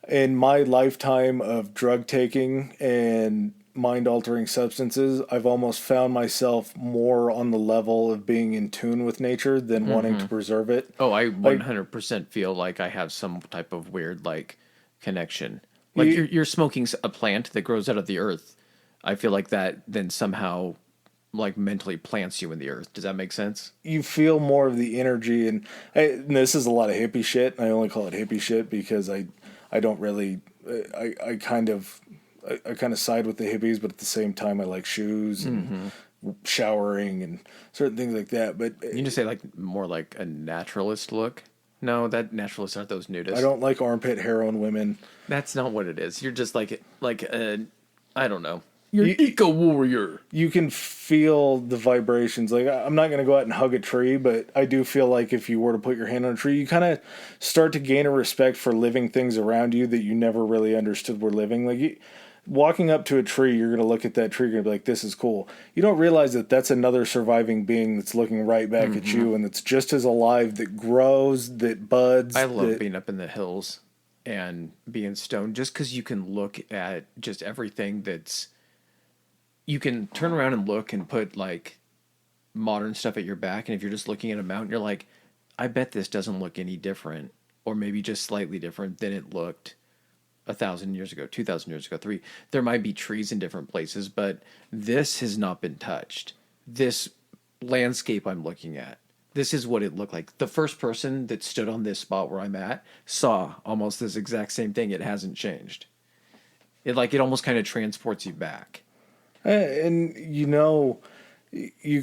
In my lifetime of drug taking and mind altering substances, I've almost found myself more on the level of being in tune with nature than wanting to preserve it. Oh, I Like 100% feel like I have some type of weird like connection. Like you, you're smoking a plant that grows out of the earth. I feel like that then somehow like mentally plants you in the earth. Does that make sense? you feel more of the energy, and this is a lot of hippie shit. I only call it hippie shit because I don't really I kind of I kind of side with the hippies, but at the same time I like shoes and showering and certain things like that. But You can just say like more like a naturalist look. No, that naturalists aren't those nudists. I don't like armpit hair on women. That's not what it is. You're just like a I don't know. You're You- an eco warrior. You can feel the vibrations. Like I'm not going to go out and hug a tree, but I do feel like if you were to put your hand on a tree, you kind of start to gain a respect for living things around you that you never really understood were living. Walking up to a tree, you're going to look at that tree, you're going to be like, this is cool. You don't realize that that's another surviving being that's looking right back at you and that's just as alive, that grows, that buds. I love that, being up in the hills and being stoned just because you can look at just everything that's. You can turn around and look and put like modern stuff at your back, and if you're just looking at a mountain, you're like, I bet this doesn't look any different, or maybe just slightly different than it looked 1,000 years ago, 2,000 years ago, three. There might be trees in different places, but this has not been touched. This landscape I'm looking at, this is what it looked like. The first person that stood on this spot where I'm at saw almost this exact same thing. It hasn't changed. It almost kind of transports you back. and you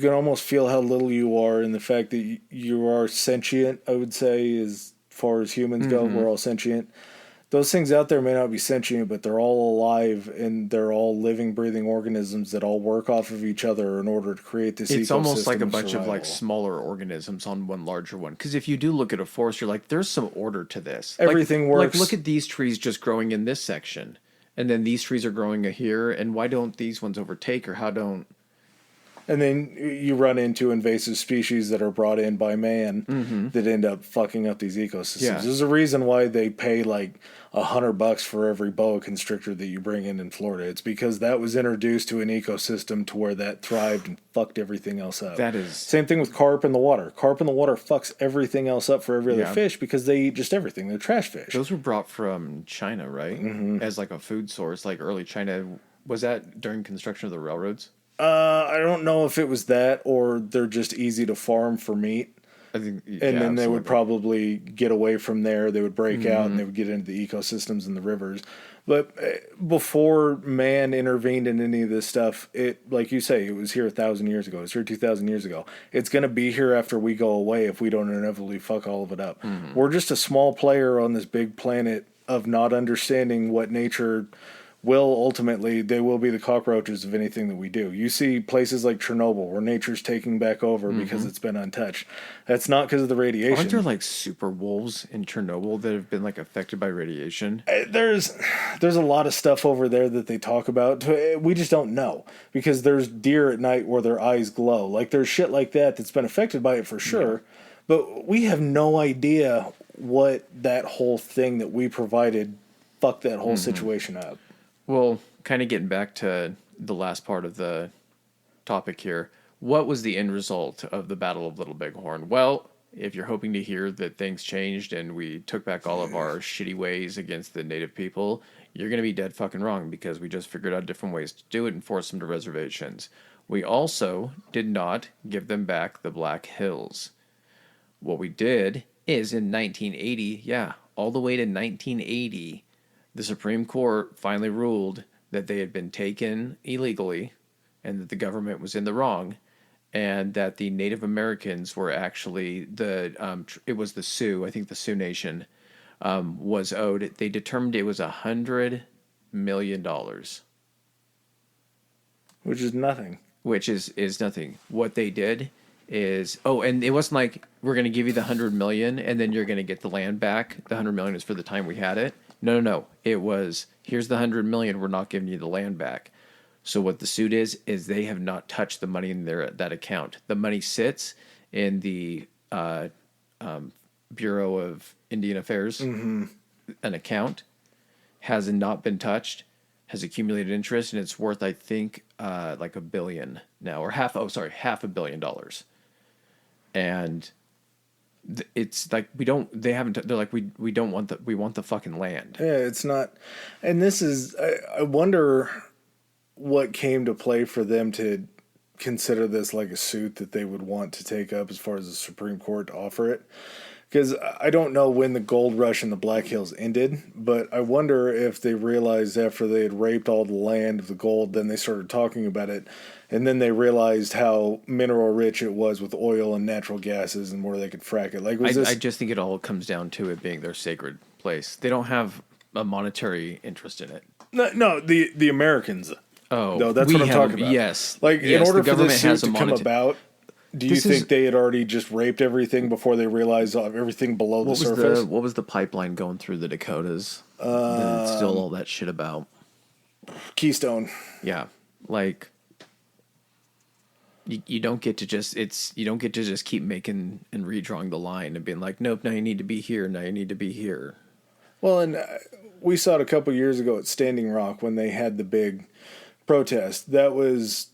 can almost feel how little you are in the fact that you are sentient, I would say, as far as humans go. We're all sentient. those things out there may not be sentient, but they're all alive and they're all living, breathing organisms that all work off of each other in order to create this ecosystem. It's almost like a of bunch of like survival. smaller organisms on one larger one. Because if you do look at a forest, you're like, there's some order to this. Everything Like, works. look at these trees just growing in this section, and then these trees are growing here, and why don't these ones overtake, or how don't? And then you run into invasive species that are brought in by man that end up fucking up these ecosystems. Yeah. There's a reason why they pay like $100 for every boa constrictor that you bring in Florida. It's because that was introduced to an ecosystem to where that thrived and fucked everything else up. That is Same thing with carp in the water. Carp in the water fucks everything else up for every other Yeah. fish because they eat just everything. They're trash fish. those were brought from China, right? As like a food source, like early China. Was that during construction of the railroads? I don't know if it was that or they're just easy to farm for meat. I think, And then they would probably get away from there. They would break out and they would get into the ecosystems and the rivers. But before man intervened in any of this stuff, it, like you say, it was here 1,000 years ago. It was here 2,000 years ago. It's going to be here after we go away if we don't inevitably fuck all of it up. We're just a small player on this big planet of not understanding what nature will ultimately, they will be the cockroaches of anything that we do. You see places like Chernobyl where nature's taking back over because it's been untouched. That's not because of the radiation. Aren't there like super wolves in Chernobyl that have been like affected by radiation? There's a lot of stuff over there that they talk about. We just don't know because there's deer at night where their eyes glow. Like there's shit like that that's been affected by it for sure. But we have no idea what that whole thing that we provided fucked that whole situation up. Well, kind of getting back to the last part of the topic here, what was the end result of the Battle of Little Bighorn? Well, if you're hoping to hear that things changed and we took back all of our shitty ways against the native people, you're going to be dead fucking wrong because we just figured out different ways to do it and forced them to reservations. We also did not give them back the Black Hills. What we did is in 1980, all the way to 1980, the Supreme Court finally ruled that they had been taken illegally and that the government was in the wrong and that the Native Americans were actually it was the Sioux, I think the Sioux Nation, was owed. They determined it was $100 million. Which is nothing. Which is nothing. What they did is, and it wasn't like we're going to give you the $100 million and then you're going to get the land back. The $100 million is for the time we had it. No. It was, here's the $100 million. We're not giving you the land back. So what the suit is they have not touched the money in that account. The money sits in the Bureau of Indian Affairs, an account, has not been touched, has accumulated interest, and it's worth, I think, like $1 billion now, or $500 million. And it's like they're like, we don't want we want the fucking land. Yeah, it's not. And this is, I wonder what came to play for them to consider this like a suit that they would want to take up as far as the Supreme Court to offer it. Because I don't know when the gold rush in the Black Hills ended, but I wonder if they realized after they had raped all the land of the gold, then they started talking about it, and then they realized how mineral rich it was with oil and natural gases and where they could frack it. Like, I just think it all comes down to it being their sacred place. They don't have a monetary interest in it. No, the Americans. Oh, no, that's what I'm talking about. Yes, like yes, in order for this suit to come about. Do you This think is- they had already just raped everything before they realized everything below the surface? What was the pipeline going through the Dakotas? That it's still all that shit about. Keystone. Yeah, like you don't get to just keep making and redrawing the line and being like, nope, now you need to be here, now you need to be here. Well, and we saw it a couple years ago at Standing Rock when they had the big protest. That was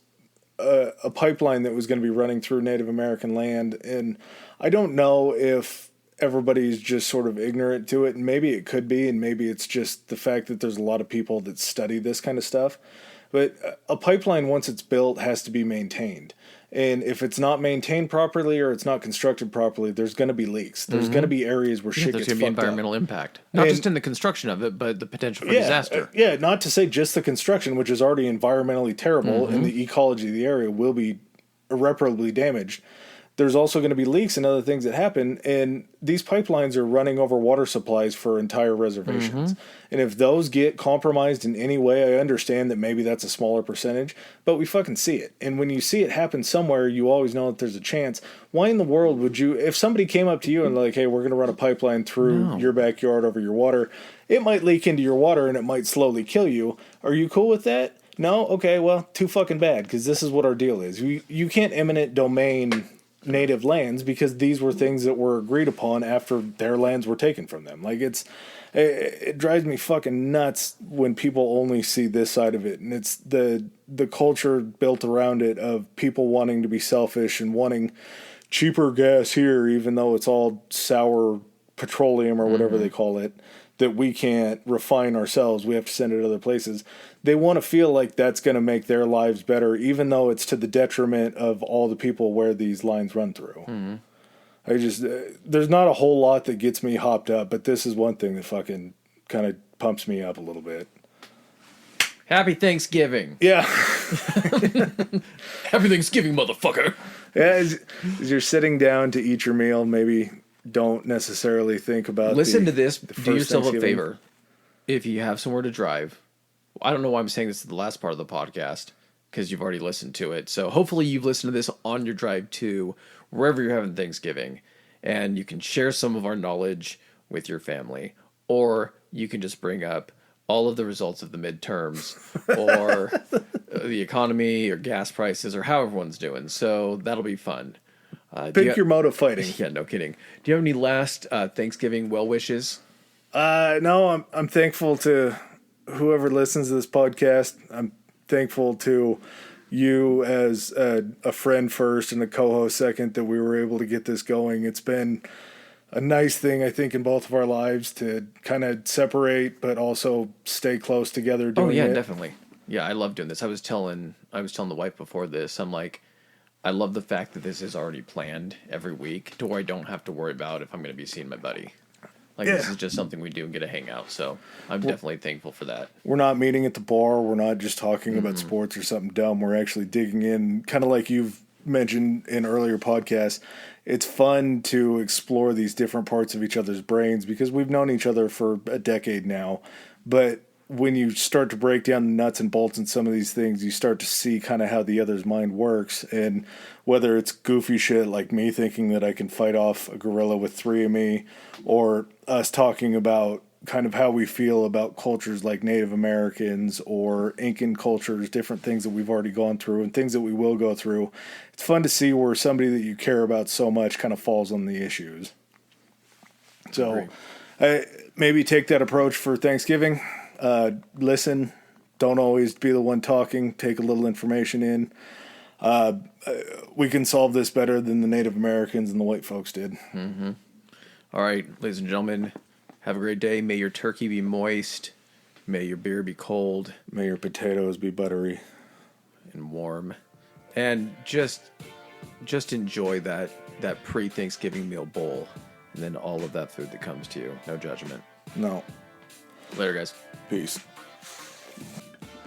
a pipeline that was going to be running through Native American land, and I don't know if everybody's just sort of ignorant to it, and maybe it could be, and maybe it's just the fact that there's a lot of people that study this kind of stuff. But a pipeline, once it's built, has to be maintained. And if it's not maintained properly or it's not constructed properly, there's going to be leaks. There's going to be areas where shit There's gets going to be fucked up. environmental impact, not just in the construction of it, but the potential for disaster. Yeah, not to say just the construction, which is already environmentally terrible, and the ecology of the area will be irreparably damaged. there's also going to be leaks and other things that happen. And these pipelines are running over water supplies for entire reservations. And if those get compromised in any way, I understand that maybe that's a smaller percentage, but we fucking see it. And when you see it happen somewhere, you always know that there's a chance. Why in the world would you, if somebody came up to you and like, hey, we're going to run a pipeline through your backyard over your water, it might leak into your water and it might slowly kill you. Are you cool with that? No? Okay, well, too fucking bad, because this is what our deal is. You can't eminent domain native lands because these were things that were agreed upon after their lands were taken from them. Like, it drives me fucking nuts when people only see this side of it, and it's the culture built around it of people wanting to be selfish and wanting cheaper gas here, even though it's all sour petroleum or whatever they call it, that we can't refine ourselves. We have to send it other places. They want to feel like that's going to make their lives better, even though it's to the detriment of all the people where these lines run through. I just, there's not a whole lot that gets me hopped up, but this is one thing that fucking kind of pumps me up a little bit. Happy Thanksgiving. Yeah. Happy Thanksgiving, motherfucker. Yeah, as you're sitting down to eat your meal, maybe don't necessarily think about Listen to this. the Do first yourself a Thanksgiving. favor. If you have somewhere to drive, I don't know why I'm saying this at the last part of the podcast, because you've already listened to it. So hopefully you've listened to this on your drive to wherever you're having Thanksgiving, and you can share some of our knowledge with your family, or you can just bring up all of the results of the midterms or the economy or gas prices or how everyone's doing. So that'll be fun. Pick your mode of fighting. Yeah, no kidding. Do you have any last Thanksgiving well wishes? No, I'm thankful to whoever listens to this podcast. I'm thankful to you as a friend first and a co-host second that we were able to get this going. It's been a nice thing, I think, in both of our lives to kind of separate but also stay close together doing it. Definitely. Yeah, I love doing this. I was telling the wife before this, I'm like, I love the fact that this is already planned every week to where I don't have to worry about if I'm going to be seeing my buddy. Like, this is just something we do and get to hang out. So I'm definitely thankful for that. We're not meeting at the bar. We're not just talking about sports or something dumb. We're actually digging in, kind of like you've mentioned in earlier podcasts. It's fun to explore these different parts of each other's brains because we've known each other for a decade now. But when you start to break down the nuts and bolts in some of these things, you start to see kind of how the other's mind works. And whether it's goofy shit like me thinking that I can fight off a gorilla with three of me, or us talking about kind of how we feel about cultures like Native Americans or Incan cultures, different things that we've already gone through and things that we will go through. It's fun to see where somebody that you care about so much kind of falls on the issues. So maybe take that approach for Thanksgiving. Listen, don't always be the one talking, take a little information in. We can solve this better than the Native Americans and the white folks did. All right, ladies and gentlemen, have a great day. May your turkey be moist. May your beer be cold. May your potatoes be buttery and warm. And just enjoy that pre-Thanksgiving meal bowl and then all of that food that comes to you. No judgment. No. Later, guys. Peace.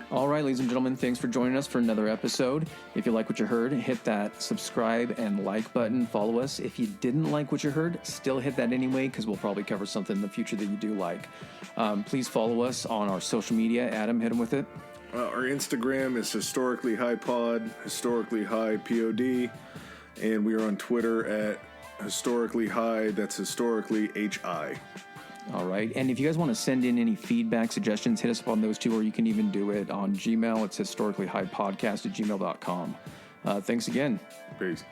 All right, ladies and gentlemen, thanks for joining us for another episode. If you like what you heard, hit that subscribe and like button. Follow us. If you didn't like what you heard, still hit that anyway, because we'll probably cover something in the future that you do like. Please follow us on our social media. Adam, hit them with it. Our Instagram is historically high pod, historically high pod, and we are on Twitter at historically high. That's historically HI. All right. And if you guys want to send in any feedback, suggestions, hit us up on those two, or you can even do it on Gmail. It's historicallyhighpodcast@gmail.com. Thanks again. Peace.